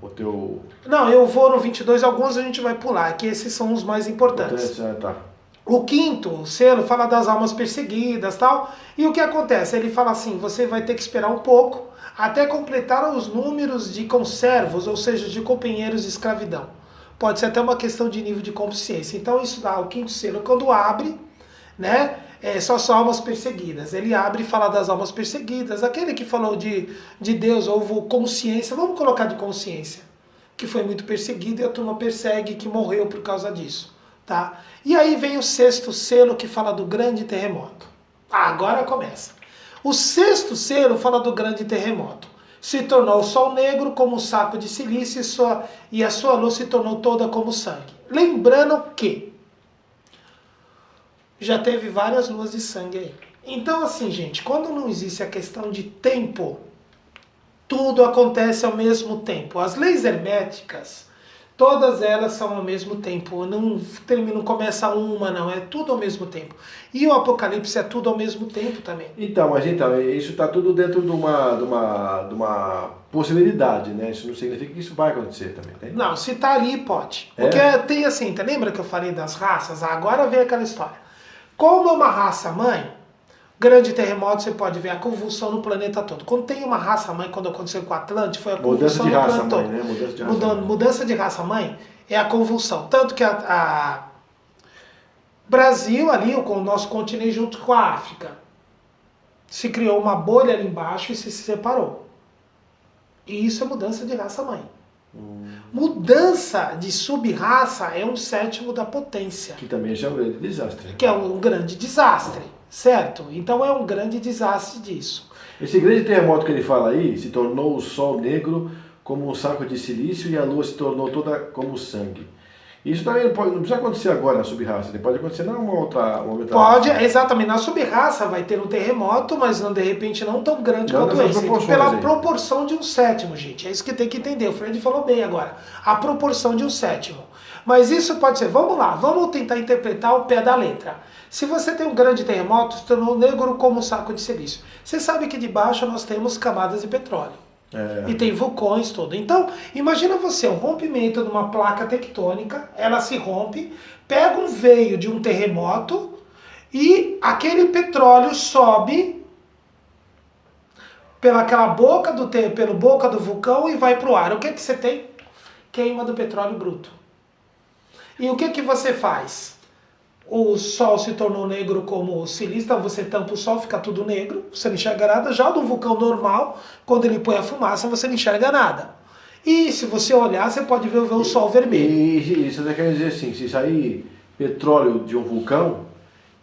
Speaker 1: O teu...
Speaker 2: Não, eu vou no 22, alguns a gente vai pular, que esses são os mais importantes.
Speaker 1: Tá.
Speaker 2: O 5º selo fala das almas perseguidas e tal, e o que acontece? Ele fala assim, você vai ter que esperar um pouco até completar os números de conservos, ou seja, de companheiros de escravidão. Pode ser até uma questão de nível de consciência. Então isso dá o 5º selo, quando abre, né? Só almas perseguidas. Ele abre e fala das almas perseguidas. Aquele que falou de Deus, houve consciência, vamos colocar de consciência, que foi muito perseguido e a turma persegue, que morreu por causa disso. Tá? E aí vem o 6º selo, que fala do grande terremoto. Agora começa. O 6º selo fala do grande terremoto. Se tornou o sol negro como um saco de silício e a sua luz se tornou toda como sangue. Lembrando que já teve várias luas de sangue aí. Então, assim, gente, quando não existe a questão de tempo, tudo acontece ao mesmo tempo. As leis herméticas, todas elas são ao mesmo tempo. Não começa uma, não. É tudo ao mesmo tempo. E o Apocalipse é tudo ao mesmo tempo também.
Speaker 1: Então, isso está tudo dentro de uma possibilidade, né? Isso não significa que isso vai acontecer também, tem?
Speaker 2: Não, se tá ali, pode. Porque tem assim, lembra que eu falei das raças? Agora vem aquela história. Como é uma raça mãe, grande terremoto, você pode ver a convulsão no planeta todo. Quando tem uma raça mãe, quando aconteceu com o Atlântico, foi a convulsão no planeta todo.
Speaker 1: Né?
Speaker 2: Mudança de raça mãe é a convulsão. Tanto que a Brasil ali, com o nosso continente junto com a África, se criou uma bolha ali embaixo e se separou. E isso é mudança de raça mãe. Mudança de sub-raça é um 7º da potência.
Speaker 1: Que também já é um grande desastre.
Speaker 2: Que é um grande desastre, certo? Então é um grande desastre disso.
Speaker 1: Esse grande terremoto que ele fala aí, se tornou o sol negro como um saco de silício e a lua se tornou toda como sangue. Isso também não precisa acontecer agora na sub-raça, pode acontecer numa outra
Speaker 2: pode,
Speaker 1: raça.
Speaker 2: Exatamente. Na sub-raça vai ter um terremoto, mas não, de repente não tão grande quanto esse. Pela proporção de um 7º, gente. É isso que tem que entender. O Fred falou bem agora. A proporção de um 7º. Mas isso pode ser, vamos lá, vamos tentar interpretar o pé da letra. Se você tem um grande terremoto, se tornou negro como um saco de silício. Você sabe que debaixo nós temos camadas de petróleo. E tem vulcões, tudo. Então, imagina você, um rompimento de uma placa tectônica, ela se rompe, pega um veio de um terremoto e aquele petróleo sobe pela boca do vulcão e vai para o ar. O que você tem? Queima do petróleo bruto. E o que você faz? O sol se tornou negro como silício, então você tampa o sol, fica tudo negro, você não enxerga nada. Já do vulcão normal, quando ele põe a fumaça, você não enxerga nada. E se você olhar, você pode ver o sol vermelho.
Speaker 1: E isso quer dizer assim, se sair petróleo de um vulcão,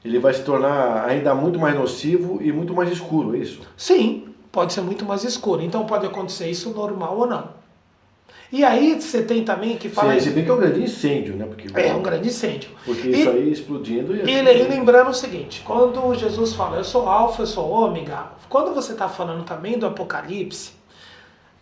Speaker 1: ele vai se tornar ainda muito mais nocivo e muito mais escuro, é isso?
Speaker 2: Sim, pode ser muito mais escuro. Então pode acontecer isso normal ou não. E aí você tem também que fala...
Speaker 1: Se bem que é um grande incêndio, né?
Speaker 2: É um grande incêndio.
Speaker 1: Porque isso aí explodindo...
Speaker 2: E lembrando o seguinte, quando Jesus fala, eu sou alfa, eu sou ômega, quando você está falando também do Apocalipse,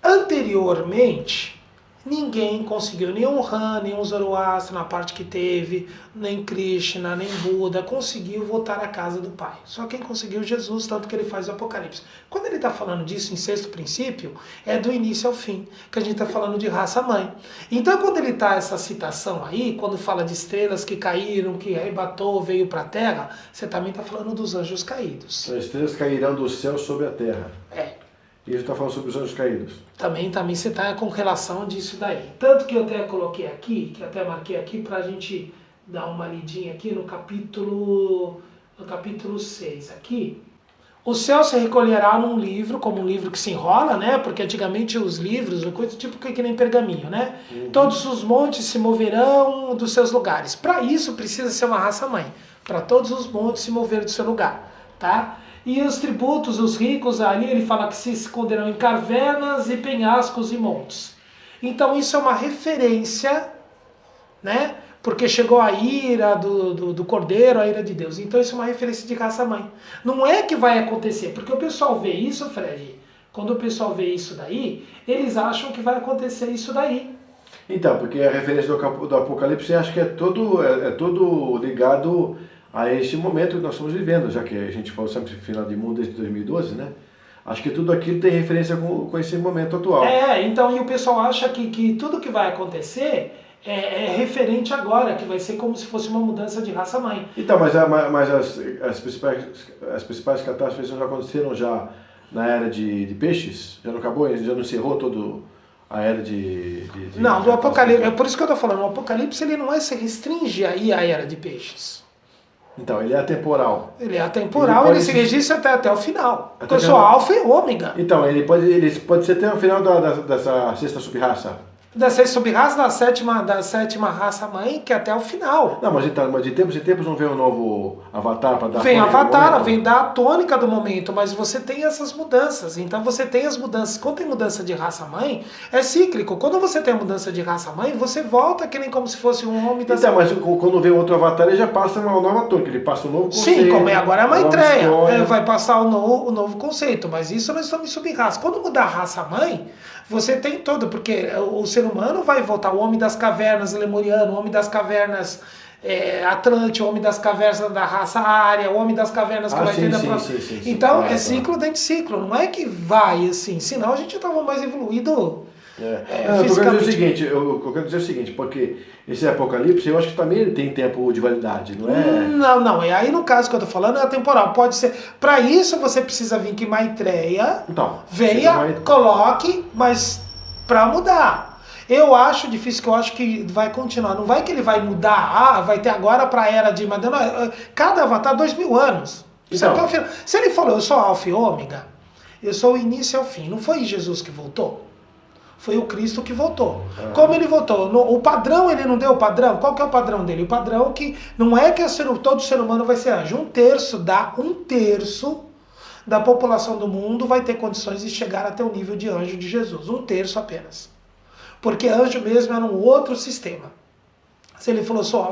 Speaker 2: anteriormente, ninguém conseguiu, nenhum Han, nenhum Zoroastro na parte que teve, nem Krishna, nem Buda, conseguiu voltar à casa do Pai. Só quem conseguiu Jesus, tanto que ele faz o Apocalipse. Quando ele está falando disso em 6º princípio, é do início ao fim, que a gente está falando de raça-mãe. Então quando ele está essa citação aí, quando fala de estrelas que caíram, que arrebatou, veio para a terra, você também está falando dos anjos caídos.
Speaker 1: As estrelas cairão do céu sobre a terra. E ele está falando sobre os anjos caídos.
Speaker 2: Também você está com relação disso daí. Tanto que eu até coloquei aqui, que até marquei aqui para a gente dar uma lidinha aqui no capítulo 6 aqui. O céu se recolherá num livro, como um livro que se enrola, né? Porque antigamente os livros, coisa tipo que nem pergaminho, né? Todos os montes se moverão dos seus lugares. Para isso precisa ser uma raça mãe, para todos os montes se mover do seu lugar, tá? E os tributos, os ricos, ali ele fala que se esconderão em cavernas e penhascos e montes. Então isso é uma referência, né? Porque chegou a ira do Cordeiro, a ira de Deus. Então isso é uma referência de raça-mãe. Não é que vai acontecer, porque o pessoal vê isso, Fred, quando o pessoal vê isso daí, eles acham que vai acontecer isso daí.
Speaker 1: Então, porque a referência do Apocalipse acho que é todo ligado a este momento que nós estamos vivendo, já que a gente falou sempre final de mundo desde 2012, né? Acho que tudo aquilo tem referência com esse momento atual.
Speaker 2: Então, e o pessoal acha que tudo que vai acontecer é referente agora, que vai ser como se fosse uma mudança de raça-mãe.
Speaker 1: Então, mas as principais catástrofes já aconteceram já na era de peixes? Já não acabou? Já não encerrou todo a era de
Speaker 2: não, do Apocalipse, é por isso que eu estou falando, o Apocalipse ele não se restringe aí à era de peixes.
Speaker 1: Então, ele é atemporal.
Speaker 2: Ele é atemporal, ele se registra até o final. Porque eu sou alfa e ômega.
Speaker 1: Então, ele pode ser até o final dessa sexta subraça.
Speaker 2: Da sexta subraça, da sétima raça-mãe, que é até o final.
Speaker 1: Não, mas de tempos em tempos não vem um novo avatar para dar
Speaker 2: vem avatar, vem dar a tônica do momento, mas você tem essas mudanças. Então você tem as mudanças. Quando tem mudança de raça-mãe, é cíclico. Quando você tem a mudança de raça-mãe, você volta que nem como se fosse um homem da...
Speaker 1: Então, mas quando vem outro avatar, ele já passa uma nova tônica, ele passa um novo conceito.
Speaker 2: Sim, como é agora a Maitreya, vai passar o novo conceito, mas isso nós estamos em sub-raça. Quando mudar a raça-mãe, você tem todo, porque o ser humano vai voltar, o homem das cavernas lemuriano, o homem das cavernas Atlante, o homem das cavernas da raça área, o homem das cavernas que vai ter da próxima. Então é ciclo dentro de ciclo, não é que vai assim, senão a gente estava mais evoluído.
Speaker 1: Eu quero dizer o seguinte, porque esse Apocalipse, eu acho que também ele tem tempo de validade, não é?
Speaker 2: Não, aí no caso que eu tô falando é temporal, pode ser. Para isso você precisa vir que Maitreya venha, coloque, mas para mudar. Eu acho difícil, que eu acho que vai continuar. Não vai que ele vai mudar, vai ter agora para a era de... Cada avatar 2000 anos. Então, se ele falou, eu sou alfa e ômega, eu sou o início e o fim. Não foi Jesus que voltou? Foi o Cristo que voltou. Como ele voltou? O padrão, ele não deu o padrão? Qual que é o padrão dele? O padrão que não é que todo ser humano vai ser anjo. Um terço da população do mundo vai ter condições de chegar até o nível de anjo de Jesus. Um terço apenas. Porque anjo mesmo era um outro sistema. Se ele falou sou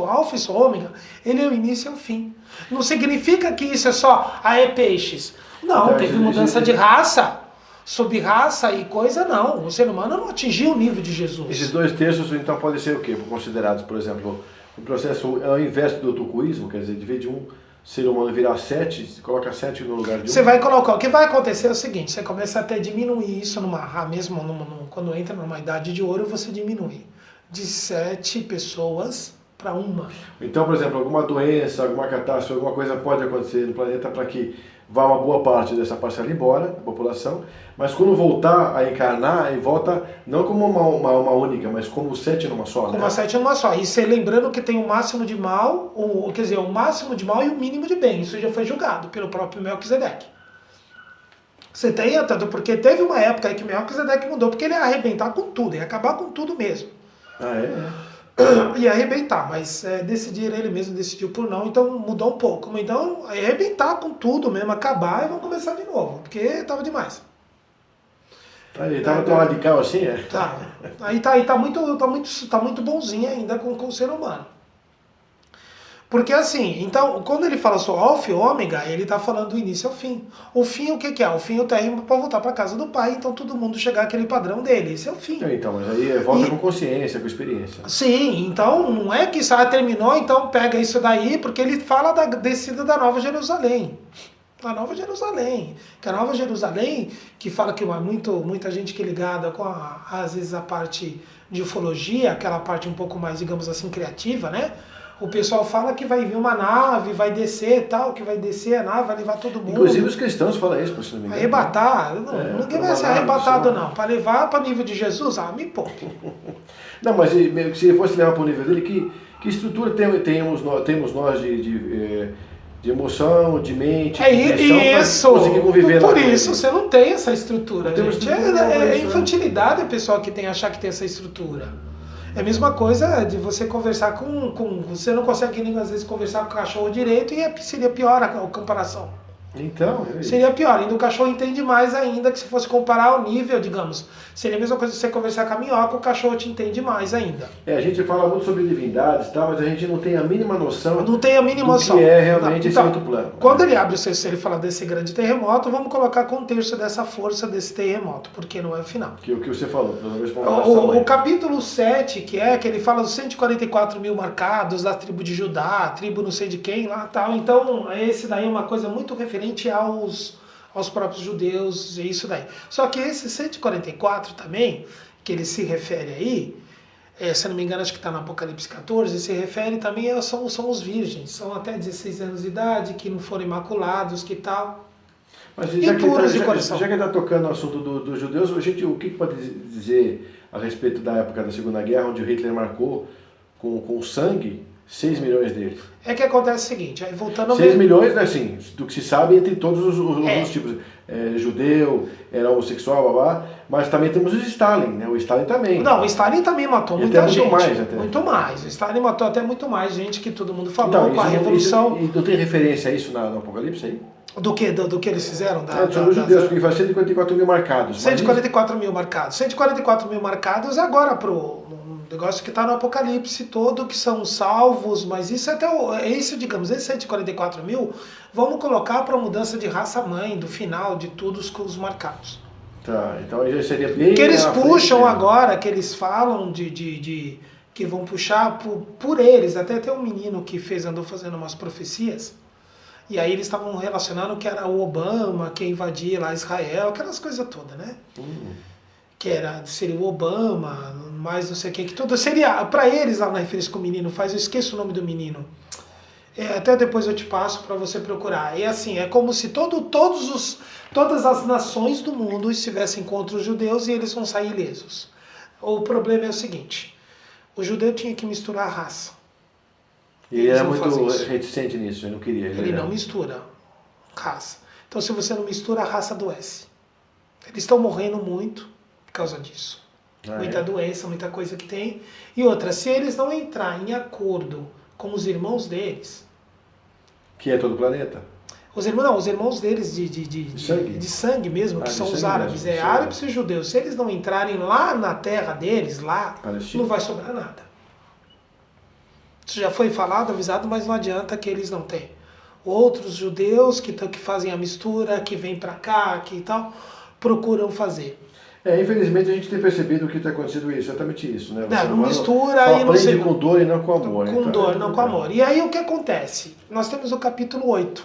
Speaker 2: alfa e sou ômega, ele é o início e o fim. Não significa que isso é só peixes. Não, então, teve mudança de raça, sub-raça e coisa, não. O ser humano não atingiu o nível de Jesus.
Speaker 1: Esses 2 terços, então, podem ser o quê? Considerados, por exemplo, o processo ao invés do tucuísmo, quer dizer, de vez de um ser humano virar 7, você coloca 7 no lugar de 1.
Speaker 2: Você vai colocar, o que vai acontecer é o seguinte, você começa até a diminuir isso quando entra numa idade de ouro, você diminui de 7 pessoas para 1.
Speaker 1: Então, por exemplo, alguma doença, alguma catástrofe, alguma coisa pode acontecer no planeta para que vá uma boa parte dessa parcela embora, da população, mas quando voltar a encarnar, ele volta não como uma única, mas como 7 numa só.
Speaker 2: Como 7 numa só. E você lembrando que tem o máximo de mal, o máximo de mal e o mínimo de bem. Isso já foi julgado pelo próprio Melquisedeque. Você tem, tanto porque teve uma época aí que Melquisedeque mudou, porque ele ia arrebentar com tudo, ia acabar com tudo mesmo. Ia arrebentar, mas ele mesmo decidiu por não, então mudou um pouco. Então, arrebentar com tudo mesmo, acabar e vamos começar de novo, porque tava demais.
Speaker 1: Ele tava tão radical assim,
Speaker 2: Tá. Aí tá muito bonzinho ainda com o ser humano. Porque assim, então, quando ele fala sou alfa e ômega, ele está falando do início ao fim. O fim, o que é? O fim, o término para voltar para casa do pai, então todo mundo chegar àquele padrão dele. Esse é o fim.
Speaker 1: Então, mas aí volta com consciência, com experiência.
Speaker 2: Sim, então não é que terminou, então pega isso daí, porque ele fala da descida da Nova Jerusalém. A Nova Jerusalém. Que a Nova Jerusalém, que fala que muita gente que é ligada com, às vezes, a parte de ufologia, aquela parte um pouco mais, digamos assim, criativa, né? O pessoal fala que vai vir uma nave, vai descer e tal, que vai descer a nave, vai levar todo mundo.
Speaker 1: Inclusive os cristãos falam isso, por não me
Speaker 2: arrebatar. Ninguém vai ser arrebatado, não. Para levar para o nível de Jesus, me poupe.
Speaker 1: Não, mas se ele fosse levar para o nível dele, que estrutura temos nós de De emoção, de mente, de
Speaker 2: isso.
Speaker 1: pra conseguir conviver lá.
Speaker 2: Por isso você não tem essa estrutura, gente. É
Speaker 1: isso,
Speaker 2: infantilidade a pessoa que tem achar que tem essa estrutura. É a mesma coisa de você conversar com você não consegue nem às vezes conversar com o cachorro direito e seria pior a comparação.
Speaker 1: Então,
Speaker 2: seria pior, ainda o cachorro entende mais ainda que se fosse comparar ao nível, digamos. Seria a mesma coisa que você conversar com a minhoca, o cachorro te entende mais ainda.
Speaker 1: A gente fala muito sobre divindades e tal, mas a gente não tem a mínima noção
Speaker 2: não tem a mínima noção
Speaker 1: que é realmente esse outro plano.
Speaker 2: Quando ele abre o seu, se ele fala desse grande terremoto, vamos colocar contexto dessa força desse terremoto, porque não é o final.
Speaker 1: Que o que você falou,
Speaker 2: o capítulo 7, que ele fala dos 144 mil marcados da tribo de Judá, tribo não sei de quem lá tal. Então, esse daí é uma coisa muito referente aos próprios judeus e isso daí. Só que esse 144 também, que ele se refere aí, se não me engano, acho que está no Apocalipse 14, se refere também são os virgens, são até 16 anos de idade, que não foram imaculados, que tal.
Speaker 1: Mas já que está tocando no assunto dos judeus, o que pode dizer a respeito da época da Segunda Guerra, onde o Hitler marcou com sangue 6 milhões deles?
Speaker 2: É que acontece o seguinte, aí voltando...
Speaker 1: 6 milhões, assim, do que se sabe entre todos os tipos. Judeu, era homossexual, babá, mas também temos o Stalin, né? O Stalin também.
Speaker 2: Não, o Stalin também matou muita gente.
Speaker 1: Muito
Speaker 2: mais. O Stalin matou até muito mais gente que todo mundo falou então, com a Revolução.
Speaker 1: E não tem referência a isso no Apocalipse aí?
Speaker 2: Do que eles fizeram?
Speaker 1: Sobre os judeus, porque faz 144 mil marcados.
Speaker 2: 144 mil marcados. 144 mil marcados agora pro negócio que está no Apocalipse todo, que são salvos, mas isso digamos, esses 144 mil, vamos colocar para a mudança de raça-mãe, do final de tudo os marcados.
Speaker 1: Tá, então já seria bem...
Speaker 2: Que eles puxam agora, que eles falam que vão puxar por eles, até tem um menino que andou fazendo umas profecias, e aí eles estavam relacionando que era o Obama que invadia lá Israel, aquelas coisas todas, né? Que seria o Obama, mais não sei o que tudo. Seria, para eles, lá na referência que o menino faz, eu esqueço o nome do menino. Até depois eu te passo para você procurar. É assim, é como se todas as nações do mundo estivessem contra os judeus e eles vão sair ilesos. O problema é o seguinte, o judeu tinha que misturar a raça.
Speaker 1: E ele era muito reticente nisso, ele não queria.
Speaker 2: Ele não mistura raça. Então se você não mistura, a raça adoece. Eles estão morrendo muito por causa disso. Muita doença, muita coisa que tem. E outra, se eles não entrarem em acordo com os irmãos deles...
Speaker 1: Que é todo o planeta?
Speaker 2: Os irmãos deles de sangue mesmo, que são os árabes. Árabes e judeus. Se eles não entrarem lá na terra deles, não vai sobrar nada. Isso já foi falado, avisado, mas não adianta que eles não têm. Outros judeus que fazem a mistura, que vêm para cá, que tal, procuram fazer.
Speaker 1: Infelizmente a gente tem percebido o que está acontecendo exatamente isso, né?
Speaker 2: Não mistura
Speaker 1: e não sei... com dor e não com amor.
Speaker 2: Com dor, não com amor. E aí o que acontece? Nós temos o capítulo 8.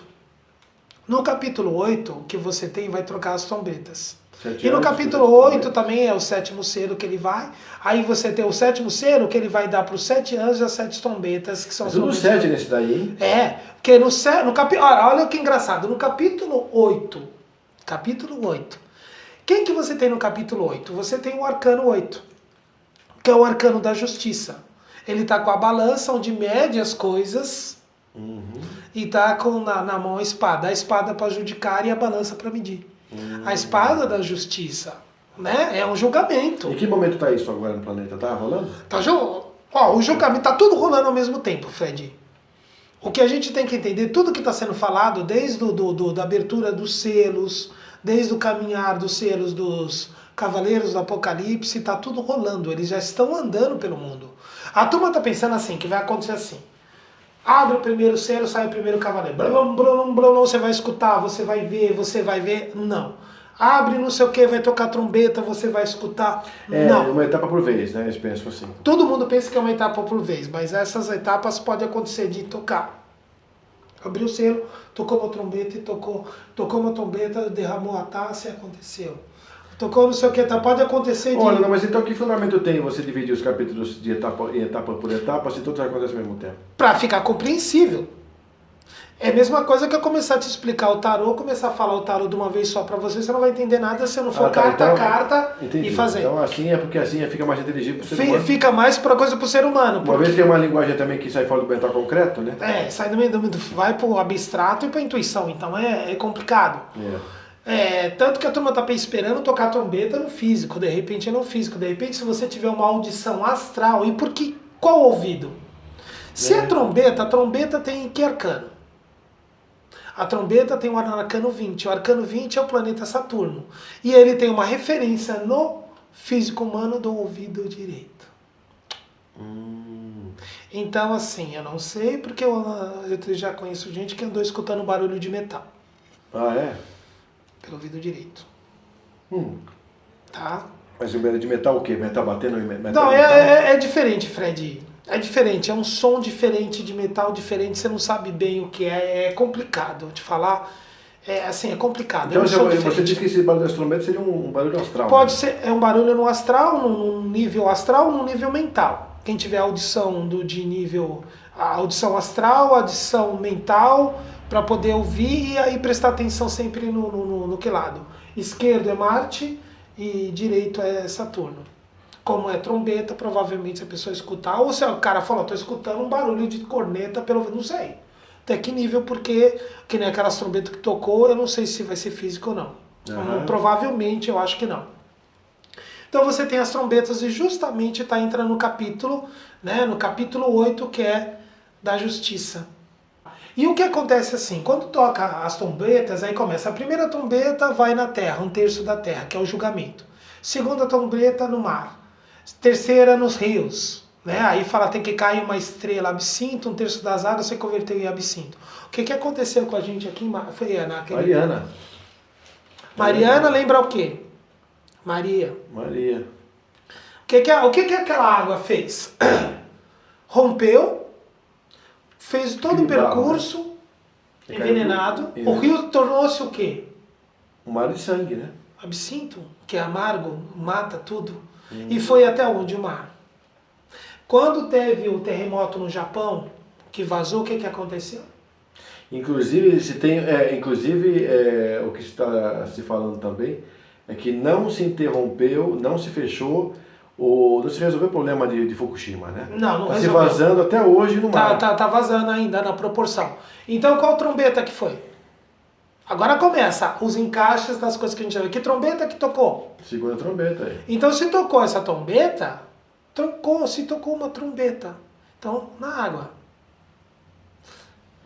Speaker 2: No capítulo 8, o que você tem vai trocar as trombetas. E no capítulo 8 também é o 7º selo que ele vai. Aí você tem o 7º selo que ele vai dar para os 7 anjos e as 7 trombetas, que são as
Speaker 1: trombetas. Tudo 7 nesse daí, hein?
Speaker 2: Porque no capítulo... Olha que engraçado. No capítulo 8, quem que você tem no capítulo 8? Você tem o arcano 8, que é o arcano da justiça. Ele está com a balança onde mede as coisas e está na mão a espada para judicar e a balança para medir. A espada da justiça, né? É um julgamento.
Speaker 1: Em que momento está isso agora no planeta? Está rolando?
Speaker 2: O julgamento está tudo rolando ao mesmo tempo, Fred. O que a gente tem que entender, tudo que está sendo falado, desde da abertura dos selos, desde o caminhar dos selos dos cavaleiros do Apocalipse, está tudo rolando, eles já estão andando pelo mundo. A turma está pensando assim, que vai acontecer assim. Abre o primeiro selo, sai o primeiro cavaleiro. Blum, blum, blum, você vai escutar, você vai ver. Não. Abre não sei o que, vai tocar trombeta, você vai escutar. Não.
Speaker 1: Uma etapa por vez, né? Eles pensam assim.
Speaker 2: Todo mundo pensa que é uma etapa por vez, mas essas etapas podem acontecer de tocar. Abriu o selo, tocou uma trombeta e tocou uma trombeta, derramou a taça e aconteceu. Tocou não sei o que, pode acontecer de...
Speaker 1: Olha, mas então que fundamento tem você dividir os capítulos de etapa por etapa, se todos acontecem ao mesmo tempo?
Speaker 2: Para ficar compreensível. É a mesma coisa que eu começar a te explicar o tarô, começar a falar o tarô de uma vez só pra você não vai entender nada se eu não for carta a carta e fazer.
Speaker 1: Então assim é porque assim fica mais inteligível pro ser humano.
Speaker 2: Fica mais pra coisa pro ser humano.
Speaker 1: Uma vez que é uma linguagem também que sai fora do mental concreto, né?
Speaker 2: Sai do meio vai pro abstrato e pra intuição, então é complicado. Tanto que a turma tá esperando tocar a trombeta no físico, de repente é no físico. De repente, se você tiver uma audição astral, e por que? Qual ouvido? Se a trombeta tem que arcano? A trombeta tem o arcano 20. O arcano 20 é o planeta Saturno. E ele tem uma referência no físico humano do ouvido direito. Então, assim, eu não sei porque eu já conheço gente que andou escutando barulho de metal.
Speaker 1: Ah, é?
Speaker 2: Pelo ouvido direito. Tá?
Speaker 1: Mas o de metal o quê? Metal batendo em metal?
Speaker 2: Não, é diferente, Fred. É diferente, é um som diferente, de metal diferente, você não sabe bem o que é complicado te falar. É complicado.
Speaker 1: Então você disse que esse barulho das trombetas seria um barulho astral.
Speaker 2: Pode ser, é um barulho no astral, num nível astral, num nível mental. Quem tiver audição de nível, a audição astral, a audição mental, para poder ouvir e aí prestar atenção sempre no que lado. Esquerdo é Marte e direito é Saturno. Como é trombeta, provavelmente se a pessoa escutar, ou se o cara fala, estou escutando um barulho de corneta, não sei. Até que nível, porque que nem aquelas trombetas que tocou, eu não sei se vai ser físico ou não. Provavelmente, eu acho que não. Então você tem as trombetas e justamente está entrando no capítulo, né, no capítulo 8, que é da justiça. E o que acontece assim, quando toca as trombetas, aí começa, a primeira trombeta vai na terra, 1/3 da terra, que é o julgamento. Segunda trombeta no mar. Terceira nos rios, né? Aí fala, tem que cair uma estrela, absinto, 1/3 das águas se converteu em absinto. O que aconteceu com a gente aqui em Mariana lembra o quê? Maria. O que aquela água fez? Rompeu, fez todo o percurso envenenado. O rio tornou-se o quê?
Speaker 1: Um mar de sangue, né?
Speaker 2: Absinto, que é amargo, mata tudo. E foi até onde o mar? Quando teve o terremoto no Japão, que vazou, o que aconteceu?
Speaker 1: Inclusive, o que está se falando também é que não se interrompeu, não se fechou, não se resolveu o problema de Fukushima, né?
Speaker 2: Não
Speaker 1: está
Speaker 2: resolveu.
Speaker 1: Se vazando até hoje no mar.
Speaker 2: Tá vazando ainda na proporção. Então qual trombeta que foi? Agora começa os encaixes das coisas que a gente já viu. Que trombeta que tocou?
Speaker 1: Segunda trombeta aí.
Speaker 2: Então se tocou essa trombeta, se tocou uma trombeta. Então, na água.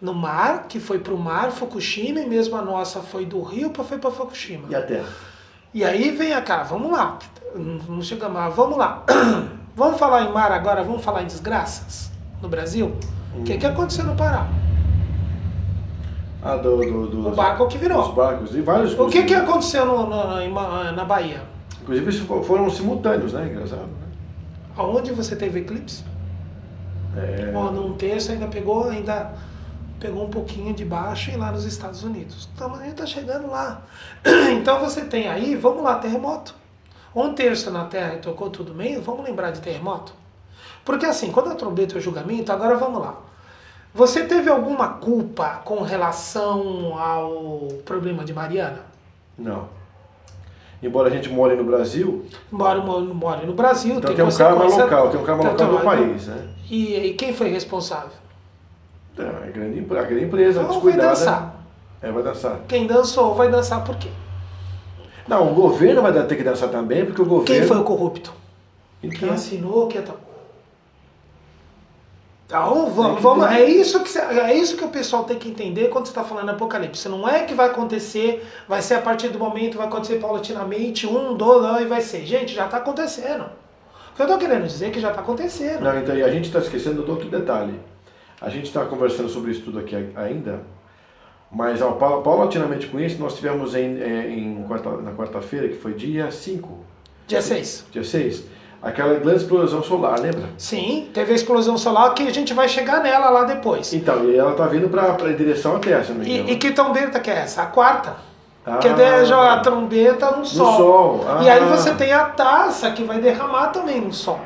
Speaker 2: No mar, que foi pro mar, Fukushima, e mesmo a nossa foi do rio foi para Fukushima.
Speaker 1: E a terra?
Speaker 2: E aí vem cá, vamos lá. Não chega mais, vamos lá. Vamos falar em mar agora, vamos falar em desgraças no Brasil? O que aconteceu no Pará? O barco que virou.
Speaker 1: Os barcos e vários.
Speaker 2: O que aconteceu na Bahia?
Speaker 1: Inclusive foram simultâneos, né? Engraçado, né?
Speaker 2: Aonde você teve eclipse? Num terço ainda pegou um pouquinho de baixo e lá nos Estados Unidos. Então a gente está chegando lá. Então você tem aí, vamos lá, terremoto. 1/3 na Terra e tocou tudo meio, vamos lembrar de terremoto? Porque assim, quando a trombeta é o julgamento, agora vamos lá. Você teve alguma culpa com relação ao problema de Mariana?
Speaker 1: Não. Embora a gente more no Brasil...
Speaker 2: More no Brasil.
Speaker 1: Então tem um karma local, do país, né?
Speaker 2: E quem foi responsável?
Speaker 1: A grande empresa,
Speaker 2: então
Speaker 1: descuidada.
Speaker 2: Vai dançar.
Speaker 1: Vai dançar.
Speaker 2: Quem dançou vai dançar por quê?
Speaker 1: Não, o governo vai ter que dançar também, porque o governo...
Speaker 2: Quem foi o corrupto?
Speaker 1: Então...
Speaker 2: Quem assinou, Então, vamos, é isso que o pessoal tem que entender quando você está falando Apocalipse. Não é que vai acontecer, vai ser a partir do momento, vai acontecer paulatinamente, 1, 2, e vai ser. Gente, já está acontecendo. O que eu estou querendo dizer é que já está acontecendo.
Speaker 1: Não, então, e a gente está esquecendo do outro detalhe. A gente está conversando sobre isso tudo aqui ainda, mas paulatinamente com isso, nós tivemos na quarta-feira, que foi dia 5.
Speaker 2: Dia 6.
Speaker 1: Dia 6. Aquela grande explosão solar, lembra?
Speaker 2: Sim, teve a explosão solar que a gente vai chegar nela lá depois.
Speaker 1: Então, e ela está vindo em direção à Terra, se não me engano.
Speaker 2: E que trombeta que é essa? A quarta. Que é a trombeta no Sol.
Speaker 1: No Sol.
Speaker 2: E aí você tem a taça que vai derramar também no Sol.